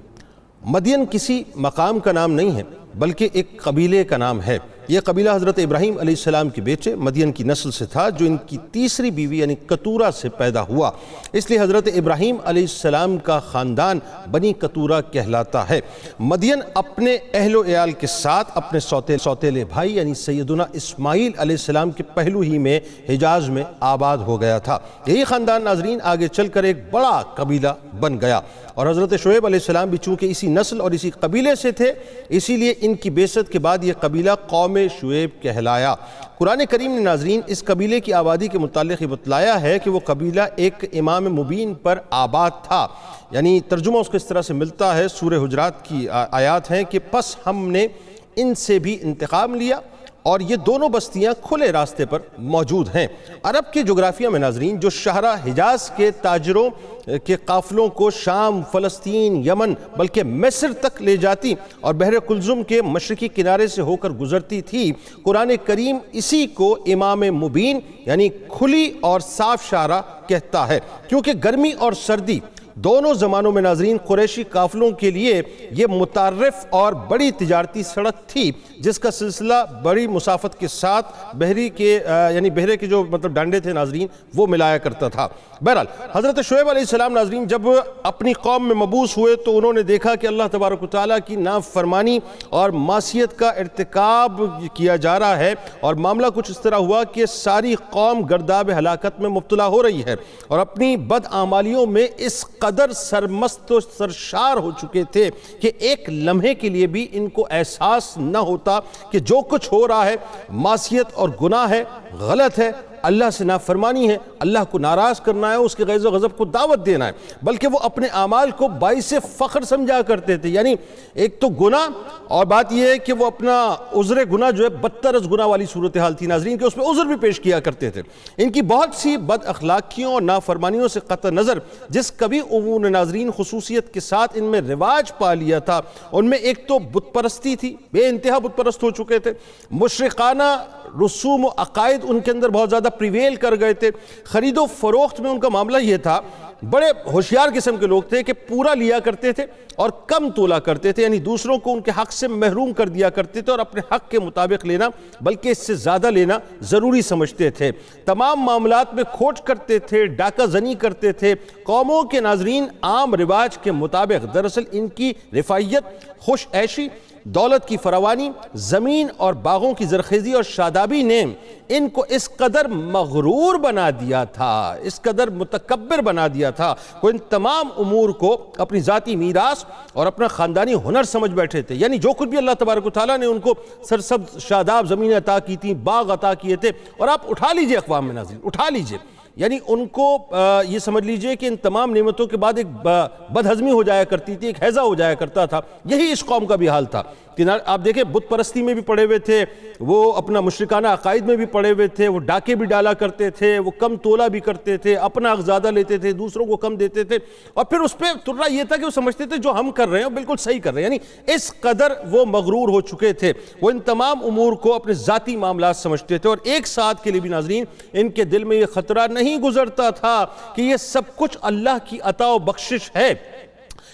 Speaker 2: مدین کسی مقام کا نام نہیں ہے بلکہ ایک قبیلے کا نام ہے۔ یہ قبیلہ حضرت ابراہیم علیہ السلام کے بیٹے مدین کی نسل سے تھا، جو ان کی تیسری بیوی یعنی کتورہ سے پیدا ہوا۔ اس لیے حضرت ابراہیم علیہ السلام کا خاندان بنی کتورہ کہلاتا ہے۔ مدین اپنے اہل و عیال کے ساتھ اپنے سوتیلے بھائی یعنی سیدنا اسماعیل علیہ السلام کے پہلو ہی میں حجاز میں آباد ہو گیا تھا۔ یہی خاندان ناظرین آگے چل کر ایک بڑا قبیلہ بن گیا، اور حضرت شعیب علیہ السلام بھی چونکہ اسی نسل اور اسی قبیلے سے تھے، اسی لیے ان کی بعثت کے بعد یہ قبیلہ قوم شعیب کہلایا۔ قرآن کریم نے ناظرین اس قبیلے کی آبادی کے متعلق یہ بتلایا ہے کہ وہ قبیلہ ایک امام مبین پر آباد تھا۔ یعنی ترجمہ اس کو اس طرح سے ملتا ہے، سورہ حجرات کی آیات ہیں کہ پس ہم نے ان سے بھی انتقام لیا اور یہ دونوں بستیاں کھلے راستے پر موجود ہیں۔ عرب کے جغرافیہ میں ناظرین جو شہرہ حجاز کے تاجروں کے قافلوں کو شام، فلسطین، یمن بلکہ مصر تک لے جاتی اور بحر کلزم کے مشرقی کنارے سے ہو کر گزرتی تھی، قرآن کریم اسی کو امام مبین یعنی کھلی اور صاف شاہراہ کہتا ہے، کیونکہ گرمی اور سردی دونوں زمانوں میں ناظرین قریشی قافلوں کے لیے یہ متعارف اور بڑی تجارتی سڑک تھی، جس کا سلسلہ بڑی مسافت کے ساتھ بحرے کے جو ڈانڈے تھے ناظرین وہ ملایا کرتا تھا۔ بہرحال حضرت شعیب علیہ السلام ناظرین جب اپنی قوم میں مبعوث ہوئے تو انہوں نے دیکھا کہ اللہ تبارک و تعالیٰ کی نافرمانی اور معصیت کا ارتکاب کیا جا رہا ہے، اور معاملہ کچھ اس طرح ہوا کہ ساری قوم گرداب ہلاکت میں مبتلا ہو رہی ہے، اور اپنی بدعمالیوں میں اس قدر سرمست و سرشار ہو چکے تھے کہ ایک لمحے کے لیے بھی ان کو احساس نہ ہوتا کہ جو کچھ ہو رہا ہے معصیت اور گناہ ہے، غلط ہے، اللہ سے نافرمانی ہے، اللہ کو ناراض کرنا ہے، اس کے غیظ و غضب کو دعوت دینا ہے، بلکہ وہ اپنے اعمال کو باعث فخر سمجھا کرتے تھے۔ یعنی ایک تو گناہ، اور بات یہ ہے کہ وہ اپنا عذر گناہ جو ہے بدتر از گناہ والی صورتحال تھی ناظرین کہ اس میں عذر بھی پیش کیا کرتے تھے۔ ان کی بہت سی بد اخلاقیوں اور نافرمانیوں سے قطع نظر جس کبھی امور نے ناظرین خصوصیت کے ساتھ ان میں رواج پا لیا تھا، ان میں ایک تو بت پرستی تھی، بے انتہا بت پرست ہو چکے تھے، مشرکانہ رسوم و عقائد ان کے اندر بہت زیادہ پریویل کر گئے تھے، خرید و فروخت میں ان کا معاملہ یہ تھا، بڑے ہوشیار قسم کے لوگ تھے کہ پورا لیا کرتے تھے اور کم تولا کرتے تھے، یعنی دوسروں کو ان کے حق سے محروم کر دیا کرتے تھے اور اپنے حق کے مطابق لینا بلکہ اس سے زیادہ لینا ضروری سمجھتے تھے، تمام معاملات میں کھوٹ کرتے تھے، ڈاکہ زنی کرتے تھے، قوموں کے ناظرین عام رواج کے مطابق دراصل ان کی رفاہیت، خوش عیشی، دولت کی فراوانی، زمین اور باغوں کی زرخیزی اور شادابی نے ان کو اس قدر مغرور بنا دیا تھا، اس قدر متکبر بنا دیا تھا، وہ ان تمام امور کو اپنی ذاتی میراث اور اپنا خاندانی ہنر سمجھ بیٹھے تھے۔ یعنی جو کچھ بھی اللہ تبارک و تعالیٰ نے ان کو سرسبز شاداب زمینیں عطا کی تھیں، باغ عطا کیے تھے، اور آپ اٹھا لیجئے اقوام میں ناظرین، اٹھا لیجئے، یعنی ان کو یہ سمجھ لیجئے کہ ان تمام نعمتوں کے بعد ایک بدہضمی ہو جایا کرتی تھی، ایک ہیضہ ہو جایا کرتا تھا۔ یہی اس قوم کا بھی حال تھا کہ آپ دیکھیں بت پرستی میں بھی پڑے ہوئے تھے، وہ اپنا مشرکانہ عقائد میں بھی پڑے ہوئے تھے، وہ ڈاکے بھی ڈالا کرتے تھے، وہ کم تولا بھی کرتے تھے، اپنا حق زیادہ لیتے تھے، دوسروں کو کم دیتے تھے، اور پھر اس پہ ترا یہ تھا کہ وہ سمجھتے تھے جو ہم کر رہے ہیں وہ بالکل صحیح کر رہے ہیں۔ یعنی اس قدر وہ مغرور ہو چکے تھے، وہ ان تمام امور کو اپنے ذاتی معاملات سمجھتے تھے، اور ایک ساتھ کے لیے بھی ناظرین ان کے دل میں یہ خطرہ نہیں گزرتا تھا کہ یہ سب کچھ اللہ کی عطا و بخشش ہے،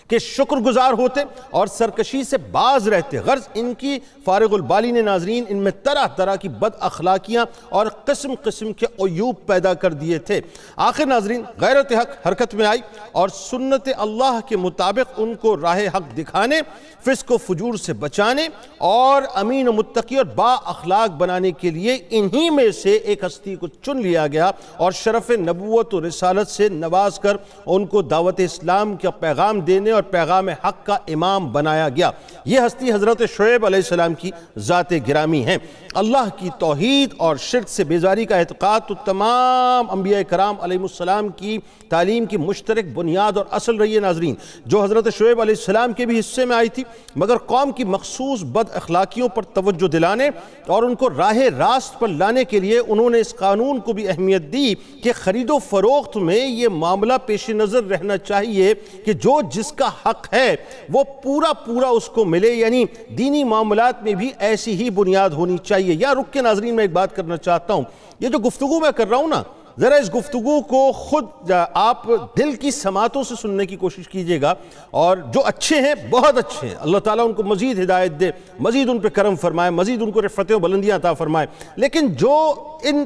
Speaker 2: کہ شکر گزار ہوتے اور سرکشی سے باز رہتے۔ غرض ان کی فارغ البالی نے ناظرین ان میں طرح طرح کی بد اخلاقیاں اور قسم قسم کے عیوب پیدا کر دیے تھے۔ آخر ناظرین غیرت حق حرکت میں آئی اور سنت اللہ کے مطابق ان کو راہ حق دکھانے، فسق و فجور سے بچانے اور امین و متقی اور با اخلاق بنانے کے لیے انہی میں سے ایک ہستی کو چن لیا گیا اور شرف نبوت و رسالت سے نواز کر ان کو دعوت اسلام کا پیغام دینے اور پیغام حق کا امام بنایا گیا۔ یہ ہستی حضرت شعیب علیہ السلام کی ذات گرامی ہیں۔ اللہ کی توحید اور شرک سے بیزاری کا اعتقاد تو تمام انبیاء کرام علیہ السلام کی تعلیم کی مشترک بنیاد اور اصل رہی ہے ناظرین، جو حضرت شعیب علیہ السلام کے بھی حصے میں آئی تھی، مگر قوم کی مخصوص بد اخلاقیوں پر توجہ دلانے اور ان کو راہ راست پر لانے کے لیے انہوں نے اس قانون کو بھی اہمیت دی کہ خرید و فروخت میں یہ معاملہ پیش نظر رہنا چاہیے کہ جو جس کا حق ہے وہ پورا اس کو ملے، یعنی دینی معاملات میں بھی ایسی ہی بنیاد ہونی چاہیے۔ یا رک کے ناظرین میں ایک بات کرنا چاہتا ہوں، یہ جو گفتگو میں کر رہا ہوں نا، ذرا اس گفتگو کو خود آپ دل کی سماعتوں سے سننے کی کوشش کیجئے گا، اور جو اچھے ہیں بہت اچھے ہیں، اللہ تعالیٰ ان کو مزید ہدایت دے، مزید ان پہ کرم فرمائے، مزید ان کو رفعتیں و بلندیاں عطا فرمائے، لیکن جو ان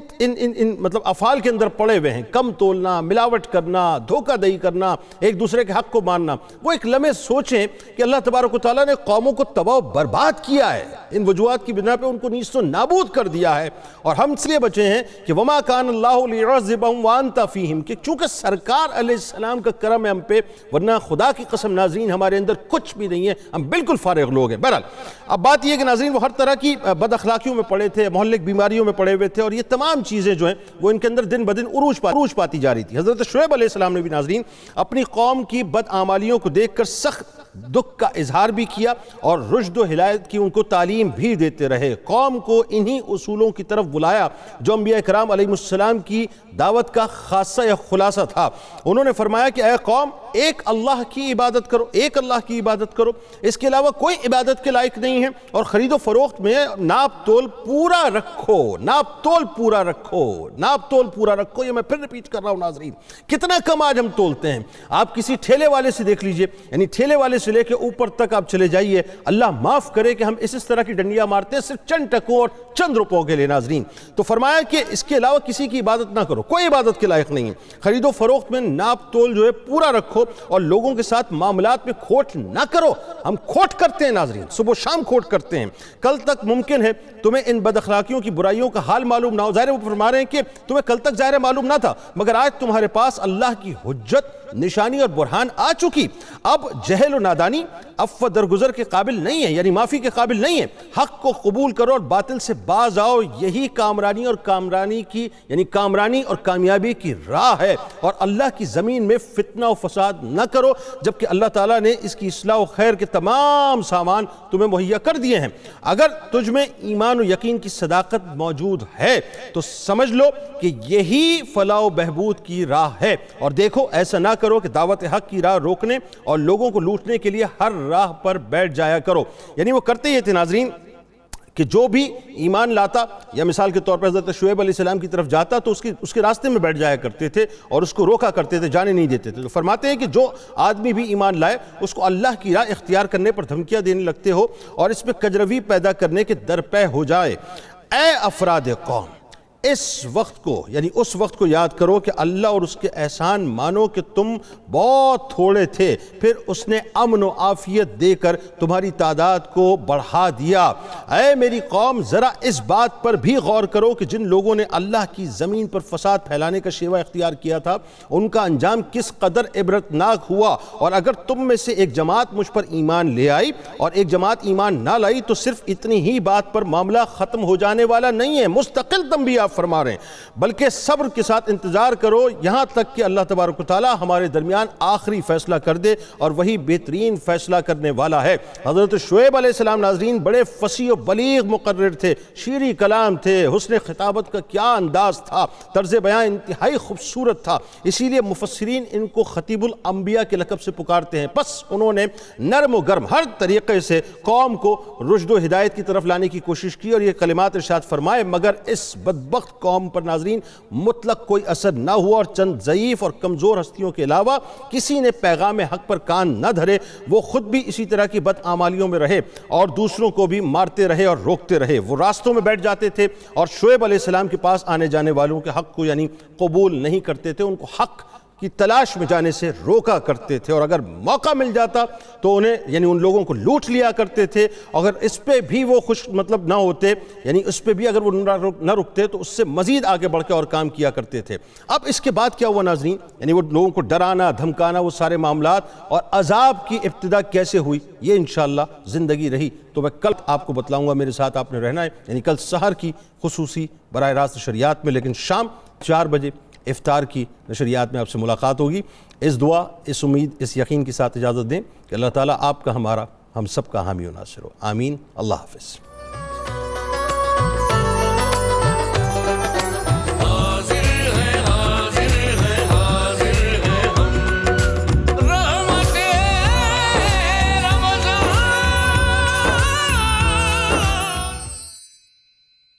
Speaker 2: مطلب افعال کے اندر پڑے ہوئے ہیں، کم تولنا، ملاوٹ کرنا، دھوکہ دہی کرنا، ایک دوسرے کے حق کو ماننا، وہ ایک لمحے سوچیں کہ اللہ تبارک و تعالیٰ نے قوموں کو تباہ و برباد کیا ہے، ان وجوہات کی بنا پہ ان کو نیست و نابود کر دیا ہے، اور ہم اس لیے بچے ہیں کہ وما کان اللہ لیعذبہم وانت فیہم، کہ چونکہ سرکار علیہ السلام کا کرم ہے ہم پہ، ورنہ خدا کی قسم ناظرین ہمارے اندر کچھ بھی نہیں ہے، ہم بالکل فارغ لوگ ہیں۔ بہرحال اب بات یہ ہے کہ ناظرین وہ ہر طرح کی بد اخلاقیوں میں پڑے تھے، محلک بیماریوں میں پڑے ہوئے تھے، اور یہ تمام چیزیں جو ہیں وہ ان کے اندر دن بدن عروج پاتی جا رہی تھی۔ حضرت شعیب علیہ السلام نے بھی ناظرین اپنی قوم کی بدعمالیوں کو دیکھ کر سخت دکھ کا اظہار بھی کیا اور رشد و ہدایت کی ان کو تعلیم بھی دیتے رہے، قوم کو انہی اصولوں کی طرف بلایا جو انبیاء کرام علیہ السلام کی دعوت کا خاصہ یا خلاصہ تھا۔ انہوں نے فرمایا کہ اے قوم، ایک اللہ کی عبادت کرو، ایک اللہ کی عبادت کرو، اس کے علاوہ کوئی عبادت کے لائق نہیں ہے، اور خرید و فروخت میں ناپ تول پورا رکھو، ناپ تول پورا رکھو، ناپ تول پورا رکھو۔ یہ میں پھر ریپیٹ کر رہا ہوں ناظرین، کتنا کم آج ہم تولتے ہیں۔ آپ کسی ٹھیلے والے سے دیکھ لیجئے، یعنی ٹھیلے والے سے لے کے اوپر تک آپ چلے جائیے، اللہ معاف کرے کہ ہم اس طرح کی ڈنڈیاں مارتے ہیں صرف چند ٹکوں اور چند روپوں کے لیے ناظرین۔ تو فرمایا کہ اس کے علاوہ کسی کی عبادت نہ کرو، کوئی عبادت کے لائق نہیں ہے، خرید و فروخت میں ناپ تول جو ہے پورا رکھو، اور لوگوں کے ساتھ معاملات میں کھوٹ نہ کرو۔ ہم کھوٹ کرتے ہیں ناظرین، صبح و شام کھوٹ کرتے ہیں۔ کل تک ممکن ہے تمہیں ان بد اخلاقیوں کی برائیوں کا حال معلوم نہ ہو، ظاہر وہ فرما رہے ہیں کہ تمہیں کل تک ظاہر معلوم نہ تھا، مگر آج تمہارے پاس اللہ کی حجت، نشانی اور برہان آ چکی۔ اب جہل و نادانی عفو درگزر کے قابل نہیں ہے، یعنی معافی کے قابل نہیں ہے۔ حق کو قبول کرو اور باطل سے باز آؤ، یہی کامرانی اور کامیابی کی راہ ہے، اور اللہ کی زمین میں فتنہ و فساد نہ کرو، جبکہ اللہ تعالیٰ نے اس کی اصلاح و خیر کے تمام سامان تمہیں مہیا کر دیے ہیں۔ اگر تجھ میں ایمان و یقین کی صداقت موجود ہے تو سمجھ لو کہ یہی فلاح و بہبود کی راہ ہے، اور دیکھو ایسا نہ کرو کہ دعوت حق کی راہ روکنے اور لوگوں کو لوٹنے کے لیے ہر راہ پر بیٹھ جایا کرو۔ یعنی وہ کرتے یہ تھے ناظرین کہ جو بھی ایمان لاتا یا مثال کے طور پر حضرت شعیب علیہ السلام کی طرف جاتا تو اس کے راستے میں بیٹھ جایا کرتے تھے اور اس کو روکا کرتے تھے، جانے نہیں دیتے تھے۔ تو فرماتے ہیں کہ جو آدمی بھی ایمان لائے اس کو اللہ کی راہ اختیار کرنے پر دھمکیاں دینے لگتے ہو اور اس میں کجروی پیدا کرنے کے درپے ہو جائے۔ اے افراد قوم، اس وقت کو یعنی اس وقت کو یاد کرو کہ اللہ اور اس کے احسان مانو کہ تم بہت تھوڑے تھے، پھر اس نے امن و عافیت دے کر تمہاری تعداد کو بڑھا دیا۔ اے میری قوم، ذرا اس بات پر بھی غور کرو کہ جن لوگوں نے اللہ کی زمین پر فساد پھیلانے کا شیوہ اختیار کیا تھا ان کا انجام کس قدر عبرتناک ہوا، اور اگر تم میں سے ایک جماعت مجھ پر ایمان لے آئی اور ایک جماعت ایمان نہ لائی تو صرف اتنی ہی بات پر معاملہ ختم ہو جانے والا نہیں ہے، مستقل تنبیہ فرما رہے ہیں، بلکہ صبر کے ساتھ انتظار کرو یہاں تک کہ اللہ تبارک و تعالی ہمارے درمیان آخری فیصلہ کر دے، اور وہی بہترین فیصلہ کرنے والا ہے۔ حضرت شعیب علیہ السلام ناظرین بڑے فصیح و بلیغ مقرر تھے، شیریں کلام تھے، حسن خطابت کا کیا انداز تھا، طرز بیان انتہائی خوبصورت تھا، اسی لیے مفسرین ان کو خطیب الانبیاء کے لقب سے پکارتے ہیں۔ بس انہوں نے نرم و گرم ہر طریقے سے قوم کو رشد و ہدایت کی طرف لانے کی کوشش کی اور یہ کلمات ارشاد فرمائے، مگر اس بدبخت وقت قوم پر ناظرین مطلق کوئی اثر نہ ہوا اور چند ضعیف اور کمزور ہستیوں کے علاوہ کسی نے پیغام حق پر کان نہ دھرے، وہ خود بھی اسی طرح کی بدعمالیوں میں رہے اور دوسروں کو بھی مارتے رہے اور روکتے رہے۔ وہ راستوں میں بیٹھ جاتے تھے اور شعیب علیہ السلام کے پاس آنے جانے والوں کے حق کو یعنی قبول نہیں کرتے تھے، ان کو حق کی تلاش میں جانے سے روکا کرتے تھے، اور اگر موقع مل جاتا تو انہیں یعنی ان لوگوں کو لوٹ لیا کرتے تھے۔ اگر اس پہ بھی وہ خوش نہ ہوتے، یعنی اس پہ بھی اگر وہ نہ رکتے تو اس سے مزید آگے بڑھ کے اور کام کیا کرتے تھے۔ اب اس کے بعد کیا ہوا ناظرین، یعنی وہ لوگوں کو ڈرانا دھمکانا، وہ سارے معاملات اور عذاب کی ابتدا کیسے ہوئی، یہ انشاءاللہ زندگی رہی تو میں کل آپ کو بتلاؤں گا۔ میرے ساتھ آپ نے رہنا ہے، یعنی کل سحر کی خصوصی براہ راست نشریات میں، لیکن شام 4 بجے افطار کی نشریات میں آپ سے ملاقات ہوگی۔ اس دعا، اس امید، اس یقین کے ساتھ اجازت دیں کہ اللہ تعالیٰ آپ کا، ہمارا، ہم سب کا حامی و ناصر ہو۔ آمین۔ اللہ حافظ۔